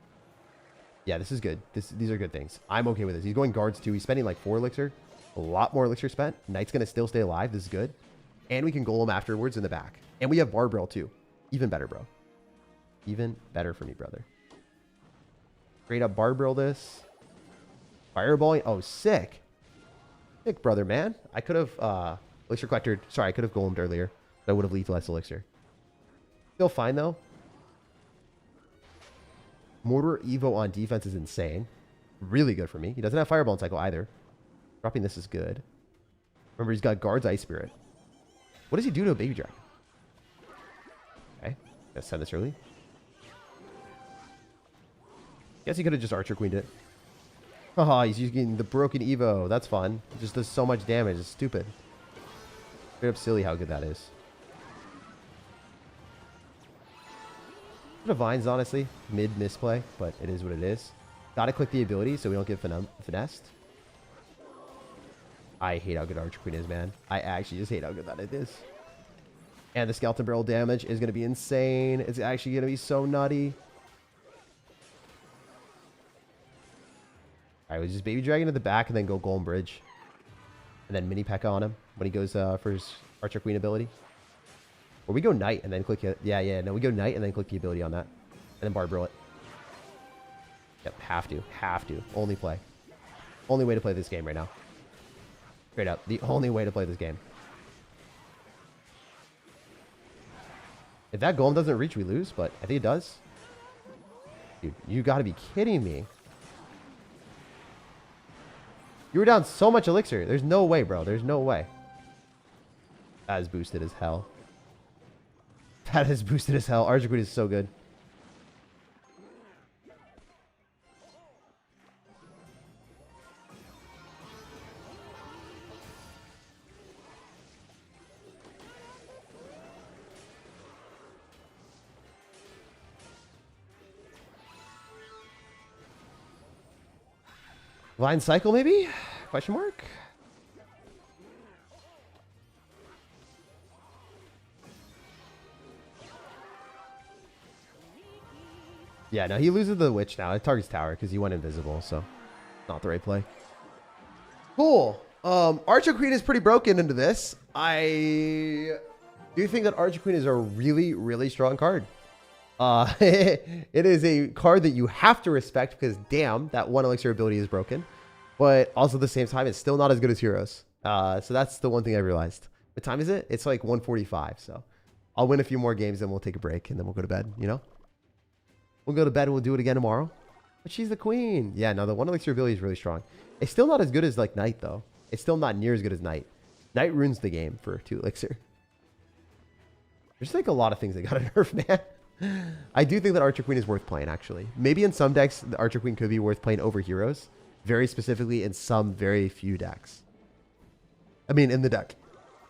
Yeah, this is good. These are good things. I'm okay with this. He's going guards too. He's spending like 4 elixir. A lot more elixir spent. Knight's going to still stay alive. This is good. And we can Golem afterwards in the back. And we have Barbrill too. Even better, bro. Even better for me, brother. Straight up Barbrill this. Fireballing. Oh, sick. Sick, brother, man. I could have elixir collected. Sorry, I could have golemed earlier. But I would have leaked less elixir. Still fine, though. Mortar Evo on defense is insane. Really good for me. He doesn't have Fireball cycle either. Dropping this is good. Remember, he's got Guard's Ice Spirit. What does he do to a baby dragon? Okay. Gotta send this early. Guess he could have just Archer Queened it. Haha, he's using the broken Evo. That's fun. It just does so much damage. It's stupid. Straight up silly how good that is. The Vines, honestly. Mid misplay, but it is what it is. Gotta click the ability so we don't get finessed. I hate how good Archer Queen is, man. I actually just hate how good that it is. And the Skeleton Barrel damage is going to be insane. It's actually going to be so nutty. Alright, we just Baby Dragon to the back and then go Golem Bridge. And then Mini P.E.K.K.A on him when he goes for his Archer Queen ability. Or we go Knight and then click it. Yeah. No, we go Knight and then click the ability on that. And then Barbaro it. Yep, have to. Only play. Only way to play this game right now. Straight up. The only way to play this game. If that Golem doesn't reach, we lose, but I think it does. Dude, you gotta be kidding me. You were down so much elixir. There's no way, bro. There's no way. That is boosted as hell. That is boosted as hell. Archer Queen is so good. Vine Cycle, maybe? Question mark? Yeah, no, he loses the Witch now. It targets Tower because he went invisible, so not the right play. Cool. Archer Queen is pretty broken into this. I do think that Archer Queen is a really, really strong card. It is a card that you have to respect because, damn, that one elixir ability is broken. But also at the same time, it's still not as good as Heroes. So that's the one thing I realized. What time is it? It's like 1:45. So I'll win a few more games, then we'll take a break, and then we'll go to bed, you know? We'll go to bed and we'll do it again tomorrow. But she's the queen. Yeah, no, the one elixir ability is really strong. It's still not as good as, like, Knight, though. It's still not near as good as Knight. Knight ruins the game for 2 elixir. There's, like, a lot of things that got to nerf, man. I do think that Archer Queen is worth playing, actually. Maybe in some decks, the Archer Queen could be worth playing over Heroes. Very specifically in some very few decks. I mean, in the deck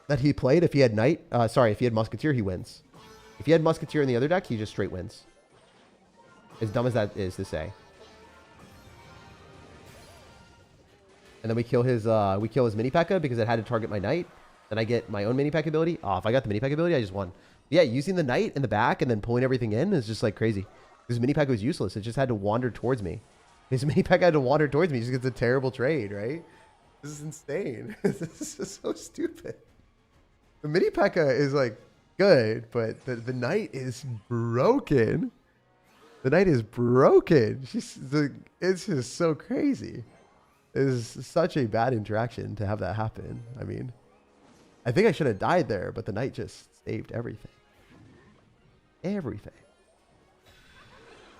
that he played, if he had Knight, if he had Musketeer, he wins. If he had Musketeer in the other deck, he just straight wins. As dumb as that is to say. And then we kill his mini P.E.K.K.A because it had to target my Knight. Then I get my own mini P.E.K.K.A ability. Oh, if I got the mini P.E.K.K.A ability, I just won. Yeah, using the Knight in the back and then pulling everything in is just like crazy. This mini P.E.K.K.A was useless. It just had to wander towards me. His mini P.E.K.K.A had to wander towards me. He just gets a terrible trade, right? This is insane. This is just so stupid. The mini P.E.K.K.A is like good, but the Knight is broken. The Knight is broken. It's just so crazy. It is such a bad interaction to have that happen. I mean, I think I should have died there, but the Knight just saved everything. Everything.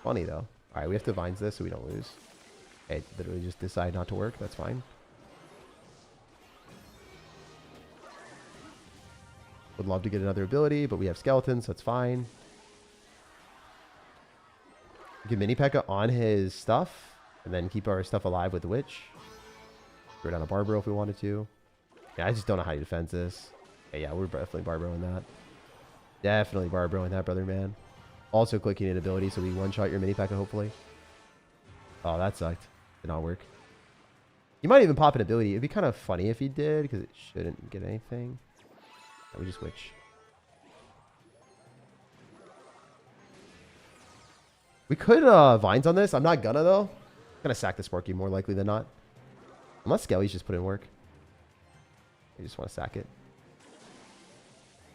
Funny, though. All right, we have to Vines this so we don't lose. Okay, literally just decide not to work. That's fine. Would love to get another ability, but we have skeletons, so that's fine. Get mini P.E.K.K.A on his stuff, and then keep our stuff alive with the Witch. Throw down a Barbaro if we wanted to. Yeah, I just don't know how he defends this. Yeah, we're definitely Barbaroing that. Definitely Barbaroing that, brother, man. Also clicking an ability, so we one-shot your mini P.E.K.K.A hopefully. Oh, that sucked. Did not work. You might even pop an ability. It'd be kind of funny if he did, because it shouldn't get anything. We just Witch. We could Vines on this. I'm not gonna, though. I'm gonna sack the Sparky more likely than not. Unless Skelly's just put in work. I just want to sack it.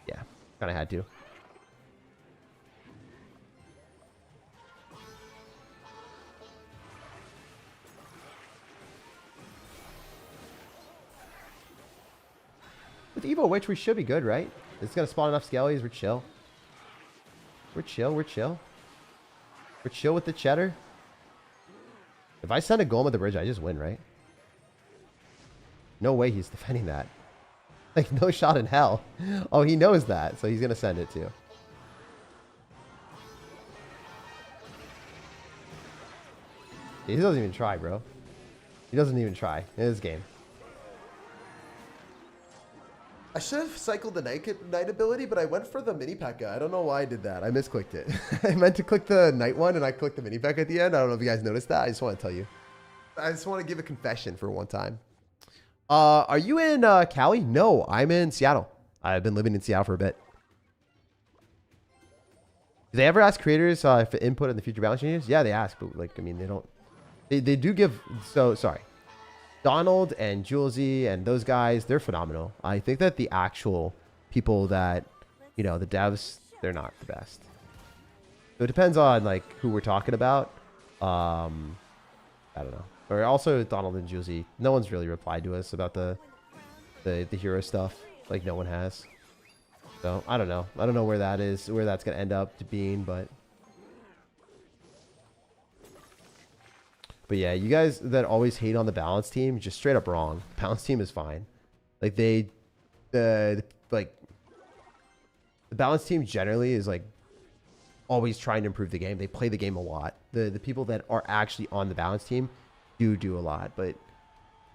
Yeah, kind of had to. With Evo Witch, we should be good, right? It's gonna spawn enough Skellies. We're chill. We're chill. We're chill. We're chill with the cheddar. If I send a Golem at the bridge, I just win, right? No way he's defending that. Like, no shot in hell. Oh, he knows that, so he's going to send it too. He doesn't even try, bro. He doesn't even try in this game. I should have cycled the night ability, but I went for the mini P.E.K.K.A. I don't know why I did that. I misclicked it. I meant to click the night one, and I clicked the mini P.E.K.K.A. at the end. I don't know if you guys noticed that. I just want to tell you. I just want to give a confession for one time. Are you in Cali? No, I'm in Seattle. I've been living in Seattle for a bit. Do they ever ask creators for input in the future balance changes? Yeah, they ask, but like, I mean, they don't. They do give. So sorry, Donald and Julesy and those guys, they're phenomenal. I think that the actual people that, you know, the devs, they're not the best. So it depends on like who we're talking about. I don't know. Or also Donald and Julesy. No one's really replied to us about the hero stuff. Like no one has. So I don't know. I don't know where that is, where that's gonna end up to being, but yeah, you guys that always hate on the balance team, just straight up wrong. Balance team is fine. Like the balance team generally is like always trying to improve the game. They play the game a lot. The people that are actually on the balance team do a lot, but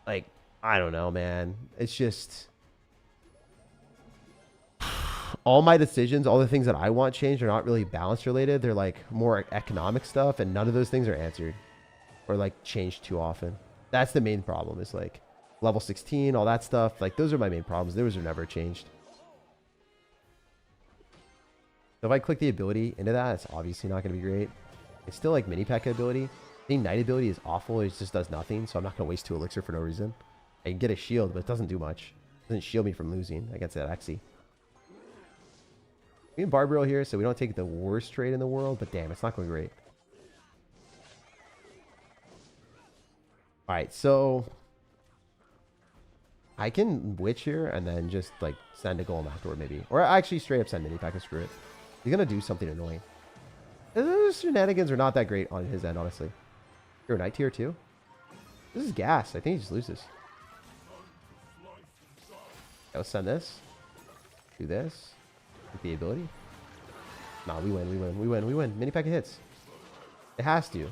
like I don't know, man. It's just all my decisions, all the things that I want changed are not really balance related. They're like more economic stuff, and none of those things are answered or like changed too often. That's the main problem, is like level 16, all that stuff. Like those are my main problems. Those are never changed. So if I click the ability into that, it's obviously not going to be great. It's still like mini P.E.K.K.A. ability. I think night ability is awful. It just does nothing. So I'm not going to waste 2 elixir for no reason. I can get a shield, but it doesn't do much. It doesn't shield me from losing against that Exy. We can Barbarial here, so we don't take the worst trade in the world, but damn, it's not going great. Alright, so I can Witch here and then just like send a Golem afterward maybe. Or actually straight up send mini P.E.K.K.A. Screw it. He's going to do something annoying. Those shenanigans are not that great on his end, honestly. Hero Knight tier 2? This is gas. I think he just loses. Okay, let's send this. Do this. With the ability. Nah, we win. Mini P.E.K.K.A. hits. It has to.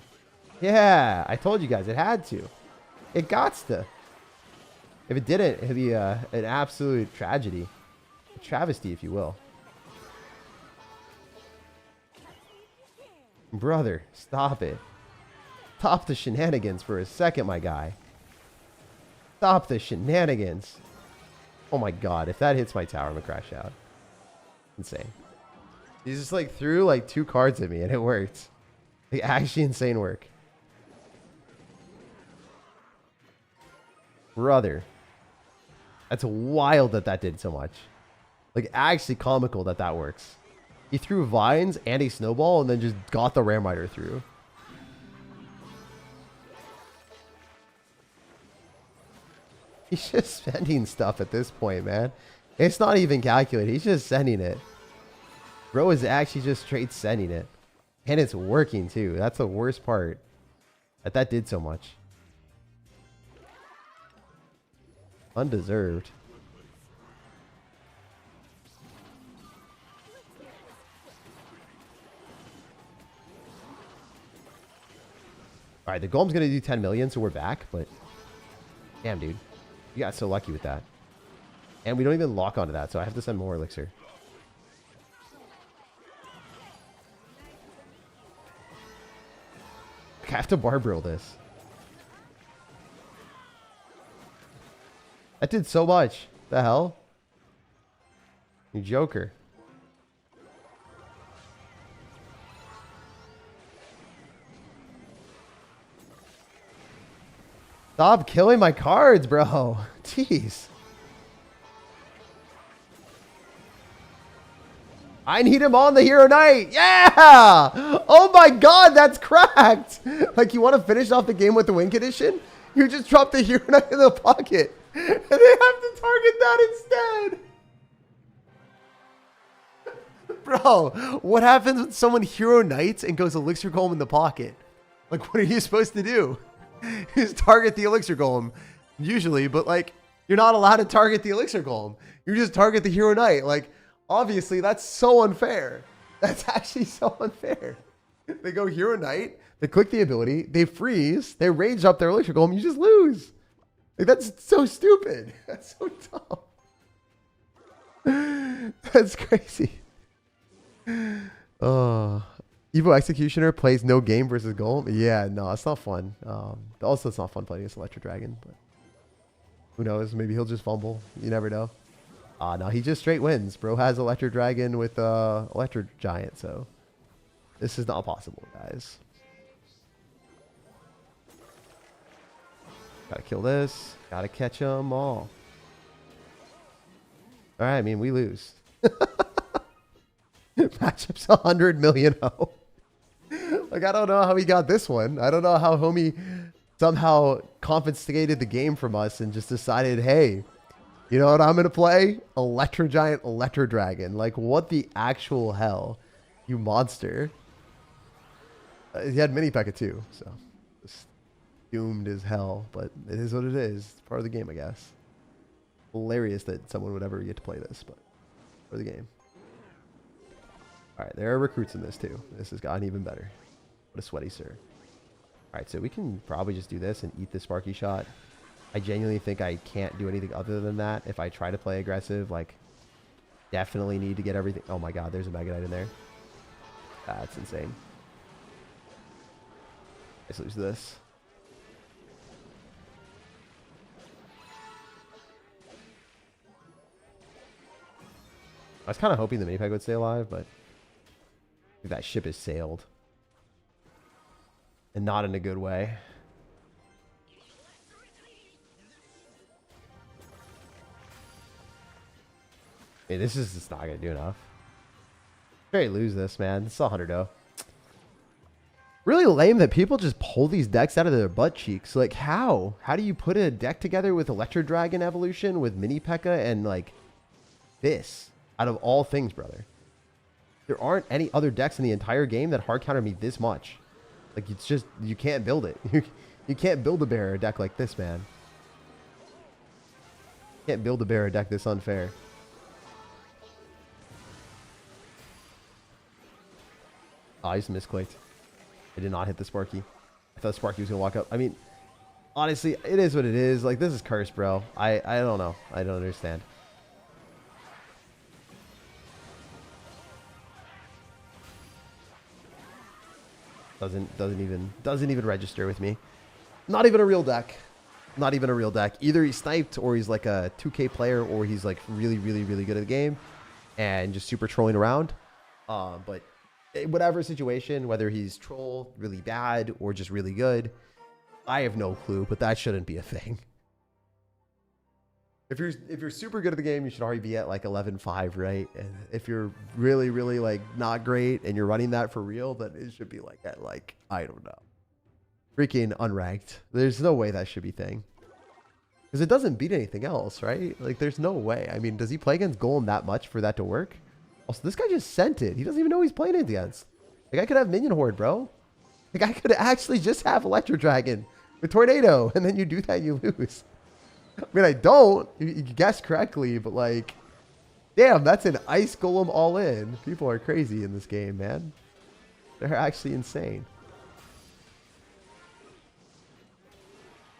Yeah, I told you guys it had to. It gots to. If it didn't, it'd be an absolute tragedy. A travesty, if you will. Brother, stop it. Stop the shenanigans for a second, my guy. Stop the shenanigans. Oh my god, if that hits my tower, I'm gonna crash out. Insane. He just like threw like 2 cards at me and it worked. Like actually insane work. Brother. That's wild that that did so much. Like actually comical that that works. He threw vines and a snowball and then just got the Ram Rider through. He's just sending stuff at this point, man. It's not even calculated. He's just sending it. Bro is actually just straight sending it. And it's working too. That's the worst part. That did so much. Undeserved. Alright, the Golem's going to do 10 million, so we're back, but damn, dude. You got so lucky with that. And we don't even lock onto that, so I have to send more elixir. I have to Barbarial this. That did so much. The hell? You joker. Stop killing my cards, bro. Jeez. I need him on the Hero Knight. Yeah. Oh my god, that's cracked. Like, you want to finish off the game with the win condition? You just drop the Hero Knight in the pocket. And they have to target that instead. Bro, what happens when someone Hero Knights and goes Elixir Golem in the pocket? Like, what are you supposed to do? Is target the Elixir Golem, usually, but like, You're not allowed to target the Elixir Golem. You just target the Hero Knight. Like, obviously, that's so unfair. That's actually so unfair. They go Hero Knight, they click the ability, they freeze, they rage up their Elixir Golem, you just lose. Like, that's so stupid. That's so dumb. That's crazy. Evo Executioner plays no game versus Golem. Yeah, no, it's not fun. Also, it's not fun playing against Electro Dragon, but who knows? Maybe he'll just fumble. You never know. No, he just straight wins. Bro has Electro Dragon with Electro Giant, so this is not possible, guys. Gotta kill this. Gotta catch them all. All right, I mean, we lose. Matchup's 100 million. Like, I don't know how he got this one. I don't know how homie somehow confiscated the game from us and just decided, hey, you know what I'm going to play? Electro Giant, Electro Dragon. Like, what the actual hell? You monster. He had Mini P.E.K.K.A too, so just doomed as hell. But it is what it is. It's part of the game, I guess. Hilarious that someone would ever get to play this, but part of the game. All right, there are recruits in this too. This has gotten even better. What a sweaty sir. All right, so we can probably just do this and eat the Sparky shot. I genuinely think I can't do anything other than that. If I try to play aggressive, like, definitely need to get everything. Oh my god, there's a Mega Knight in there. That's insane. Let's lose this. I was kind of hoping the Mini P.E.K.K.A would stay alive, but that ship has sailed. And not in a good way. Hey, this is just not going to do enough. Very lose this, man. It's 100-0. Really lame that people just pull these decks out of their butt cheeks. Like, how? How do you put a deck together with Electro Dragon Evolution, with Mini P.E.K.K.A, and, like, this? Out of all things, brother. There aren't any other decks in the entire game that hard counter me this much. Like, it's just, you can't build it. You can't build a bearer deck like this, man. You can't build a bearer deck this unfair. Oh, I just misclicked. I did not hit the Sparky. I thought Sparky was going to walk up. I mean, honestly, it is what it is. Like, this is cursed, bro. I don't know. I don't understand. Doesn't even register with me. Not even a real deck. Not even a real deck. Either he's sniped, or he's like a 2K player, or he's like really good at the game and just super trolling around. But whatever situation, whether he's troll, really bad, or just really good, I have no clue. But that shouldn't be a thing. If you're super good at the game, you should already be at like 11-5, right? And if you're really like not great and you're running that for real, then it should be like at like, I don't know, freaking unranked. There's no way that should be thing, because it doesn't beat anything else, right? Like, there's no way. I mean, does he play against Golem that much for that to work? Also, this guy just sent it. He doesn't even know he's playing against. Like, I could have Minion Horde, bro. Like, I could actually just have Electro Dragon with Tornado, and then you do that and you lose. I mean, I don't. You guessed correctly, but like, damn, that's an Ice Golem all in. People are crazy in this game, man. They're actually insane.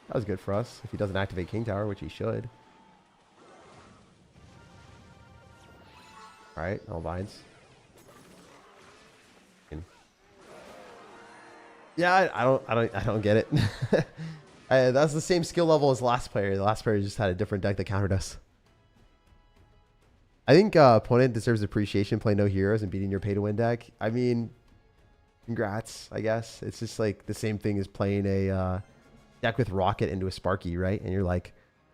That was good for us. If he doesn't activate King Tower, which he should. All right, all vines. Yeah, I don't get it. That's the same skill level as last player. The last player just had a different deck that countered us. I think opponent deserves appreciation playing no heroes and beating your pay-to-win deck. I mean, congrats, I guess. It's just like the same thing as playing a deck with Rocket into a Sparky, right? And you're like,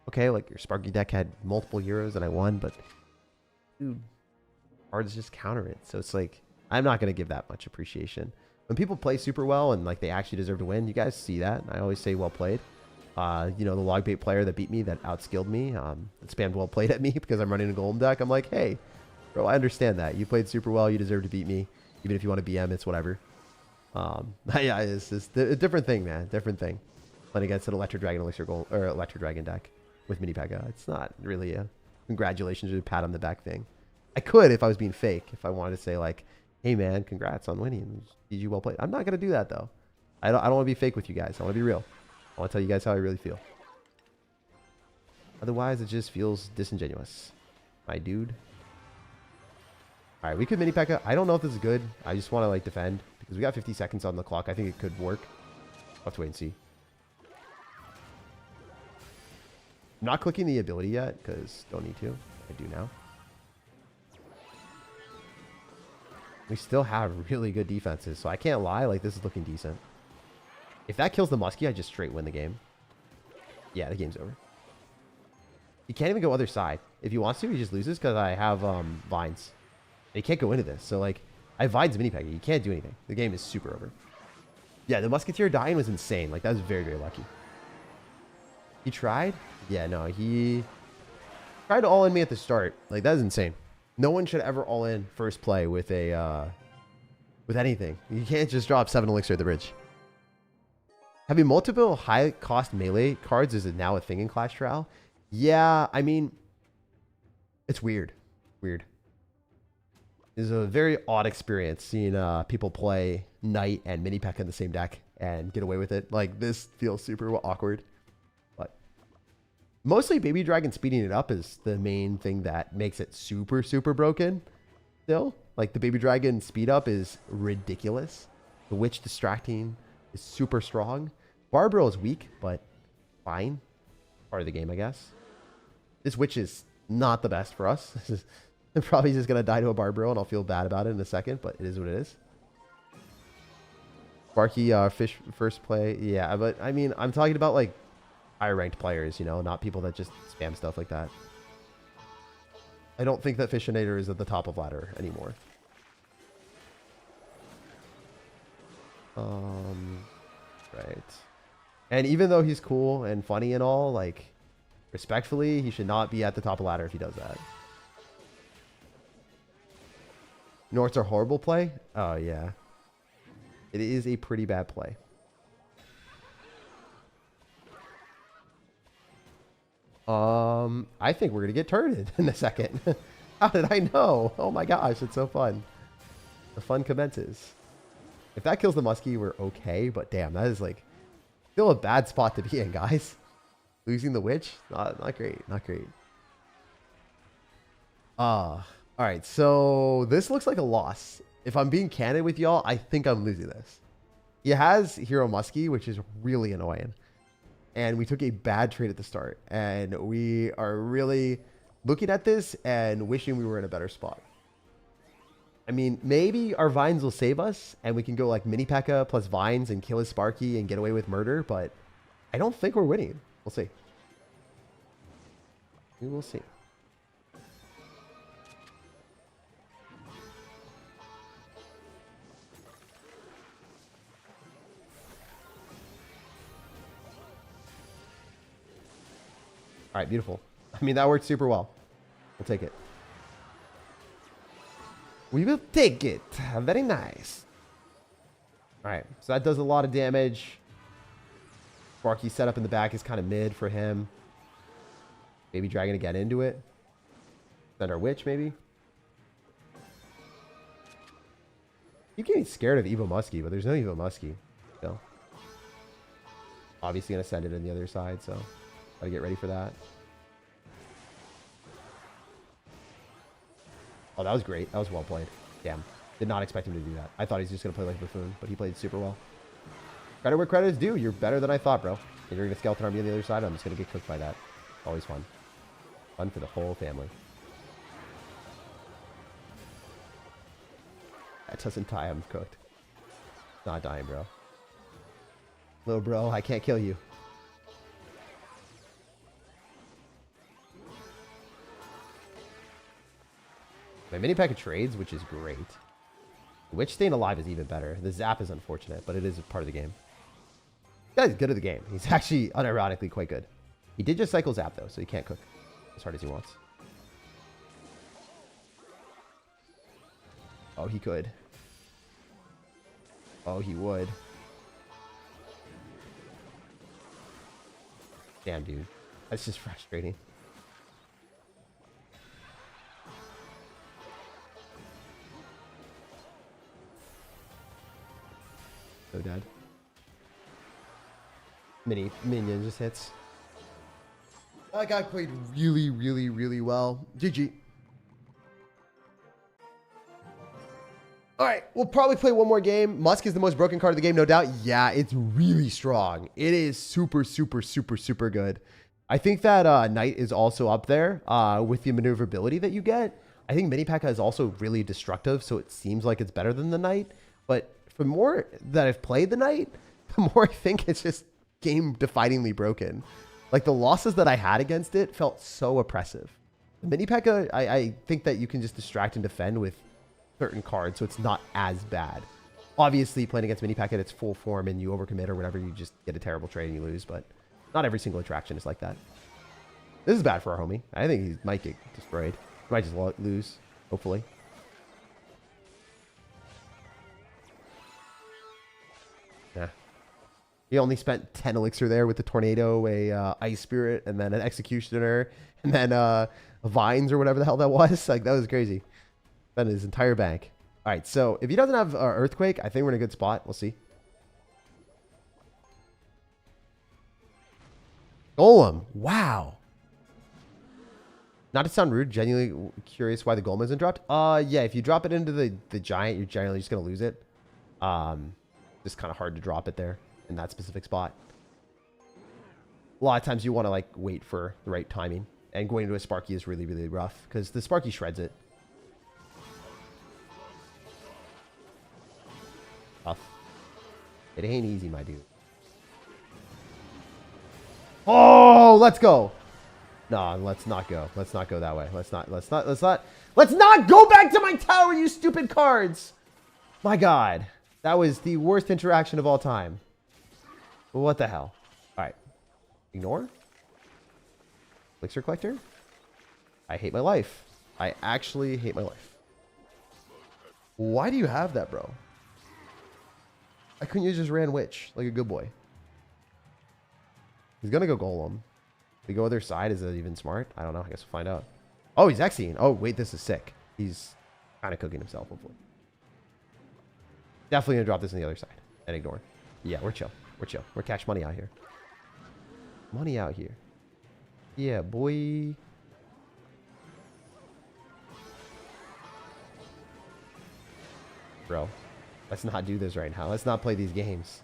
okay, like your Sparky deck had multiple heroes and I won, but dude, cards just counter it. So it's like, I'm not going to give that much appreciation. When people play super well and like they actually deserve to win, you guys see that. I always say well played. You know, the log bait player that beat me, that outskilled me, that spammed well played at me because I'm running a Golem deck. I'm like, hey, bro, I understand that. You played super well. You deserve to beat me. Even if you want to BM, it's whatever. Yeah, it's just a different thing, man. Different thing. Playing against an Electro Dragon Elixir Gold or Electro Dragon deck. with Mini P.E.K.K.A. It's not really a congratulations or a pat on the back thing. I could if I was being fake. If I wanted to say like, hey man, congrats on winning. GG, well played. I'm not gonna do that though. I don't want to be fake with you guys. I want to be real. I want to tell you guys how I really feel. Otherwise, it just feels disingenuous. My dude. All right, we could Mini P.E.K.K.A. I don't know if this is good. I just want to like defend because we got 50 seconds on the clock. I think it could work. I'll have to wait and see. I'm not clicking the ability yet because don't need to. I do now. We still have really good defenses, so I can't lie. Like, this is looking decent. If that kills the Muskie, I just straight win the game. Yeah, the game's over. He can't even go other side. If he wants to, he just loses because I have vines. And he can't go into this. So, like, I have vines Mini P.E.K.K.A. You can't do anything. The game is super over. Yeah, the Musketeer dying was insane. Like, that was very, very lucky. He tried? Yeah, no, he tried to all in me at the start. Like, that is insane. No one should ever all in first play with a with anything. You can't just drop 7 elixir at the bridge. Having multiple high cost melee cards is now a thing in Clash Royale. Yeah, I mean, it's weird. Weird. It's a very odd experience seeing people play Knight and Mini P.E.K.K.A. in the same deck and get away with it. Like, this feels super awkward. But mostly Baby Dragon speeding it up is the main thing that makes it super, super broken. Still, like, the Baby Dragon speed up is ridiculous. The Witch distracting is super strong. Barbaro is weak, but fine. Part of the game, I guess. This Witch is not the best for us. I'm probably just going to die to a Barbaro, and I'll feel bad about it in a second, but it is what it is. Sparky, fish first play. Yeah, but, I mean, I'm talking about, like, higher ranked players, you know, not people that just spam stuff like that. I don't think that Fishinator is at the top of ladder anymore. Right. And even though he's cool and funny and all, like, respectfully, he should not be at the top of ladder if he does that. Norts are horrible play? Oh, yeah. It is a pretty bad play. I think we're going to get turned in a second. How did I know? Oh my gosh, it's so fun. The fun commences. If that kills the Muskie, we're okay, but damn, that is like still a bad spot to be in, guys. Losing the Witch? Not great. Not great. All right, so this looks like a loss. If I'm being candid with y'all, I think I'm losing this. He has Hero Muskie, which is really annoying. And we took a bad trade at the start. And we are really looking at this and wishing we were in a better spot. I mean, maybe our vines will save us and we can go like Mini P.E.K.K.A. plus vines and kill his Sparky and get away with murder. But I don't think we're winning. We'll see. We will see. All right, beautiful. I mean, that worked super well. We'll take it. We will take it. Very nice. All right, so that does a lot of damage. Sparky setup in the back is kind of mid for him. Baby Dragon to get into it. Then our Witch, maybe. Keep getting scared of Evo Muskie, but there's no Evo Muskie. So, obviously going to send it on the other side, so gotta get ready for that. Oh, that was great. That was well played. Damn. Did not expect him to do that. I thought he was just going to play like Buffoon, but he played super well. Credit where credit is due. You're better than I thought, bro. And you're going to Skeleton Army on the other side. I'm just going to get cooked by that. Always fun. Fun for the whole family. That doesn't die. I'm cooked. Not dying, bro. Little bro, I can't kill you. My Mini P.E.K.K.A. trades, which is great. Witch staying alive is even better. The zap is unfortunate, but it is a part of the game. This guy's good at the game. He's actually unironically quite good. He did just cycle zap though, so he can't cook as hard as he wants. Oh, he could. Oh, he would. Damn, dude. That's just frustrating. So dead. Minion just hits. That guy played really, really, really well. GG. All right, we'll probably play one more game. Musk is the most broken card of the game, no doubt. Yeah, it's really strong. It is super, super, super, super good. I think that Knight is also up there with the maneuverability that you get. I think Mini P.E.K.K.A is also really destructive, so it seems like it's better than the Knight. But the more that I've played the Knight, the more I think it's just game-definingly broken. Like, the losses that I had against it felt so oppressive. The Mini P.E.K.K.A, I think that you can just distract and defend with certain cards, so it's not as bad. Obviously, playing against Mini P.E.K.K.A at its full form and you overcommit or whatever, you just get a terrible trade and you lose, but not every single attraction is like that. This is bad for our homie. I think he might get destroyed. He might just lose, hopefully. Yeah. He only spent 10 elixir there with the tornado, a ice spirit, and then an executioner, and then vines or whatever the hell that was. Like, that was crazy. Spent his entire bank. All right, so if he doesn't have earthquake, I think we're in a good spot. We'll see. Golem. Wow. Not to sound rude, genuinely curious why the Golem isn't dropped. Yeah, if you drop it into the giant, you're generally just gonna lose it. Just kind of hard to drop it there in that specific spot. A lot of times you want to like wait for the right timing, and going into a Sparky is really, really rough because the Sparky shreds it. Tough. It ain't easy, my dude. Oh, let's go. No, let's not go. Let's not go that way. Let's not go back to my tower, you stupid cards. My God. That was the worst interaction of all time. What the hell? All right. Ignore. Elixir collector. I hate my life. I actually hate my life. Why do you have that, bro? I couldn't use just ran witch like a good boy. He's gonna go golem. If we go other side, is that even smart? I don't know. I guess we'll find out. Oh, he's Xing. Oh, wait, this is sick. He's kind of cooking himself, hopefully. Definitely gonna drop this on the other side and ignore. Yeah, we're chill. We're chill. We're cash money out here. Money out here. Yeah, boy. Bro, let's not do this right now. Let's not play these games.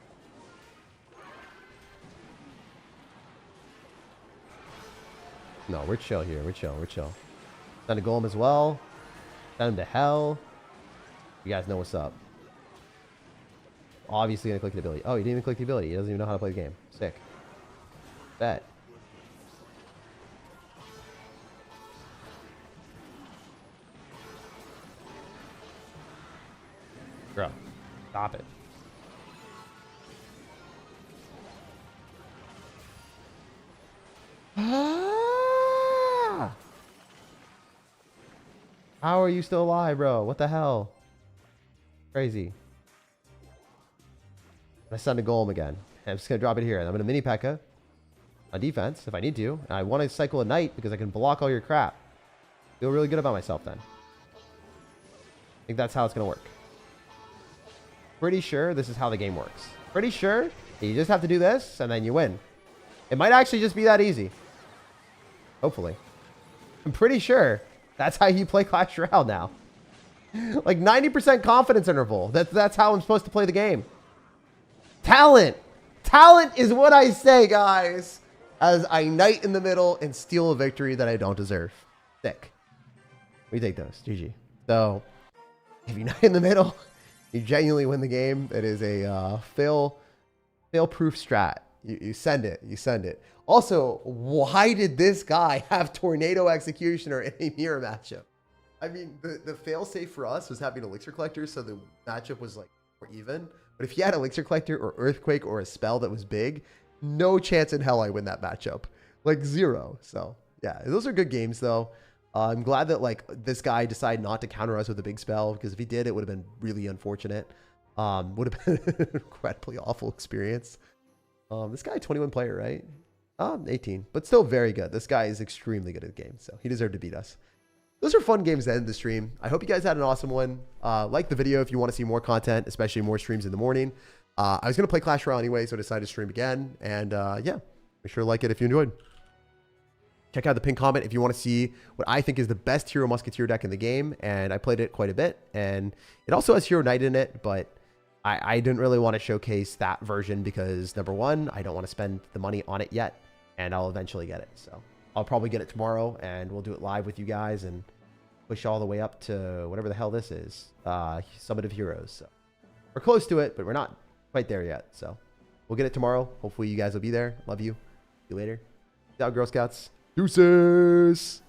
No, we're chill here. We're chill. We're chill. Send a golem as well. Send him to hell. You guys know what's up. Obviously gonna click the ability. Oh, he didn't even click the ability. He doesn't even know how to play the game. Sick. Bet. Bro, stop it. How are you still alive, bro? What the hell? Crazy. I send a golem again. I'm just gonna drop it here. And I'm gonna mini P.E.K.K.A on defense if I need to. And I want to cycle a knight because I can block all your crap. Feel really good about myself then. I think that's how it's gonna work. Pretty sure this is how the game works. Pretty sure you just have to do this and then you win. It might actually just be that easy. Hopefully. I'm pretty sure that's how you play Clash Royale now. Like 90% confidence interval. That's how I'm supposed to play the game. Talent. Talent is what I say, guys. As I knight in the middle and steal a victory that I don't deserve. Sick. We take those. GG. So, if you knight in the middle, you genuinely win the game. It is a fail-proof strat. You send it. You send it. Also, why did this guy have Tornado Executioner in a mirror matchup? I mean, the fail-safe for us was having Elixir Collector, so the matchup was like more even. But if you had Elixir Collector or Earthquake or a spell that was big, no chance in hell I win that matchup. Like zero. So, yeah, those are good games, though. I'm glad that like this guy decided not to counter us with a big spell, because if he did, it would have been really unfortunate. Would have been an incredibly awful experience. This guy, 21 player, right? 18, but still very good. This guy is extremely good at the game, so he deserved to beat us. Those are fun games to end the stream. I hope you guys had an awesome one. Like the video if you want to see more content, especially more streams in the morning. I was going to play Clash Royale anyway, so I decided to stream again. And yeah, make sure to like it if you enjoyed. Check out the pinned comment if you want to see what I think is the best Hero Musketeer deck in the game. And I played it quite a bit. And it also has Hero Knight in it, but I didn't really want to showcase that version because, number one, I don't want to spend the money on it yet. And I'll eventually get it. So I'll probably get it tomorrow, and we'll do it live with you guys and push all the way up to whatever the hell this is. Summit of Heroes. So we're close to it, but we're not quite there yet. So we'll get it tomorrow. Hopefully you guys will be there. Love you. See you later. Peace out, Girl Scouts. Deuces.